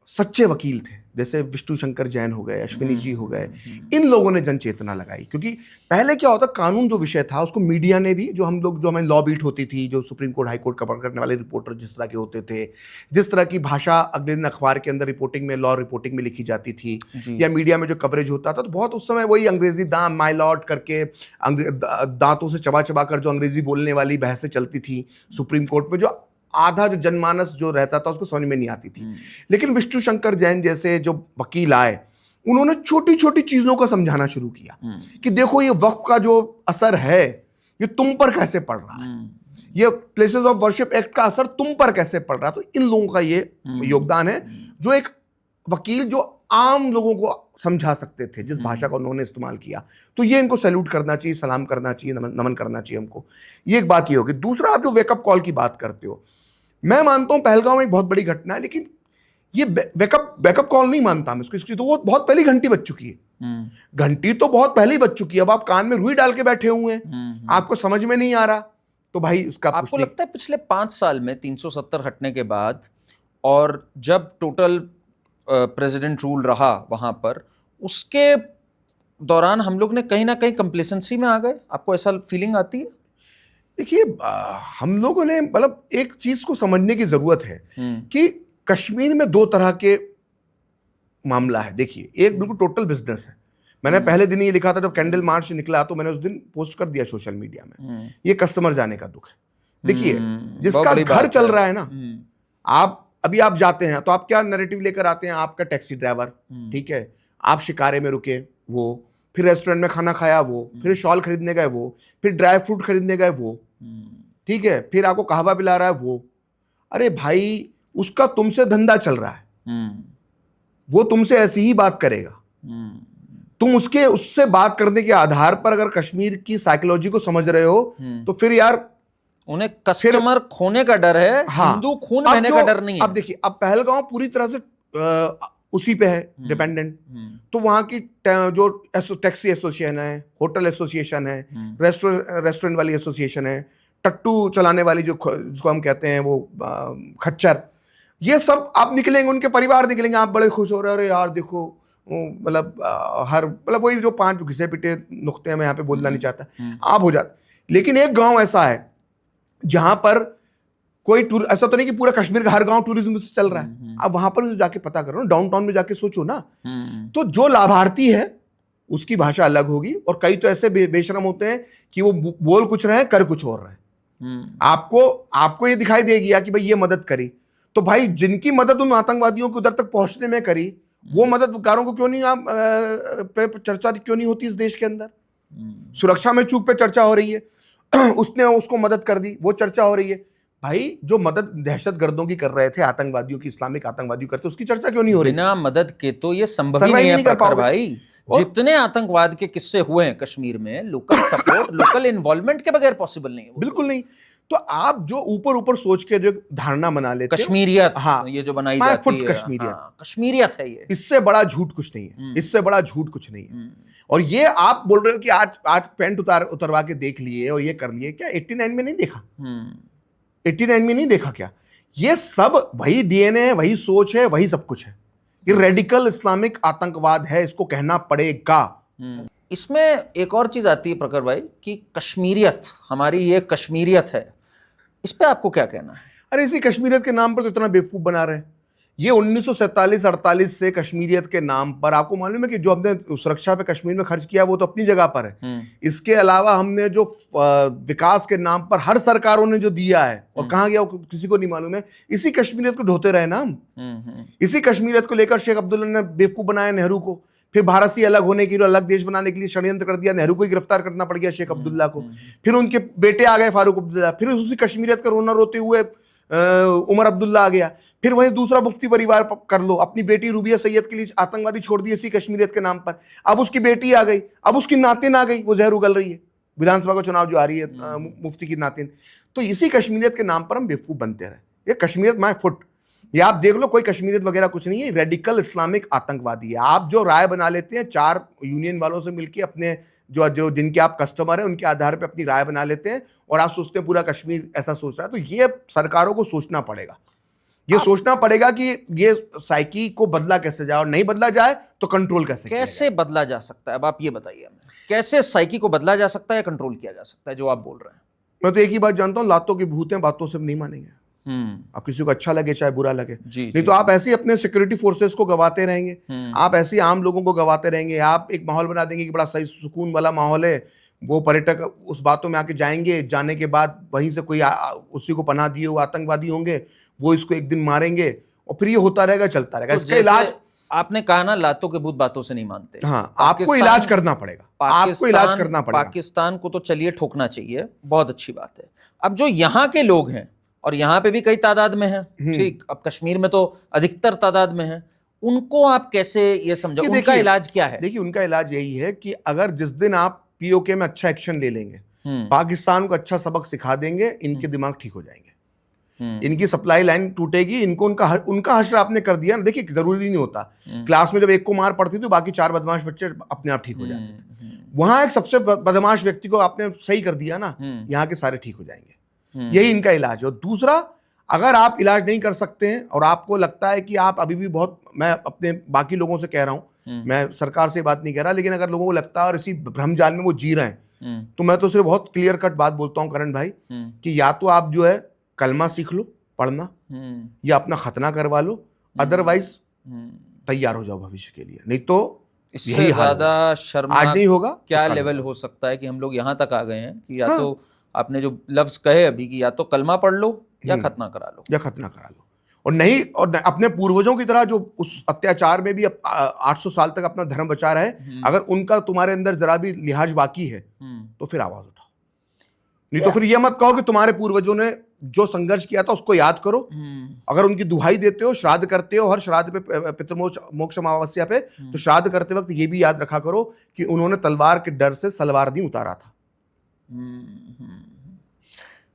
सच्चे वकील थे, जैसे विष्णु शंकर जैन हो गए, अश्विनी जी हो गए, इन लोगों ने जन चेतना लगाई। क्योंकि पहले क्या होता, कानून जो विषय था उसको मीडिया ने भी, जो हम लोग, जो हमारी लॉ बीट होती थी, जो supreme court high court cover करने वाले रिपोर्टर जिस तरह के होते थे, जिस तरह की भाषा अगले दिन अखबार के अंदर रिपोर्टिंग में, लॉ रिपोर्टिंग में लिखी जाती थी, या मीडिया में जो कवरेज होता था, तो बहुत उस समय वही अंग्रेजी दाम माई लॉर्ड करके दांतों से चबा चबा कर जो अंग्रेजी बोलने वाली बहसें चलती थी सुप्रीम कोर्ट में, जो आधा जो जनमानस जो रहता था उसको समझ में नहीं आती थी। लेकिन विष्णु शंकर जैन जैसे जो वकील आए, उन्होंने छोटी छोटी चीजों को समझाना शुरू किया कि देखो ये वक्फ का जो असर है ये तुम पर कैसे पड़ रहा है, ये प्लेसेस ऑफ वर्शिप एक्ट का असर तुम पर कैसे पड़ रहा है। तो इन लोगों का ये योगदान है, जो एक वकील जो आम लोगों को समझा सकते थे, जिस भाषा का उन्होंने इस्तेमाल किया। तो ये इनको सैल्यूट करना चाहिए, सलाम करना चाहिए, नमन करना चाहिए हमको। ये एक बात ये होगी। दूसरा, आप जो वेकअप कॉल की बात करते हो, मैं मानता हूं पहलगांव में एक बहुत बड़ी घटना है, लेकिन ये बैकअप कॉल नहीं मानता मैं इसको। तो वो बहुत पहली घंटी बज चुकी है, घंटी तो बहुत पहले ही बज चुकी है। अब आप कान में रुई डाल के बैठे हुए हैं, आपको समझ में नहीं आ रहा, तो भाई इसका आपको लगता है पिछले 5 साल में 370 हटने के बाद, और जब टोटल प्रेसिडेंट रूल रहा वहां पर, उसके दौरान हम लोग ने कहीं ना कहीं कंप्लेसेंसी में आ गए? आपको ऐसा फीलिंग आती है? देखिए, हम लोगों ने, मतलब एक चीज को समझने की जरूरत है कि कश्मीर में दो तरह के मामला है। देखिए, एक बिल्कुल टोटल बिजनेस है। मैंने पहले दिन ये लिखा था, जब कैंडल मार्च निकला तो मैंने उस दिन पोस्ट कर दिया सोशल मीडिया में, ये कस्टमर जाने का दुख है। देखिए, जिसका घर चल रहा है ना, आप जाते हैं तो आप क्या नैरेटिव लेकर आते हैं? आपका टैक्सी ड्राइवर, ठीक है, आप शिकारे में रुके वो, फिर रेस्टोरेंट में खाना खाया वो, फिर शॉल खरीदने गए वो, फिर ड्राई फ्रूट खरीदने गए वो, ठीक है, फिर आपको कहवा पिला रहा है वो। अरे भाई, उसका तुमसे धंधा चल रहा है, वो तुमसे ऐसी ही बात करेगा। तुम उससे बात करने के आधार पर अगर कश्मीर की साइकोलॉजी को समझ रहे हो, तो फिर यार उन्हें कस्टमर खोने का डर है, हाँ, हिंदू खून बहने का डर नहीं है। अब देखिए, अब पहलगांव पूरी तरह से उसी पे है डिपेंडेंट। तो वहां की जो टैक्सी एसोसिएशन है, होटल एसोसिएशन है, रेस्टोरेंट वाली एसोसिएशन है, टट्टू चलाने वाली जिसको हम कहते हैं वो खच्चर, ये सब आप निकलेंगे, उनके परिवार निकलेंगे, आप बड़े खुश हो रहे हो, अरे यार देखो, मतलब वही जो 5 घिसे पिटे नुक्ते हैं, मैं यहाँ पे बोलना नहीं चाहता, आप हो जाते। लेकिन एक गांव ऐसा है जहां पर कोई ऐसा तो नहीं कि पूरा कश्मीर का हर गांव टूरिज्म से चल रहा है। आप वहां पर जाके पता करो ना, डाउनटाउन में जाके सोचो ना, तो जो लाभार्थी है उसकी भाषा अलग होगी, और कई तो ऐसे बेशरम होते हैं कि वो बोल कुछ रहे हैं, कर कुछ और रहे हैं। आपको ये दिखाई देगी कि भाई ये मदद करी, तो भाई जिनकी मदद उन आतंकवादियों को उधर तक पहुंचने में करी, वो मददगारों को क्यों नहीं चर्चा क्यों नहीं होती इस देश के अंदर? सुरक्षा में चूक पे चर्चा हो रही है, उसने उसको मदद कर दी, वो चर्चा हो रही है। भाई, जो मदद दहशतगर्दों की कर रहे थे, आतंकवादियों की, इस्लामिक आतंकवादियों करते, उसकी चर्चा क्यों नहीं हो रही? बिना मदद के तो ये संभव ही नहीं है भाई। जितने आतंकवाद के किस्से हुए हैं कश्मीर में, लोकल सपोर्ट, लोकल इन्वॉल्वमेंट के बगैर पॉसिबल नहीं है। बिल्कुल नहीं। तो आप जो ऊपर ऊपर सोच के जो धारणा बना लेते हैं, कश्मीरियत, हाँ, ये जो बनाई जाती है, कश्मीरियत, हाँ, कश्मीरियत है ये। इससे बड़ा झूठ कुछ नहीं है, इससे बड़ा झूठ कुछ नहीं है। और ये आप बोल रहे हो कि आज पैंट उतरवा के देख लिए और ये कर लिए, क्या 89 में नहीं देखा? 89 में नहीं देखा क्या? ये सब वही डीएनए है, वही सोच है, वही सब कुछ है। ये रेडिकल इस्लामिक आतंकवाद है, इसको कहना पड़ेगा। इसमें एक और चीज आती है प्रखर भाई कि कश्मीरियत, हमारी ये कश्मीरियत है, इस पे आपको क्या कहना है? अरे इसी कश्मीरियत के नाम पर तो इतना बेवकूफ बना रहे हैं। ये 1947-48 से कश्मीरियत के नाम पर, आपको मालूम है कि जो हमने सुरक्षा पे कश्मीर में खर्च किया वो तो अपनी जगह पर है। इसके अलावा हमने जो विकास के नाम पर हर सरकारों ने जो दिया है और कहाँ गया वो किसी को नहीं मालूम है। इसी कश्मीरियत को ढोते रहे ना हम। इसी कश्मीरियत को लेकर शेख अब्दुल्ला ने बेवकूफ बनाया नेहरू को, फिर भारत से अलग होने के लिए, अलग देश बनाने के लिए षड्यंत्र कर दिया। नेहरू को ही गिरफ्तार करना पड़ गया शेख अब्दुल्ला को। फिर उनके बेटे आ गए फारूक अब्दुल्ला, फिर उसी कश्मीरियत का रोना रोते हुए उमर अब्दुल्ला आ गया। फिर वहीं दूसरा मुफ्ती परिवार कर लो, अपनी बेटी रूबिया सैयद के लिए आतंकवादी छोड़ दिए इसी कश्मीरियत के नाम पर। अब उसकी बेटी आ गई, अब उसकी नातिन आ गई, वो जहर उगल रही है। विधानसभा का चुनाव जो आ रही है, मुफ्ती की नातिन। तो इसी कश्मीरियत के नाम पर हम बेवकूफ बनते रहे। ये कश्मीरियत माय फुट, ये आप देख लो, कोई कश्मीरियत वगैरह कुछ नहीं है, रेडिकल इस्लामिक आतंकवादी है। आप जो राय बना लेते हैं 4 यूनियन वालों से मिलकर, अपने जो जिनके आप कस्टमर हैं उनके आधार पे अपनी राय बना लेते हैं और आप सोचते हैं पूरा कश्मीर ऐसा सोच रहा है। तो ये सरकारों को सोचना पड़ेगा, ये सोचना पड़ेगा कि ये साइकी को बदला कैसे जाए, और नहीं बदला जाए तो कंट्रोल कैसे बदला जा सकता है। अब आप ये बताइए हमें, कैसे साइकी को बदला जा सकता है या कंट्रोल किया जा सकता है, जो आप बोल रहे हैं? मैं तो एक ही बात जानता हूं, लातों की भूत हैं, बातों से नहीं मानेंगे। आप किसी को अच्छा लगे चाहे बुरा लगे, नहीं तो आप ऐसे ही अपने सिक्योरिटी फोर्सेस को गवाते रहेंगे, आप ऐसे ही आम लोगों को गवाते रहेंगे। आप एक माहौल बना देंगे कि बड़ा सही सुकून वाला माहौल है, वो पर्यटक उस बातों में आके जाएंगे, जाने के बाद वहीं से कोई उसी को पनाह दिए हुए आतंकवादी होंगे, वो इसको एक दिन मारेंगे और फिर ये होता रहेगा, चलता रहेगा। तो इसका इलाज, आपने कहा ना, लातों के भूत बातों से नहीं मानते। हाँ, आपको इलाज करना पड़ेगा, आपको इलाज करना पड़ेगा। पाकिस्तान को तो चलिए ठोकना चाहिए, बहुत अच्छी बात है। अब जो यहाँ के लोग हैं, और यहाँ पे भी कई तादाद में हैं, ठीक, अब कश्मीर में तो अधिकतर तादाद में हैं, उनको आप कैसे ये समझो, उनका इलाज क्या है? देखिए, उनका इलाज यही है कि अगर जिस दिन आप पीओके में अच्छा एक्शन ले लेंगे, पाकिस्तान को अच्छा सबक सिखा देंगे, इनके दिमाग ठीक हो जाएंगे, इनकी सप्लाई लाइन टूटेगी, इनको उनका हश्र आपने कर दिया ना। देखिए, जरूरी नहीं होता क्लास में जब एक को मार पड़ती तो बाकी 4 बदमाश बच्चे अपने आप ठीक हो जाते। वहां एक सबसे बदमाश व्यक्ति को आपने सही कर दिया ना, यहाँ के सारे ठीक हो जाएंगे। यही इनका इलाज है। और दूसरा, अगर आप इलाज नहीं कर सकते हैं और आपको लगता है कि आप अभी भी बहुत, मैं अपने बाकी लोगों से कह रहा हूं, मैं सरकार से बात नहीं कह रहा, लेकिन अगर लोगों को लगता है और इसी भ्रमजाल में वो जी रहे हैं, तो मैं तो सिर्फ बहुत क्लियर कट बात बोलता हूं करण भाई, कि या तो आप जो है कलमा सीख लो पढ़ना, या अपना खतना करवा लो, अदरवाइज तैयार हो जाओ भविष्य के लिए, नहीं तो इससे ज्यादा शर्मनाक आज नहीं होगा। क्या लेवल हो सकता है कि हम लोग यहाँ तक आ गए हैं कि या तो आपने जो लफ्ज कहे अभी कि या तो कलमा पढ़ लो या खतना करा लो, और नहीं, और अपने पूर्वजों की तरह जो उस अत्याचार में भी 800 साल तक अपना धर्म बचा रहे, अगर उनका तुम्हारे अंदर जरा भी लिहाज बाकी है तो फिर आवाज उठाओ। नहीं तो फिर ये मत कहो कि तुम्हारे पूर्वजों ने जो संघर्ष किया था उसको याद करो। अगर उनकी दुहाई देते हो, श्राद्ध करते हो, हर श्राद्ध पे पितृमोक्ष अमावस्या पे, तो श्राद्ध करते वक्त ये भी याद रखा करो कि उन्होंने तलवार के डर से सलवार नहीं उतारा था।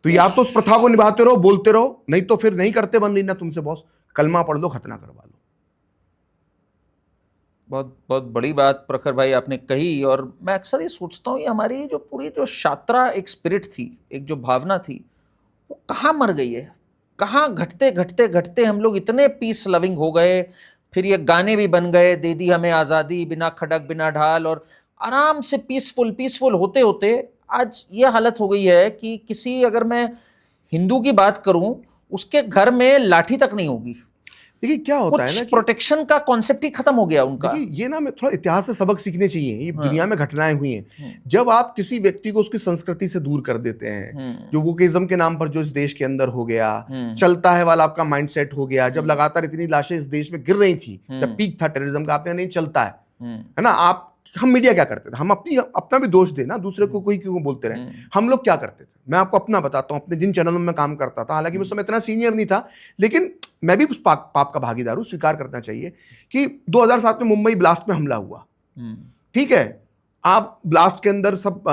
तो या तो उस प्रथा को निभाते रहो, बोलते रहो, नहीं तो फिर नहीं करते बन रही ना तुमसे बॉस, कलमा पढ़ लो, खतना करवा लो। बहुत बहुत बड़ी बात प्रखर भाई आपने कही। और मैं अक्सर ये सोचता हूँ, ये हमारी जो पूरी जो छात्रा एक स्पिरिट थी, एक जो भावना थी, वो कहाँ मर गई है? कहाँ घटते घटते घटते हम लोग इतने पीस लविंग हो गए, फिर ये गाने भी बन गए, दे दी हमें आज़ादी, बिना खड़क बिना ढाल, और आराम से पीसफुल होते होते आज ये हालत हो गई है कि किसी, अगर मैं हिंदू की बात करूं, उसके घर में लाठी तक नहीं होगी। देखिए क्या होता है ना कि प्रोटेक्शन का कॉन्सेप्ट ही खत्म हो गया उनका। ये ना, मैं थोड़ा इतिहास से सबक सीखने चाहिए। ये दुनिया में घटनाएं हुई हैं। जब आप किसी व्यक्ति को उसकी संस्कृति से दूर कर देते हैं, जो वोकेज्म के नाम पर जो इस देश के अंदर हो गया, चलता है वाला आपका माइंडसेट हो गया, जब लगातार इतनी लाशें इस देश में गिर रही थी, जब पीक था टेररिज्म का, आपने नहीं चलता है ना, हम मीडिया क्या करते थे, हम अपना भी दोष देना, दूसरे को कोई क्यों बोलते रहे। हम लोग क्या करते थे, मैं आपको अपना बताता हूँ, अपने जिन चैनलों में मैं काम करता था, हालांकि मैं उस समय इतना सीनियर नहीं था, लेकिन मैं भी उस पाप का भागीदार हूँ, स्वीकार करना चाहिए कि 2007 में मुंबई ब्लास्ट में हमला हुआ, ठीक है, आप ब्लास्ट के अंदर सब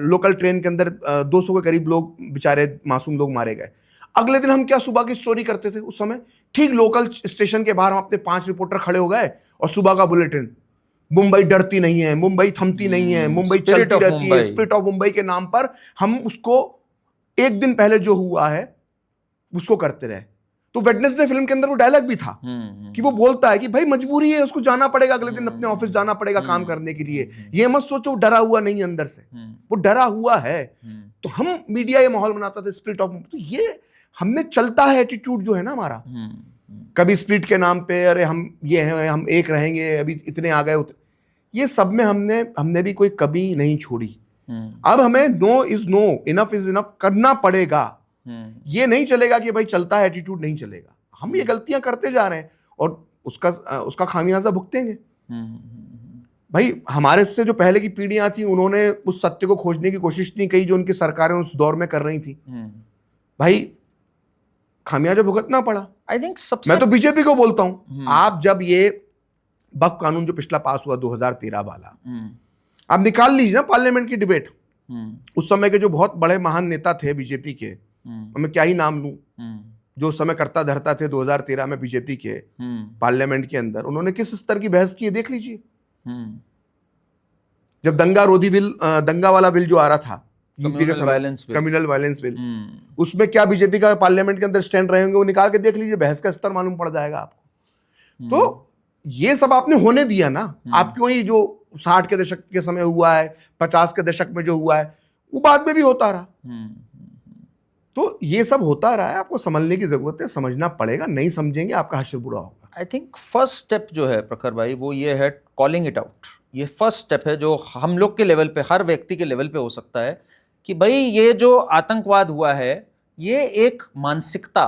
लोकल ट्रेन के अंदर 200 के करीब लोग, बेचारे मासूम लोग मारे गए। अगले दिन हम क्या सुबह की स्टोरी करते थे उस समय, ठीक लोकल स्टेशन के बाहर हम अपने 5 रिपोर्टर खड़े हो गए और सुबह का बुलेटिन, मुंबई डरती नहीं है, मुंबई थमती नहीं है, मुंबई चलती रहती है, स्पिरिट ऑफ मुंबई के नाम पर हम उसको एक दिन पहले जो हुआ है उसको करते रहे। तो वेडनेसडे फिल्म के अंदर वो डायलॉग भी था कि वो बोलता है कि भाई मजबूरी है, उसको जाना पड़ेगा, अगले दिन अपने ऑफिस जाना पड़ेगा काम करने के लिए। ये मत सोचो वो डरा हुआ नहीं है अंदर से, वो डरा हुआ है। तो हम मीडिया ये माहौल बनाता था स्पिरिट ऑफ, तो ये हमने चलता है एटीट्यूड जो है ना हमारा, कभी स्पिरिट के नाम पे अरे हम ये हैं, हम एक रहेंगे, अभी इतने आ गए, ये सब में हमने भी कोई कमी नहीं छोड़ी। अब हमें no is no, enough is enough करना पड़ेगा। ये नहीं चलेगा कि भाई चलता है एटीट्यूड, नहीं चलेगा। हम ये गलतियां करते जा रहे हैं और उसका खामियाजा भुगतेंगे। भाई हमारे से जो पहले की पीढ़ियां थी उन्होंने उस सत्य को खोजने की कोशिश नहीं की जो उनकी सरकारें उस दौर में कर रही थी। भाई खामियाजा भुगतना पड़ा। आई थिंक मैं तो बीजेपी को बोलता हूं, आप जब ये वक्फ कानून जो पिछला पास हुआ 2013 वाला, आप निकाल लीजिए ना पार्लियामेंट की डिबेट, उस समय के जो बहुत बड़े महान नेता थे बीजेपी के, मैं क्या ही नाम लूं, जो उस समय करता धरता थे 2013 में बीजेपी के पार्लियामेंट के अंदर, उन्होंने किस स्तर की बहस की है देख लीजिए। जब दंगा वाला बिल जो आ रहा था यूपी के कम्युनल वायलेंस बिल, उसमें क्या बीजेपी का पार्लियामेंट के अंदर स्टैंड रहे होंगे, वो निकाल के देख लीजिए, बहस का स्तर मालूम पड़ जाएगा आपको। तो ये सब आपने होने दिया ना, आप क्यों ही जो 60 के दशक के समय हुआ है, 50 के दशक में जो हुआ है वो बाद में भी होता रहा। तो ये सब होता रहा है, आपको समझने की जरूरत है, समझना पड़ेगा, नहीं समझेंगे आपका हश्र बुरा होगा। आई थिंक फर्स्ट स्टेप जो है प्रखर भाई वो ये है कॉलिंग इट आउट। ये फर्स्ट स्टेप है जो हम लोग के लेवल पे, हर व्यक्ति के लेवल पे हो सकता है कि भाई ये जो आतंकवाद हुआ है ये एक मानसिकता,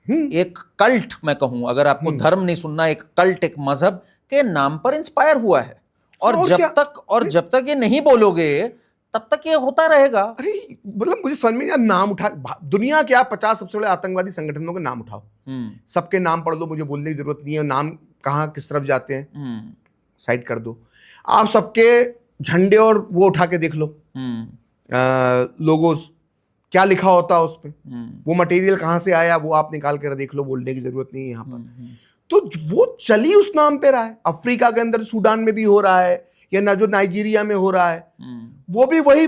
एक कल्ट, मैं कहूं अगर आपको धर्म नहीं सुनना, एक कल्ट, एक मजहब के नाम पर इंस्पायर हुआ है। और जब तक ये नहीं बोलोगे तब तक ये होता रहेगा। अरे मतलब मुझे समझ में नहीं, नाम उठा, दुनिया के आप 50 सबसे बड़े आतंकवादी संगठनों के नाम उठाओ, सबके नाम पढ़ लो, मुझे बोलने की जरूरत नहीं है नाम कहाँ किस तरफ जाते हैं, साइड कर दो। आप सबके झंडे और वो उठा के देख लो, लोगोस क्या लिखा होता है उस पे, वो मटेरियल कहाँ से आया वो आप निकाल कर देख लो, बोलने की जरूरत नहीं है यहाँ पर। तो वो चली उस नाम पे रहा है। अफ्रीका के अंदर सूडान में भी हो रहा है, या ना जो नाइजीरिया में हो रहा है, वो भी वही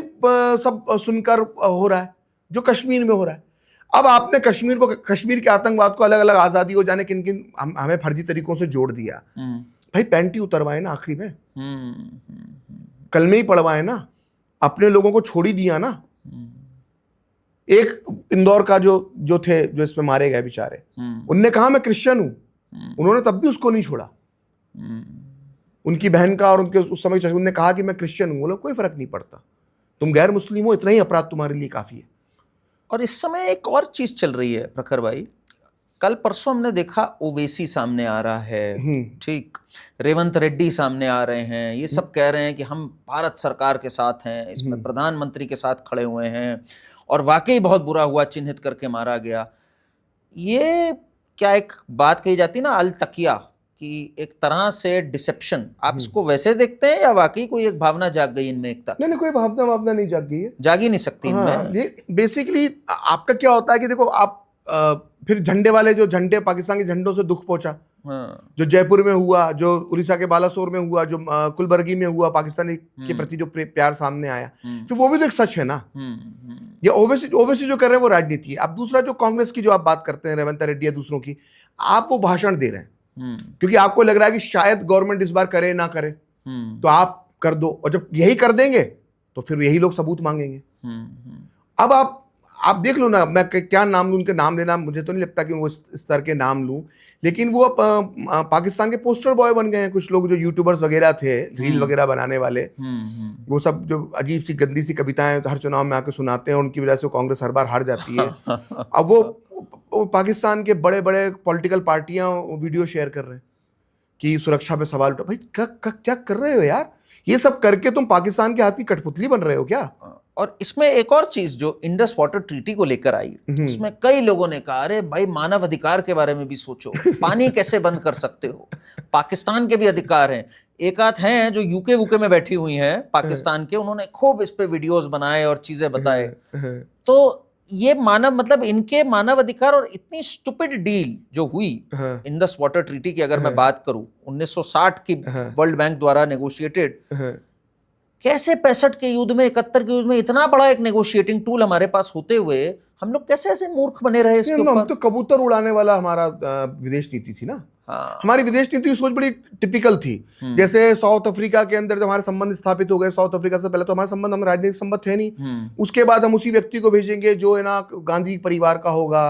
सब सुनकर हो रहा है जो कश्मीर में हो रहा है। अब आपने कश्मीर के आतंकवाद को अलग अलग आजादी हो जाने किन किन हमें फर्जी तरीकों से जोड़ दिया। भाई पैंटी उतरवाए ना आखिरी में, कलमे ही पढ़वाए ना, अपने लोगों को छोड़ ही दिया ना। एक इंदौर का जो थे जो इसमें मारे गए बेचारे, उनने कहा मैं क्रिश्चियन हूं, उन्होंने तब भी उसको नहीं छोड़ा। उनकी बहन का और उनके उस समय उन्होंने कहा कि मैं क्रिश्चियन हूं, बोला कोई फर्क नहीं पड़ता, तुम गैर मुस्लिम हो, इतना ही अपराध तुम्हारे लिए काफी है। और इस समय एक और चीज चल रही है प्रखर भाई, कल परसों हमने देखा ओवैसी सामने आ रहा है, ठीक, रेवंत रेड्डी सामने आ रहे हैं, ये सब कह रहे हैं कि हम भारत सरकार के साथ हैं, इसमें प्रधानमंत्री के साथ खड़े हुए हैं, और वाकई बहुत बुरा हुआ, चिन्हित करके मारा गया। ये क्या एक बात कही जाती है ना अल तकिया, कि एक तरह से डिसेप्शन, आप इसको वैसे देखते हैं या वाकई कोई एक भावना जाग गई इनमें? एक तरह नहीं, कोई भावना नहीं जाग गई है, जाग ही नहीं सकती इनमें। ये बेसिकली आपका क्या होता है कि देखो आप फिर झंडे वाले जो झंडे पाकिस्तान के झंडों से दुख पहुंचा, जो जयपुर में हुआ, जो उड़ीसा के बालासोर में हुआ, जो कुलबर्गी में हुआ, पाकिस्तानी के प्रति जो प्यार सामने आया, फिर वो भी तो एक सच है ना। ये ओवैसी जो कर रहे हैं वो राजनीति है। अब दूसरा जो कांग्रेस की जो आप बात करते हैं, रेवंत रेड्डी या दूसरों की, आप वो भाषण दे रहे हैं क्योंकि आपको लग रहा है कि शायद गवर्नमेंट इस बार करे ना करे, तो आप कर दो, और जब यही कर देंगे तो फिर यही लोग सबूत मांगेंगे। अब आप देख लो ना, मैं क्या नाम लूं, उनके नाम लेना मुझे तो नहीं लगता कि वो इस तरह के नाम लूं, लेकिन वो पाकिस्तान के पोस्टर बॉय बन गए हैं कुछ लोग, जो यूट्यूबर्स वगैरह थे, रील वगैरह बनाने वाले, वो सब जो अजीब सी गंदी सी कविताएं हर चुनाव में आके सुनाते हैं, उनकी वजह से कांग्रेस हर बार हार जाती है। अब वो पाकिस्तान के बड़े बड़े पॉलिटिकल पार्टियां वीडियो शेयर कर रहे हैं कि सुरक्षा पे सवाल उठा। भाई क्या कर रहे हो यार? ये सब करके तुम पाकिस्तान के हाथ की कठपुतली बन रहे हो क्या? और इसमें एक और चीज जो इंडस वाटर ट्रीटी को लेकर आई, उसमें कई लोगों ने कहा अरे भाई मानव अधिकार के बारे में भी सोचो, पानी कैसे बंद कर सकते हो, पाकिस्तान के भी अधिकार हैं। एक आध हैं जो यूके वूके में बैठी हुई हैं पाकिस्तान के, उन्होंने खूब इस पे वीडियोस बनाए और चीजें बताए। तो ये मानव मतलब इनके मानव अधिकार और इतनी स्टूपिड डील जो हुई इंडस वाटर ट्रीटी की, अगर मैं बात करूं 1960 की वर्ल्ड बैंक द्वारा नेगोशिएटेड, कैसे 65 के युद्ध में 71 के युद्ध में इतना बड़ा एक नेगोशिएटिंग टूल हमारे पास होते हुए हम लोग कैसे ऐसे मूर्ख बने रहे इसके ऊपर? हम तो कबूतर उड़ाने वाला हमारा विदेश नीति थी ना। हाँ। हमारी विदेश नीति सोच बड़ी टिपिकल थी। जैसे साउथ अफ्रीका के अंदर जब हमारे संबंध स्थापित हो गए, साउथ अफ्रीका से पहले तो हमारे संबंध, हम राजनीतिक संबंध थे नहीं। उसके बाद हम उसी व्यक्ति को भेजेंगे जो है ना गांधी परिवार का होगा।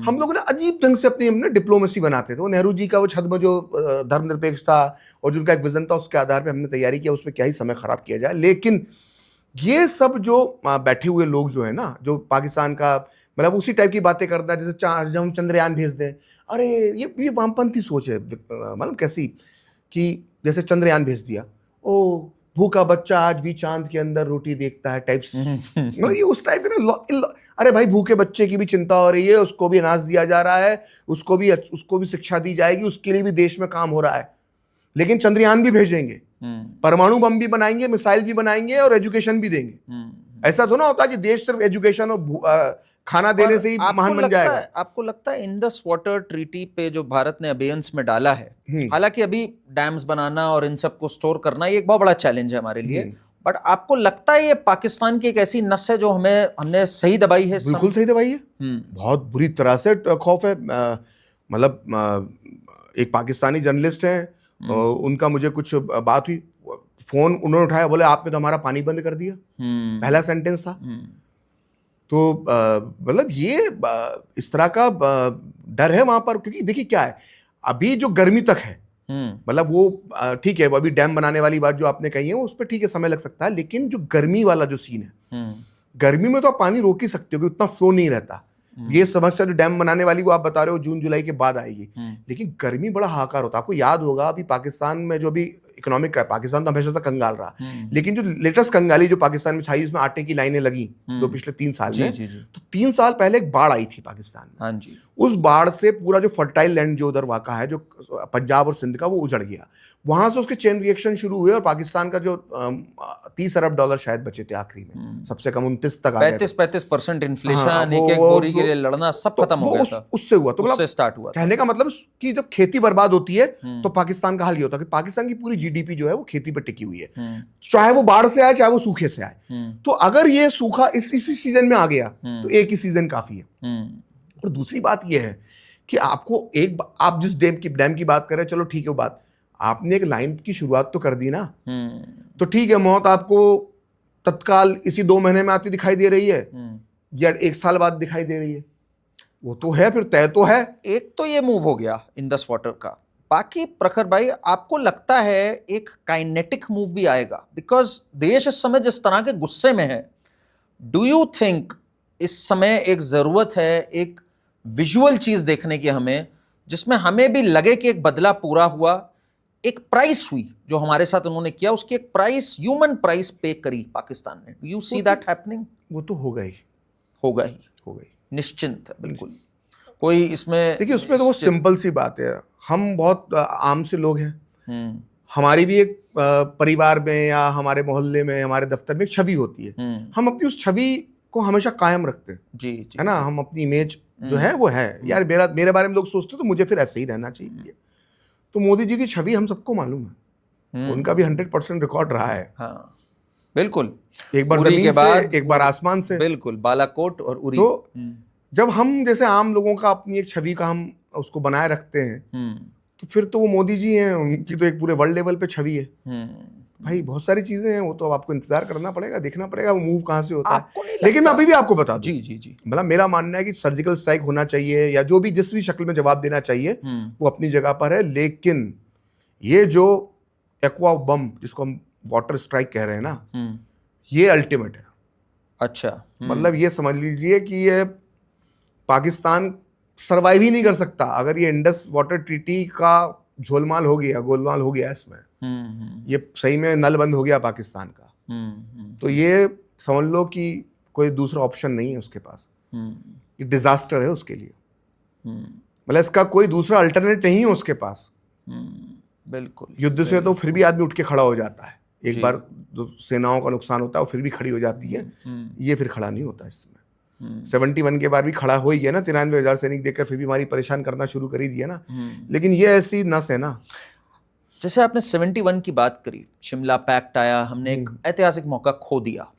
हम लोग ना अजीब ढंग से अपनी हमने डिप्लोमेसी बनाते थे। वो नेहरू जी का वो छद्म जो धर्मनिरपेक्ष था और जिनका एक विजन था, उसके आधार पर हमने तैयारी किया, उसमें क्या ही समय खराब किया जाए। लेकिन ये सब जो बैठे हुए लोग जो है ना, जो पाकिस्तान का मतलब उसी टाइप की बातें करता है, जैसे जब हम चंद्रयान भेज दें, अरे ये वामपंथी सोच है। मतलब कैसी कि जैसे चंद्रयान भेज दिया, ओ भूखा बच्चा आज भी चांद के अंदर रोटी देखता है टाइप्स। मतलब ये उस टाइप के ना, अरे भाई भूखे बच्चे की भी चिंता हो रही है, उसको भी अनाज दिया जा रहा है, उसको भी शिक्षा दी जाएगी, उसके लिए भी देश में काम हो रहा है। लेकिन चंद्रयान भी भेजेंगे, परमाणु बम भी बनाएंगे, मिसाइल भी बनाएंगे और एजुकेशन भी देंगे। ऐसा तो ना होता कि देश सिर्फ एजुकेशन और खाना देने से ही महान बन जाएगा। आपको लगता है इंडस वाटर ट्रीटी पे जो भारत ने अबेयंस में डाला है, हालांकि अभी डैम्स बनाना और इन सब को स्टोर करना ये एक बहुत बड़ा चैलेंज है हमारे लिए, बट आपको लगता है ये पाकिस्तान की एक ऐसी नस है जो हमने सही दबाई है? बिल्कुल सही दबाई है। बहुत बुरी तरह से खौफ है। मतलब एक पाकिस्तानी जर्नलिस्ट है, उनका मुझे कुछ बात हुई, फोन उन्होंने उठाया, बोले आपने तो हमारा पानी बंद कर दिया। पहला सेंटेंस था। तो मतलब ये इस तरह का डर है वहां पर, क्योंकि देखिए क्या है, अभी जो गर्मी तक है, मतलब वो ठीक है, अभी डैम बनाने वाली बात जो आपने कही है उस पर ठीक है समय लग सकता है, लेकिन जो गर्मी वाला जो सीन है, गर्मी में तो आप पानी रोक ही सकते हो कि उतना फ्लो नहीं रहता। ये समस्या जो डैम बनाने वाली वो आप बता रहे हो जून जुलाई के बाद आएगी, लेकिन गर्मी बड़ा हाहाकार होता है। आपको याद होगा अभी पाकिस्तान में जो भी इकोनॉमिक क्राइसिस, पाकिस्तान तो हमेशा से कंगाल रहा, लेकिन जो लेटेस्ट कंगाली जो पाकिस्तान में छाई, उसमें आटे की लाइनें लगी जो पिछले 3 साल में, तो 3 साल पहले एक बाढ़ आई थी पाकिस्तान में। हाँ जी। उस बाढ़ से पूरा जो फर्टाइल लैंड जो उधर वाक़ा है, जो पंजाब और सिंध का, वो उजड़ गया। वहां से उसके चेन रिएक्शन शुरू हुए और पाकिस्तान का जो 30 अरब डॉलर शायद बचे थे आखिरी में, सबसे कम 29 तक आ गए। 35% इन्फ्लेशन, एक बोरी के लिए लड़ना, सब खत्म हो गया था। उससे हुआ, तो उससे स्टार्ट हुआ। कहने का मतलब कि जब खेती बर्बाद होती है तो पाकिस्तान का हाल ये होता है कि पाकिस्तान की पूरी जीडीपी जो है वो खेती पर टिकी हुई है, चाहे वो बाढ़ से आए चाहे वो सूखे से आए। तो अगर ये सूखा इसी सीजन में आ गया तो एक ही सीजन काफी है। और दूसरी बात ये है कि आपको आप जिस डैम की बात कर रहे हैं, चलो ठीक है, वो बात आपने एक लाइन की शुरुआत तो कर दी ना, तो ठीक है, मौत आपको तत्काल इसी 2 महीने में आती दिखाई दे रही है या 1 साल बाद दिखाई दे रही है, वो तो है, फिर तय तो है। एक तो ये मूव हो गया इंडस वाटर का। बाकी प्रखर भाई, आपको लगता है एक काइनेटिक मूव भी आएगा? बिकॉज देश इस समय जिस तरह के गुस्से में है, डू यू थिंक इस समय एक जरूरत है एक विजुअल चीज देखने की हमें, जिसमें हमें भी लगे कि एक बदला पूरा हुआ, एक प्राइस हुई जो हमारे साथ उन्होंने किया, उसकी एक प्राइस, ह्यूमन प्राइस पे करी पाकिस्तान ने? Do you see that happening? वो तो होगा ही, निश्चिंत है बिल्कुल। कोई इसमें, देखिए उसमें तो वो सिंपल सी बात है, हम बहुत आम से लोग हैं, हमारी भी एक परिवार में या हमारे मोहल्ले में, हमारे दफ्तर में एक छवि होती है, हम अपनी उस छवि को हमेशा कायम रखते हैं। जी है ना, हम अपनी इमेज जो है वो है, यार मेरे बारे में लोग सोचते तो मुझे फिर ऐसे ही रहना चाहिए। तो मोदी जी की छवि हम सबको मालूम है, उनका भी 100% रिकॉर्ड रहा है। हाँ बिल्कुल, एक बार जमीन से, एक बार आसमान से, बिल्कुल, बालाकोट और उरी। तो जब हम जैसे आम लोगों का अपनी एक छवि का हम उसको बनाए रखते हैं, तो फिर तो वो मोदी जी हैं, उनकी तो एक पूरे वर्ल्ड लेवल पे छवि है। भाई बहुत सारी चीजें हैं, वो तो आपको इंतजार करना पड़ेगा, देखना पड़ेगा वो मूव कहां से होता है। लेकिन मैं अभी भी आपको बता दूं, जी, मतलब मेरा मानना है कि सर्जिकल स्ट्राइक होना चाहिए या जो भी जिस भी शक्ल में जवाब देना चाहिए वो अपनी जगह पर है, लेकिन ये जो एक्वा बम जिसको हम वाटर स्ट्राइक कह रहे हैं ना, ये अल्टीमेट है। अच्छा, मतलब ये समझ लीजिए कि ये पाकिस्तान सर्वाइव ही नहीं कर सकता अगर ये इंडस वाटर ट्रीटी का झोलमाल हो गया, गोलमाल हो गया इसमें, ये सही में नल बंद हो गया पाकिस्तान का, तो ये समझ लो कि कोई दूसरा ऑप्शन नहीं है उसके पास, ये डिजास्टर है उसके लिए, मतलब इसका कोई दूसरा अल्टरनेट नहीं है उसके पास। बिल्कुल। युद्ध से तो फिर भी आदमी उठ के खड़ा हो जाता है, एक जी। बार जो सेनाओं का नुकसान होता है वो फिर भी खड़ी हो जाती है, ये फिर खड़ा नहीं होता इस समय। 71 के बाद भी खड़ा हो ही गया ना, 93,000 सैनिक देखकर फिर भी हमारी परेशान करना शुरू कर ही दिया ना। लेकिन ये ऐसी नस है ना। जैसे आपने 71 की बात करी, शिमला पैक्ट आया, हमने एक ऐतिहासिक मौका खो दिया।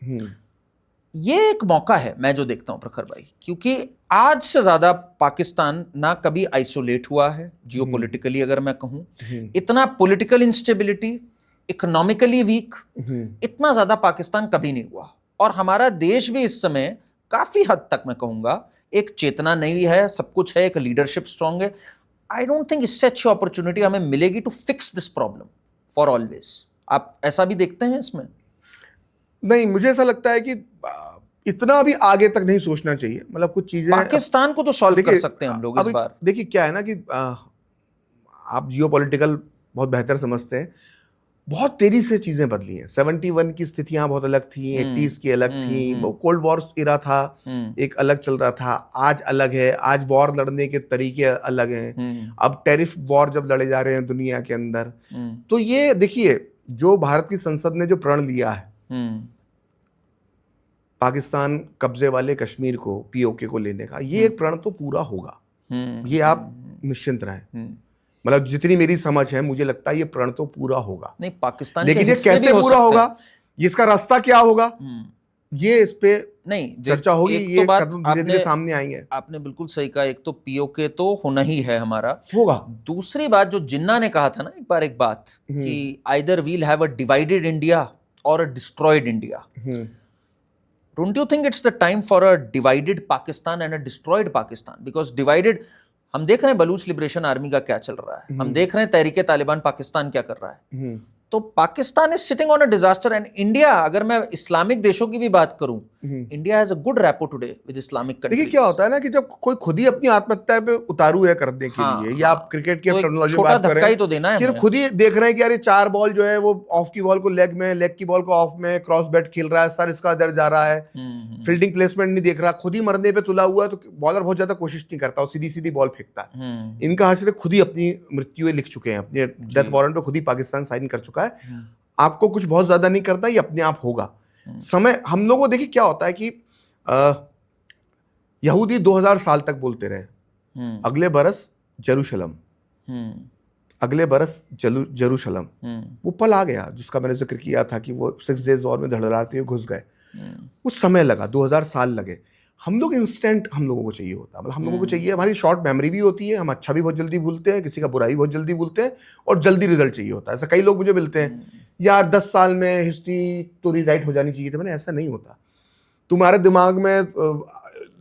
ये एक मौका है, मैं जो देखता हूं प्रखर भाई, क्योंकि आज से ज्यादा पाकिस्तान ना कभी आइसोलेट हुआ है जियोपॉलिटिकली, अगर मैं कहूं, इतना पॉलिटिकल इंस्टेबिलिटी, इकोनॉमिकली वीक, इतना ज्यादा पाकिस्तान कभी नहीं हुआ। और हमारा देश भी इस समय काफी हद तक मैं कहूंगा एक चेतना नई है, सब कुछ है, एक लीडरशिप स्ट्रांग है। आई डोंट थिंक इससे अच्छी अपॉर्चुनिटी हमें मिलेगी to fix this problem for always. आप ऐसा भी देखते हैं इसमें? नहीं, मुझे ऐसा लगता है कि इतना भी आगे तक नहीं सोचना चाहिए। मतलब कुछ चीजें पाकिस्तान को तो सॉल्व कर सकते हैं हम लोग इस बार। देखिए क्या है ना कि आप जियोपॉलिटिकल बहुत बेहतर समझते हैं, बहुत तेजी से चीजें बदली हैं। 71 की स्थितियां बहुत अलग थी, 80s की अलग थी, कोल्ड वॉर इरा था, एक अलग चल रहा था, आज अलग है, आज वॉर लड़ने के तरीके अलग हैं। अब टैरिफ वॉर जब लड़े जा रहे हैं दुनिया के अंदर, तो ये देखिए जो भारत की संसद ने जो प्रण लिया है पाकिस्तान कब्जे वाले कश्मीर को, पीओके को लेने का, ये एक प्रण तो पूरा होगा, ये आप निश्चिंत रहें। मतलब जितनी मेरी समझ है, मुझे लगता है ये प्रण तो पूरा होगा। नहीं, पाकिस्तान लेकिन ये कैसे पूरा होगा, इसका रास्ता क्या होगा, ये इस पे नहीं चर्चा होगी, ये तो कदम धीरे-धीरे सामने आएंगे। आपने बिल्कुल सही कहा, एक तो पीओके तो होना ही है हमारा, होगा। दूसरी बात जो जिन्ना ने कहा था ना एक बार, एक बात कि either we'll have a divided India और a destroyed India. Don't you think it's the time for a divided Pakistan and a destroyed Pakistan? Because divided, हम देख रहे हैं बलूच लिबरेशन आर्मी का क्या चल रहा है, हम देख रहे हैं तहरीके तालिबान पाकिस्तान क्या कर रहा है। तो Pakistan is sitting on a disaster and India, अगर मैं इस्लामिक देशों की भी बात करूं, India has a good rapport today with Islamic countries. देखिए क्या होता है ना कि जब कोई खुद ही अपनी आत्महत्या पे उतारू है करने के लिए, या आप क्रिकेट की टर्मिनोलॉजी में बात करें, तो देना है, खुद ही देख रहे हैं कि यार ये 4 बॉल जो है वो ऑफ की बॉल को लेग में, लेग की बॉल को ऑफ में, क्रॉस बैट खेल रहा है, सर इसका दर्द जा रहा है, फील्डिंग प्लेसमेंट नहीं देख रहा, खुद ही मरने पे तुला हुआ है, तो बॉलर बहुत ज्यादा कोशिश नहीं करता, और सीधी सीधी बॉल फेंकता है। इनका हासिल खुद ही अपनी मृत्यु लिख चुके हैं, अपने डेथ वारंट पे खुद ही पाकिस्तान साइन कर चुका है। आपको कुछ बहुत ज्यादा नहीं करता, ये अपने आप होगा। समय हम लोगों को देखिए क्या होता है कि यहूदी 2000 साल तक बोलते रहे, अगले बरस जेरूशलम, अगले बरस जेरूशलम। वो पल आ गया जिसका मैंने जिक्र किया था कि वो 6 डेज वॉर में धड़धड़ाते हुए घुस गए। उस समय लगा, 2000 साल लगे। हम लोग इंस्टेंट हम लोगों को चाहिए होता है, मतलब हम लोगों को चाहिए, हमारी शॉर्ट मेमोरी भी होती है, हम अच्छा भी बहुत जल्दी भूलते हैं, किसी का बुराई बहुत जल्दी भूलते हैं, और जल्दी रिजल्ट चाहिए होता है। ऐसा कई लोग मुझे मिलते हैं, यार 10 साल में हिस्ट्री तो रीराइट हो जानी चाहिए थी। मैंने ऐसा नहीं होता, तुम्हारे दिमाग में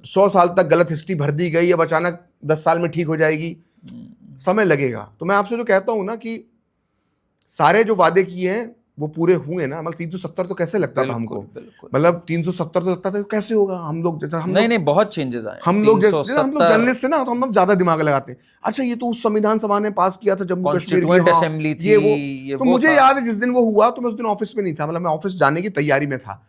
100 साल तक गलत हिस्ट्री भर दी गई, अब अचानक 10 साल में ठीक हो जाएगी, समय लगेगा। तो मैं आपसे जो कहता हूं ना कि सारे जो वादे किए हैं वो पूरे हुए ना। मतलब 370 तो कैसे लगता था हमको, मतलब 370 तो लगता था कैसे होगा, हम लोग जैसा हम नहीं बहुत चेंजेस आए। हम लोग जर्नलिस्ट है ना, तो हम लोग ज्यादा दिमाग लगाते हैं। अच्छा ये तो उस संविधान सभा ने पास किया था जम्मू कश्मीर की, असेंबली थी, ये वो तो मुझे याद है जिस दिन वो हुआ तो मैं उस दिन ऑफिस में नहीं था, मतलब मैं ऑफिस जाने की तैयारी में था।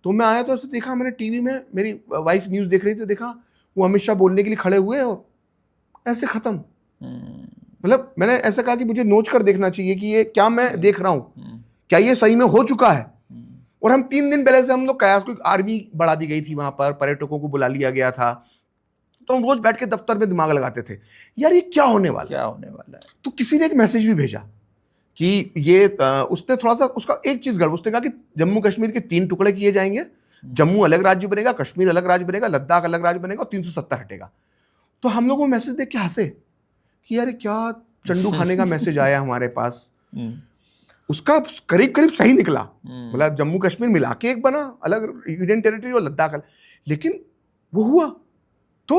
तो मैं आया तो ऐसे देखा, मैंने टीवी में, मेरी वाइफ न्यूज देख रही थी, देखा वो अमित शाह बोलने के लिए खड़े हुए और ऐसे खत्म। मतलब मैंने ऐसा कहा कि मुझे नोच कर देखना चाहिए कि ये क्या मैं देख रहा हूं, क्या ये सही में हो चुका है। और हम 3 दिन पहले से हम लोग कयास को आर्मी बढ़ा दी गई थी, वहां पर पर्यटकों को बुला लिया गया था, तो हम रोज बैठ के दफ्तर में दिमाग लगाते थे, यार ये क्या होने वाला है। तो किसी ने एक मैसेज भी भेजा कि ये उसने थोड़ा सा उसका एक चीज गड़बड़, उसने कहा कि जम्मू कश्मीर के 3 टुकड़े किए जाएंगे, जम्मू अलग राज्य बनेगा, कश्मीर अलग राज्य बनेगा, लद्दाख अलग राज्य बनेगा और 370 हटेगा। तो हम लोग वो मैसेज देख के हंसे कि यार क्या चंडू खाने का मैसेज आया हमारे पास। उसका करीब करीब सही निकला, मतलब जम्मू कश्मीर मिला के एक बना अलग यूनियन टेरिटरी और लद्दाख अलग, लेकिन वो हुआ तो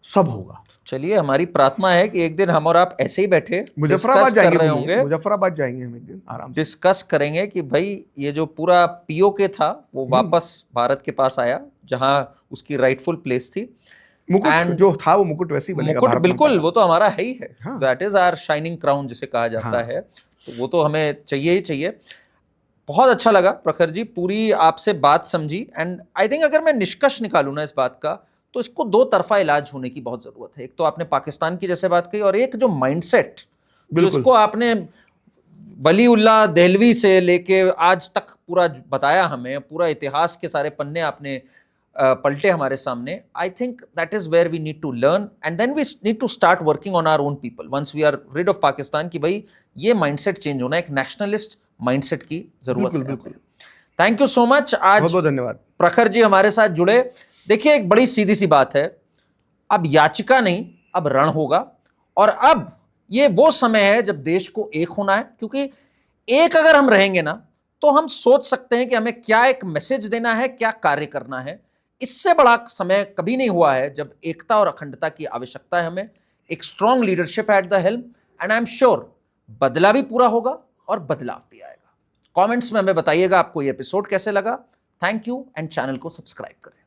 सब होगा। चलिए, हमारी प्रार्थना है कि एक दिन हम और आप ऐसे ही बैठे मुजफ्फराबाद जाएंगे हम एक दिन आराम से डिस्कस करेंगे कि भाई ये जो पूरा पीओके था वो वापस भारत के पास आया, जहां उसकी राइटफुल प्लेस थी। मुकुट जो था वो मुकुट वैसे ही बनेगा, मुकुट बिल्कुल, वो तो हमारा है ही है, that is our shining crown जिसे कहा जाता है, तो वो तो हमें चाहिए ही चाहिए। बहुत अच्छा लगा प्रखर जी, पूरी आपसे बात समझी। एंड आई थिंक अगर मैं निष्कर्ष निकालूं ना इस बात का, तो इसको 2 तरफा इलाज होने की बहुत जरूरत है। एक तो आपने पाकिस्तान की जैसे बात कही, और एक जो माइंडसेट जो इसको आपने वलीउल्लाह देहलवी से लेके आज तक पूरा बताया हमें, पूरा इतिहास के सारे पन्ने आपने पलटे हमारे सामने. I think that is where we need to learn and then we need to start working on our own people once we are rid of Pakistan कि भाई ये माइंडसेट चेंज होना, एक नेशनलिस्ट माइंडसेट की जरूरत है. बिल्कुल. Thank you so much. आज बहुत बहुत धन्यवाद. प्रखर जी हमारे साथ जुड़े. देखिए एक बड़ी सीधी सी बात है, अब याचिका नहीं, अब रण होगा. और अब ये वो समय है जब देश को एक होना है, क्योंकि एक अगर हम रहेंगे ना तो हम सोच सकते हैं कि हमें क्या एक मैसेज देना है, क्या कार्य करना है. इससे बड़ा समय कभी नहीं हुआ है जब एकता और अखंडता की आवश्यकता है हमें. एक strong leadership at the helm and I am sure बदला भी पूरा होगा और बदलाव भी आएगा. कमेंट्स में हमें बताइएगा आपको ये एपिसोड कैसे लगा. थैंक यू एंड चैनल को सब्सक्राइब करें.